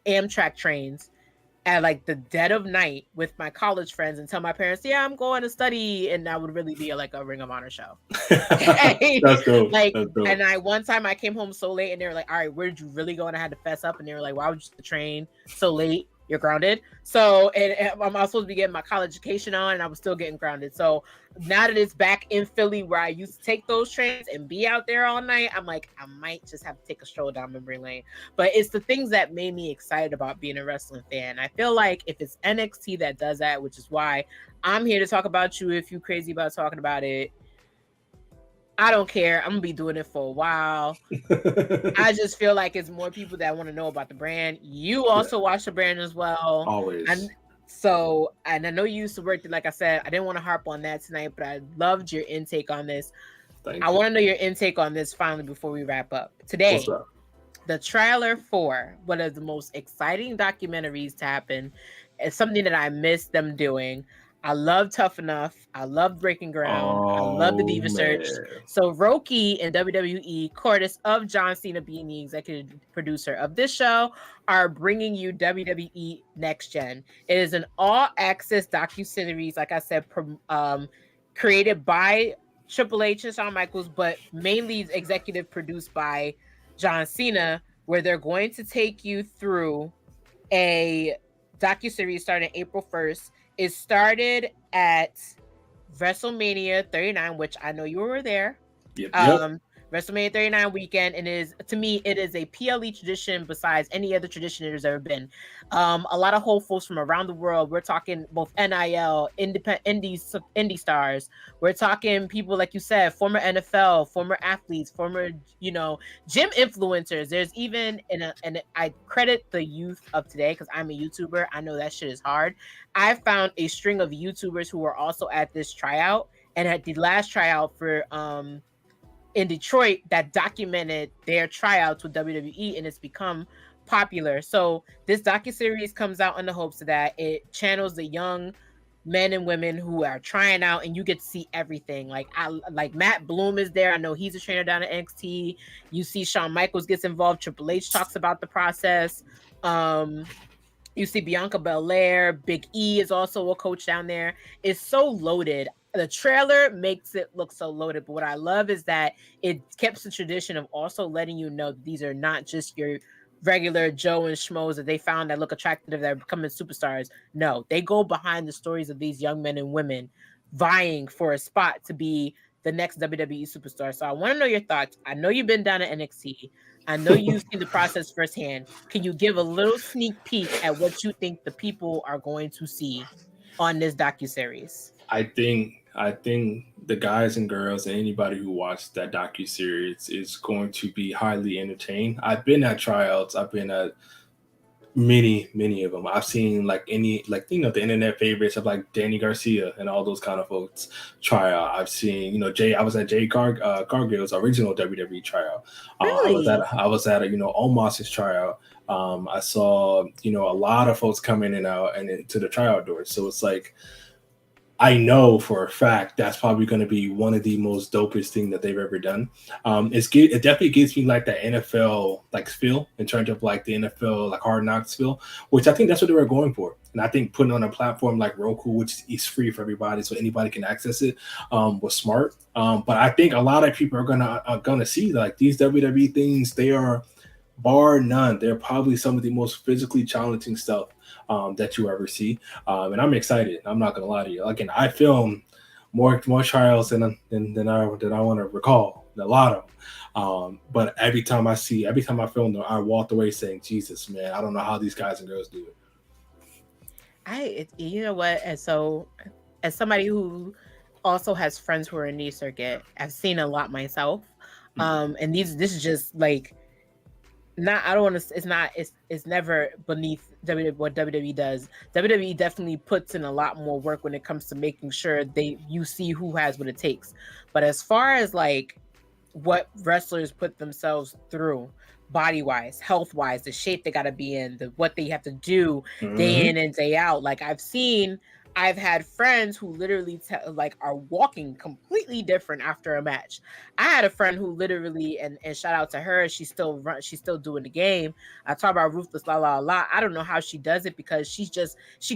Amtrak trains at like the dead of night with my college friends and tell my parents, yeah, I'm going to study, and that would really be like a Ring of Honor show. That's dope. Like, That's dope. And one time I came home so late, and they were like, all right, where did you really go? And I had to fess up, and they were like, why would you train so late? You're grounded. So, and I'm supposed to be getting my college education on, and I was still getting grounded. So now that it's back in Philly, where I used to take those trains and be out there all night, I'm like, I might just have to take a stroll down memory lane. But it's the things that made me excited about being a wrestling fan. I feel like if it's NXT that does that, which is why I'm here to talk about you, if you're crazy about talking about it, I don't care. I'm gonna be doing it for a while. I just feel like it's more people that want to know about the brand. You also watch the brand as well. Always. And I know you used to work there. Like I said, I didn't want to harp on that tonight, but I loved your intake on this. I want to know your intake on this finally before we wrap up. Today, the trailer for one of the most exciting documentaries to happen is something that I missed them doing. I love Tough Enough. I love Breaking Ground. I love the Diva Search. So Roki and WWE, Cordes of John Cena being the executive producer of this show, are bringing you WWE Next Gen. It is an all-access docuseries, like I said, created by Triple H and Shawn Michaels, but mainly executive produced by John Cena, where they're going to take you through a docuseries starting April 1st. It started at WrestleMania 39, which I know you were there. Yep. WrestleMania 39 weekend, and to me, it is a PLE tradition besides any other tradition there's ever been. A lot of hopefuls from around the world. We're talking both NIL, indie stars. We're talking people, like you said, former NFL, former athletes, former, gym influencers. There's even, and I credit the youth of today because I'm a YouTuber. I know that shit is hard. I found a string of YouTubers who were also at this tryout, and at the last tryout for in Detroit that documented their tryouts with WWE, and it's become popular. So this docuseries comes out in the hopes of that it channels the young men and women who are trying out, and you get to see everything. Like Matt Bloom is there. I know he's a trainer down at NXT. You see Shawn Michaels gets involved. Triple H talks about the process. You see Bianca Belair. Big E is also a coach down there. It's so loaded. The trailer makes it look so loaded, but what I love is that it keeps the tradition of also letting you know that these are not just your regular Joe and schmoes that they found that look attractive that are becoming superstars. No, they go behind the stories of these young men and women vying for a spot to be the next WWE superstar. So I want to know your thoughts. I know you've been down at NXT. I know you've seen the process firsthand. Can you give a little sneak peek at what you think the people are going to see on this docuseries? I think the guys and girls and anybody who watched that docuseries is going to be highly entertained. I've been at tryouts. I've been at many of them. I've seen the internet favorites of like Danny Garcia and all those kind of folks tryout. I've seen, I was at Jay Cargill's original WWE tryout. Really? I was at Omos's tryout. I saw, a lot of folks come in and out and into the tryout doors. So it's like, I know for a fact that's probably going to be one of the most dopest thing that they've ever done. It definitely gives me like the NFL like feel in terms of like the NFL like Hard Knocks feel, which I think that's what they were going for. And I think putting on a platform like Roku, which is free for everybody, so anybody can access it, was smart. But I think a lot of people are gonna see like these WWE things. They are, bar none, they're probably some of the most physically challenging stuff that you ever see, and I'm excited. I'm not gonna lie to you. Again, I film more trials than I want to recall, a lot of them. But every time I film them, I walked away saying, "Jesus, man, I don't know how these guys and girls do it." You know what? And so, as somebody who also has friends who are in the circuit, I've seen a lot myself. And this is just like, not, I don't want to, it's never beneath WWE, what WWE does. WWE definitely puts in a lot more work when it comes to making sure you see who has what it takes. But as far as like what wrestlers put themselves through, body wise, health wise, the shape they got to be in, what they have to do day in and day out. Like I've had friends who literally like are walking completely different after a match. I had a friend who literally, and shout out to her, she's still doing the game. I talk about Ruthless La La La. I don't know how she does it, because she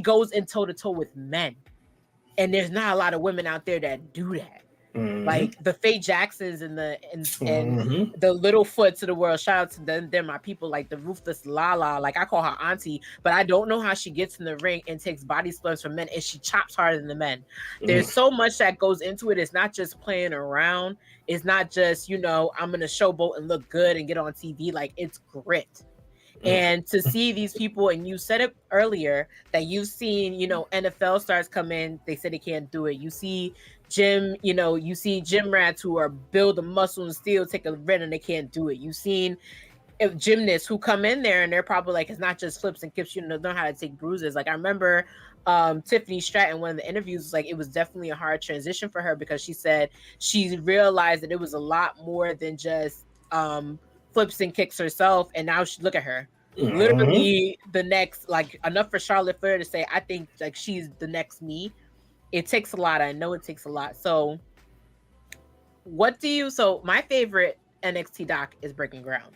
goes in toe to toe with men, and there's not a lot of women out there that do that. Like the Faye Jacksons and the Littlefoots of the world. Shout out to them. They're my people. Like the Ruthless Lala. Like I call her auntie, but I don't know how she gets in the ring and takes body slams from men, and she chops harder than the men. There's so much that goes into it. It's not just playing around. It's not just, I'm gonna showboat and look good and get on TV. Like, it's grit. And to see these people, and you said it earlier that you've seen, NFL stars come in, they say they can't do it. You see gym rats who are build a muscle and steel, take a run, and they can't do it. You've seen gymnasts who come in there and they're probably like, it's not just flips and kicks, know how to take bruises. Like I remember Tiffany Stratton, one of the interviews, was like, it was definitely a hard transition for her, because she said she realized that it was a lot more than just flips and kicks herself. And now look at her. Literally the next, like, enough for Charlotte Flair to say, I think like she's the next me. It takes a lot. I know it takes a lot. So so my favorite NXT doc is Breaking Ground.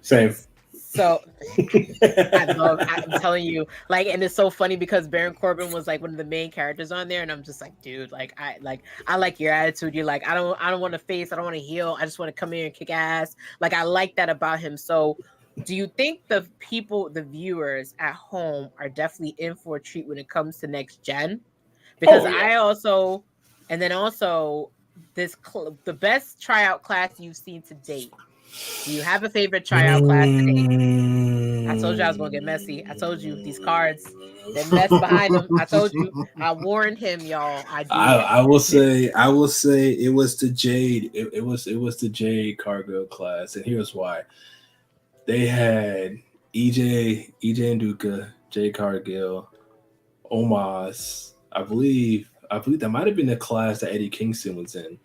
Same. So I'm telling you, like, and it's so funny because Baron Corbin was like one of the main characters on there, and I'm just like, dude, like I like your attitude. You're like, I don't want to face, I don't want to heel, I just want to come here and kick ass. Like, I like that about him. So do you think the viewers at home are definitely in for a treat when it comes to next gen? Because the best tryout class you've seen to date. Do you have a favorite tryout class today? I told you I was gonna get messy. I told you these cards, the mess behind them. I told you. I warned him, y'all. I will say it was the Jade. It was the Jade Cargill class, and here's why. They had EJ Nduka, Jade Cargill, Omos. I believe that might have been the class that Eddie Kingston was in.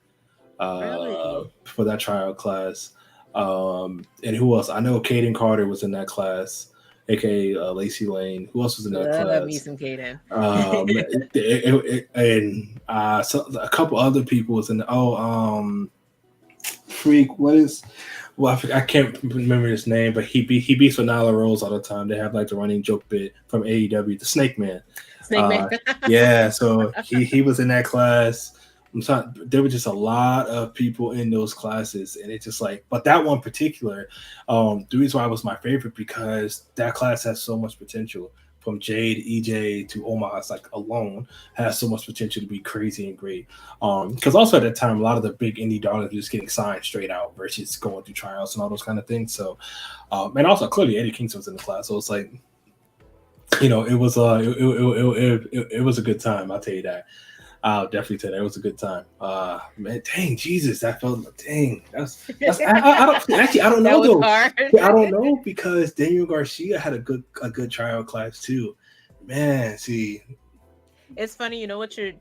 Really? For that tryout class. And who else? I know Caden Carter was in that class, aka Lacey Lane. Who else was in that class? Love me some Caden. So a couple other people was in. Freak. What is? Well, I can't remember his name, but he beats with Nyla Rose all the time. They have like the running joke bit from AEW, the Snake Man. Yeah, so he was in that class. There were just a lot of people in those classes, and it's just like, but that one particular, the reason why it was my favorite, because that class has so much potential. From Jade, EJ to Omos, like alone, has so much potential to be crazy and great. Because also at that time, a lot of the big indie darlings were just getting signed straight out versus going through tryouts and all those kind of things. So, and also clearly Eddie Kingston was in the class, so it's like, it was it was a good time. I'll tell you that. I'll definitely tell you that it was a good time. Man, dang, Jesus, that felt dang. That's I don't know though. I don't know, because Daniel Garcia had a good tryout class too. Man, see, it's funny. You know what you're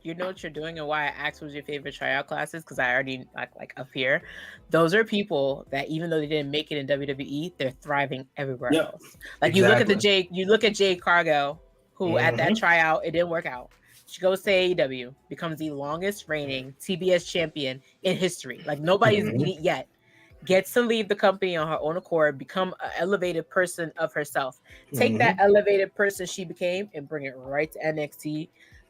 doing, and why I asked what was your favorite tryout classes, because I already like up here. Those are people that even though they didn't make it in WWE, they're thriving everywhere else. Like exactly. You look at Jade Cargill, who at that tryout it didn't work out. She goes to AEW, becomes the longest reigning TBS champion in history. Like nobody's beat it yet. Gets to leave the company on her own accord, become an elevated person of herself. Take that elevated person she became and bring it right to NXT.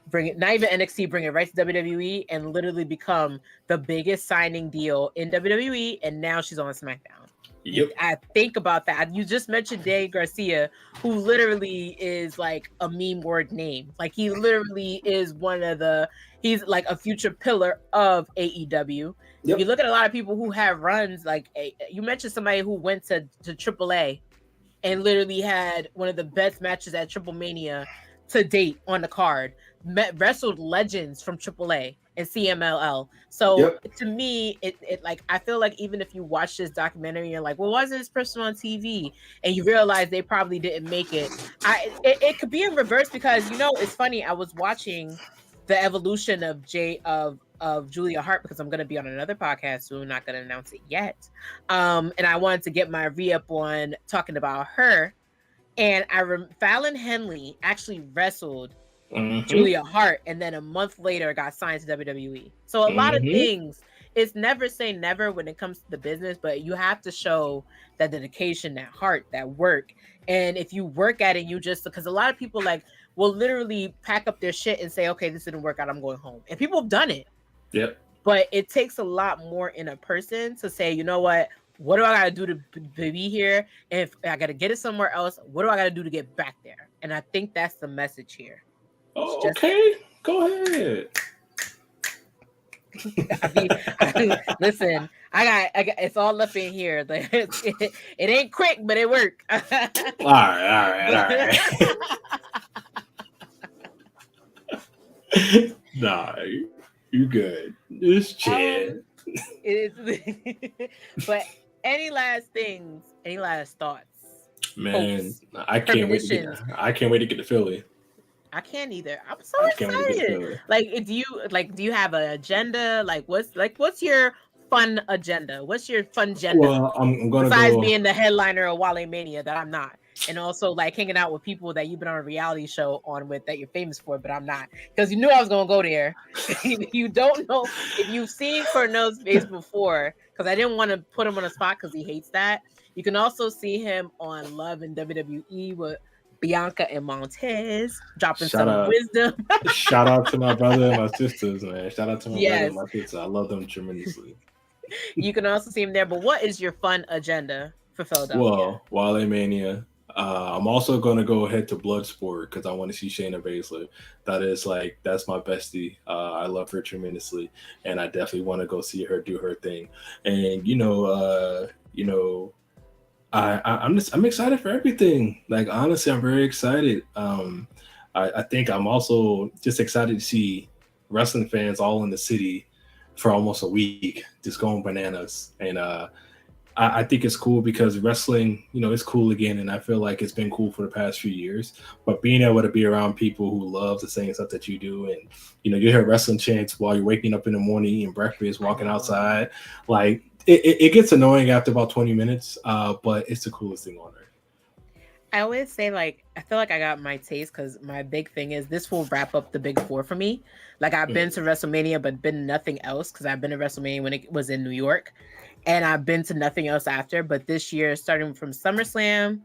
Bring it, not even NXT, bring it right to WWE and literally become the biggest signing deal in WWE. And now she's on SmackDown. Yep. I think about that. You just mentioned Dave Garcia, who literally is like a meme word name. Like he literally is he's like a future pillar of AEW. Yep. You look at a lot of people who have runs, like you mentioned somebody who went to AAA and literally had one of the best matches at Triple Mania to date on the card. Wrestled legends from AAA and CMLL. So to me, it like I feel like even if you watch this documentary, you're like, well, why isn't this person on TV? And you realize they probably didn't make it. It could be in reverse because it's funny. I was watching the evolution of Julia Hart because I'm going to be on another podcast soon. Not going to announce it yet. And I wanted to get my re-up on talking about her. And Fallon Henley actually wrestled Julia Hart, and then a month later got signed to WWE. So a lot of things, it's never say never when it comes to the business, but you have to show that dedication, that heart, that work. And if you work at it, because a lot of people will literally pack up their shit and say, okay, this didn't work out, I'm going home. And people have done it. Yep. But it takes a lot more in a person to say, you know what do I got to do to be here? And if I got to get it somewhere else, what do I got to do to get back there? And I think that's the message here. Oh, okay, go ahead. Listen, I got it's all up in here. It ain't quick, but it worked. all right. Nah, you good. Just chill. But any last things? Any last thoughts? Man, hopes, I can't wait to get to Philly. I can't either. I'm so excited. Do you have an agenda? What's your fun agenda? What's your fun agenda? Well, I'm gonna besides being the headliner of Wale Mania that I'm not, and also hanging out with people that you've been on a reality show on with that you're famous for, but I'm not, because you knew I was gonna go there. You don't know if you've seen Cornell's face before, because I didn't want to put him on a spot because he hates that. You can also see him on Love and WWE with Bianca and Montez dropping wisdom. Shout out to my brother and my sisters, man. Shout out to my brother and my sisters. I love them tremendously. You can also see him there. But what is your fun agenda for Philadelphia? Well, Wale Mania. I'm also going to go ahead to Bloodsport because I want to see Shayna Baszler. That's my bestie. I love her tremendously, and I definitely want to go see her do her thing. And I'm excited for everything. Honestly, I'm very excited. I think I'm also just excited to see wrestling fans all in the city for almost a week, just going bananas. And I think it's cool because wrestling, it's cool again. And I feel like it's been cool for the past few years. But being able to be around people who love the same stuff that you do, and you hear wrestling chants while you're waking up in the morning, eating breakfast, walking outside, It gets annoying after about 20 minutes, but it's the coolest thing on earth. I always say, I feel like I got my taste because my big thing is this will wrap up the big four for me. I've been to WrestleMania, but been nothing else because I've been to WrestleMania when it was in New York, and I've been to nothing else after. But this year, starting from SummerSlam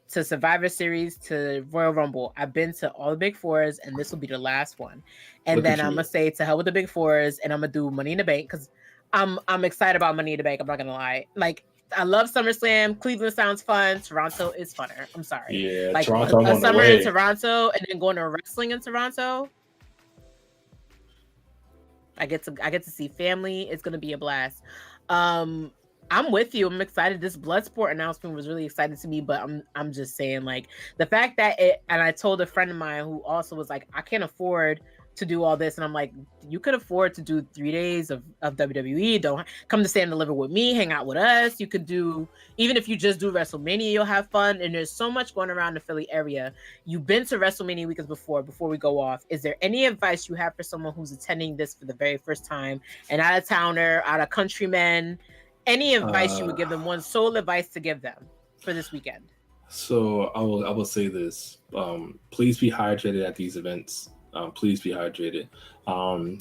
to Survivor Series to Royal Rumble, I've been to all the big fours, and this will be the last one. And then I'm going to say to hell with the big fours, and I'm going to do Money in the Bank because I'm excited about Money in the Bank. I'm not gonna lie. I love SummerSlam. Cleveland sounds fun. Toronto is funner. I'm sorry. Yeah, Toronto. A summer in Toronto and then going to wrestling in Toronto. I get to see family. It's gonna be a blast. I'm with you. I'm excited. This Bloodsport announcement was really exciting to me, but I'm just saying the fact that and I told a friend of mine who also was I can't afford to do all this, and I'm like, you could afford to do 3 days of WWE. Don't come to Stand and Deliver with me, hang out with us. You could do, even if you just do WrestleMania, you'll have fun. And there's so much going around the Philly area. You've been to WrestleMania weekends before we go off. Is there any advice you have for someone who's attending this for the very first time, an out of towner, out of countryman? Any advice you would give them, one sole advice to give them for this weekend? So I will say this. Please be hydrated at these events. Please be hydrated.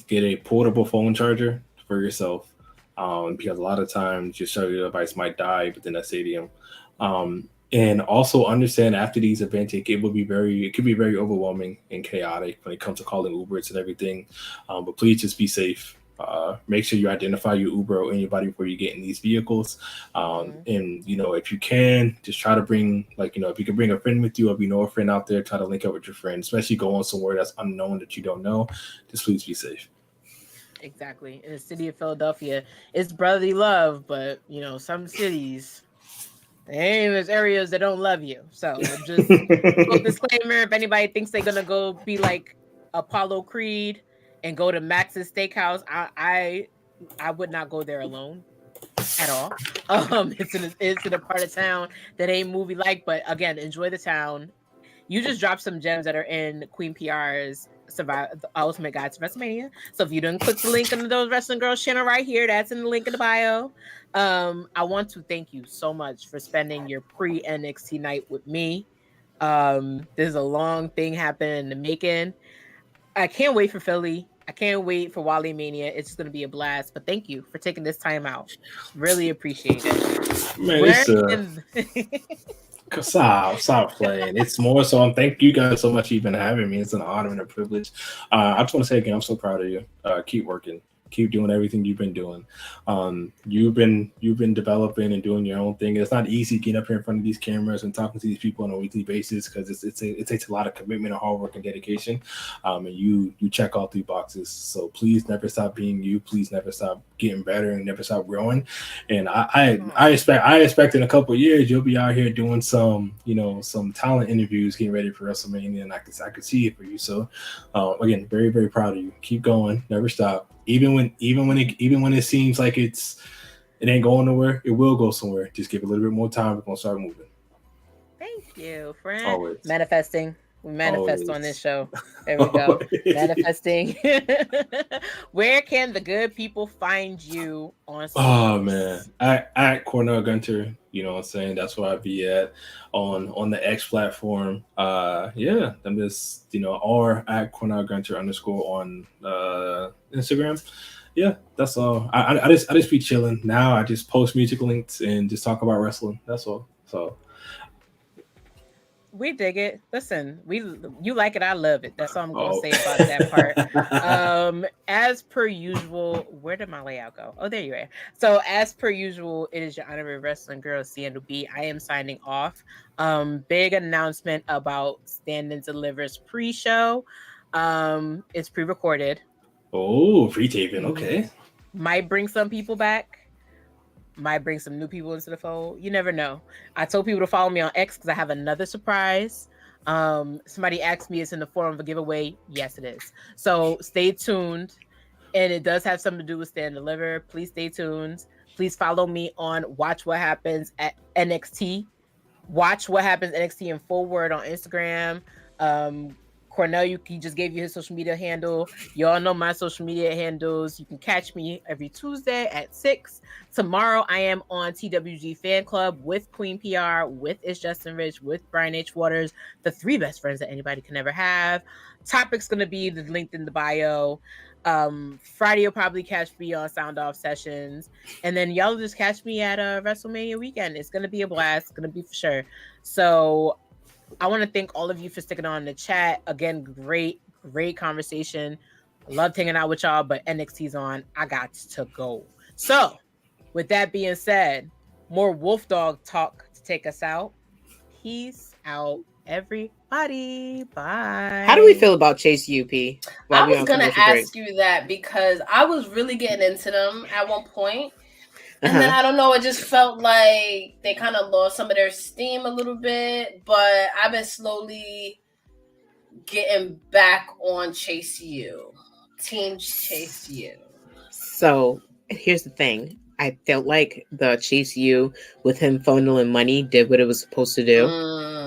Get a portable phone charger for yourself, because a lot of times your cellular device might die within a stadium. And also understand after these events, it could be very overwhelming and chaotic when it comes to calling Ubers and everything. But please just be safe. Make sure you identify your Uber or anybody before you get in these vehicles. And if you can, just try to bring, if you can bring a friend with you, or if you know a friend out there, try to link up with your friend, especially going somewhere that's unknown that you don't know. Just please be safe. Exactly. In the city of Philadelphia, it's brotherly love, but some cities, there's areas that don't love you. So just full disclaimer: if anybody thinks they're gonna go be like Apollo Creed and go to Max's Steakhouse, I would not go there alone at all. It's in a part of town that ain't movie like, but again, enjoy the town. You just dropped some gems that are in Queen PR's the Ultimate Guide to WrestleMania. So if you didn't click the link into those Wrestling Girls channel right here, that's in the link in the bio. I want to thank you so much for spending your pre NXT night with me. There's a long thing happening in the making. I can't wait for Philly. I can't wait for Wally Mania. It's just going to be a blast. But thank you for taking this time out. Really appreciate it. Man, stop playing. It's more so. Thank you guys so much for even having me. It's an honor and a privilege. I just want to say again, I'm so proud of you. Keep working. Keep doing everything you've been doing. You've been developing and doing your own thing. It's not easy getting up here in front of these cameras and talking to these people on a weekly basis, because it takes a lot of commitment and hard work and dedication. And you check all 3 boxes. So please never stop being you. Please never stop getting better and never stop growing. And I expect in a couple of years you'll be out here doing some talent interviews, getting ready for WrestleMania, and I could see it for you. So again, very, very proud of you. Keep going. Never stop. Even when it seems like it ain't going nowhere, it will go somewhere. Just give it a little bit more time. We're gonna start moving. Thank you, friend. Always. Manifesting. We manifest on this show. There we go. Manifesting. Where can the good people find you on social? Oh man, at Cornell Gunter, you know what I'm saying? That's where I'd be at on the X platform. Yeah, I'm just or at Cornell Gunter _ on Instagram. Yeah, that's all. I just be chilling now. I just post music links and just talk about wrestling. That's all. So we dig it. Listen, you like it, I love it. That's all I'm gonna say about that part. As per usual, where did my layout go? Oh, there you are. So as per usual, it is your honorary wrestling girl, CNB. I am signing off. Big announcement about Stand and Deliver's pre-show. It's pre-recorded. Oh, pre-taping. Okay. Might bring some people back. Might bring some new people into the fold. You never know. I told people to follow me on X because I have another surprise. Somebody asked me, it's in the form of a giveaway. Yes, it is. So stay tuned. And it does have something to do with Stand and Deliver. Please stay tuned. Please follow me on Watch What Happens at NXT. Watch What Happens NXT in full word on Instagram. Cornell, he just gave you his social media handle. Y'all know my social media handles. You can catch me every Tuesday at 6. Tomorrow, I am on TWG Fan Club with Queen PR, with It's Justin Rich, with Brian H. Waters, the 3 best friends that anybody can ever have. Topic's going to be linked in the bio. Friday, you'll probably catch me on Sound Off Sessions. And then y'all just catch me at WrestleMania weekend. It's going to be a blast. It's going to be for sure. So I want to thank all of you for sticking on in the chat. Again, great conversation. I loved hanging out with y'all, but NXT's on. I got to go. So, with that being said, more Wolf Dog talk to take us out. Peace out, everybody. Bye. How do we feel about Chase UP? I was going to ask you that because I was really getting into them at one point. And then I don't know, it just felt like they kind of lost some of their steam a little bit, but I've been slowly getting back on Chase U. Team Chase U. So here's the thing. I felt like the Chase U with him funneling money did what it was supposed to do.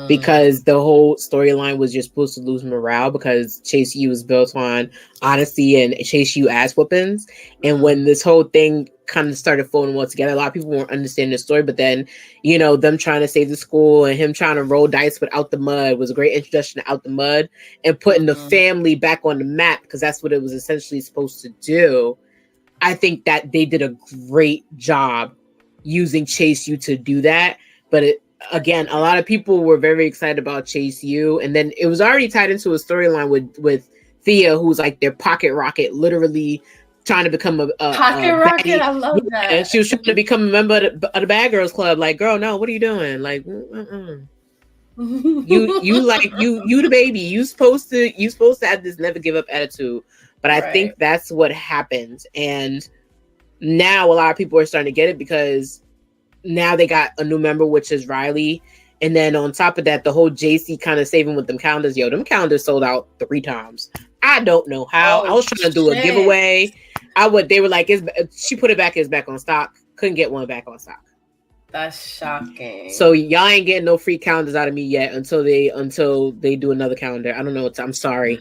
because the whole storyline was you're supposed to lose morale because Chase U was built on honesty and Chase U ass whoopings. And when this whole thing kind of started falling well together, a lot of people weren't understanding the story, but then, you know, them trying to save the school and him trying to roll dice with Out the Mud was a great introduction to Out the Mud and putting the family back on the map, because that's what it was essentially supposed to do. I think that they did a great job using Chase U to do that. But again, a lot of people were very excited about Chase U, and then it was already tied into a storyline with Thea, who's like their pocket rocket, literally trying to become a pocket rocket. I love that. And she was trying to become a member of the Bad Girls Club. Like, girl, no, what are you doing? Like, you like you the baby. You supposed to have this never give up attitude. But I think that's what happened, and now a lot of people are starting to get it because now they got a new member, which is Riley. And then on top of that, the whole JC kind of saving with them calendars. Yo, them calendars sold out 3 times. I don't know how. I was trying to do a giveaway. They were like, she put it back, it's back on stock. Couldn't get one back on stock. That's shocking. So y'all ain't getting no free calendars out of me yet until they do another calendar. I don't know. I'm sorry.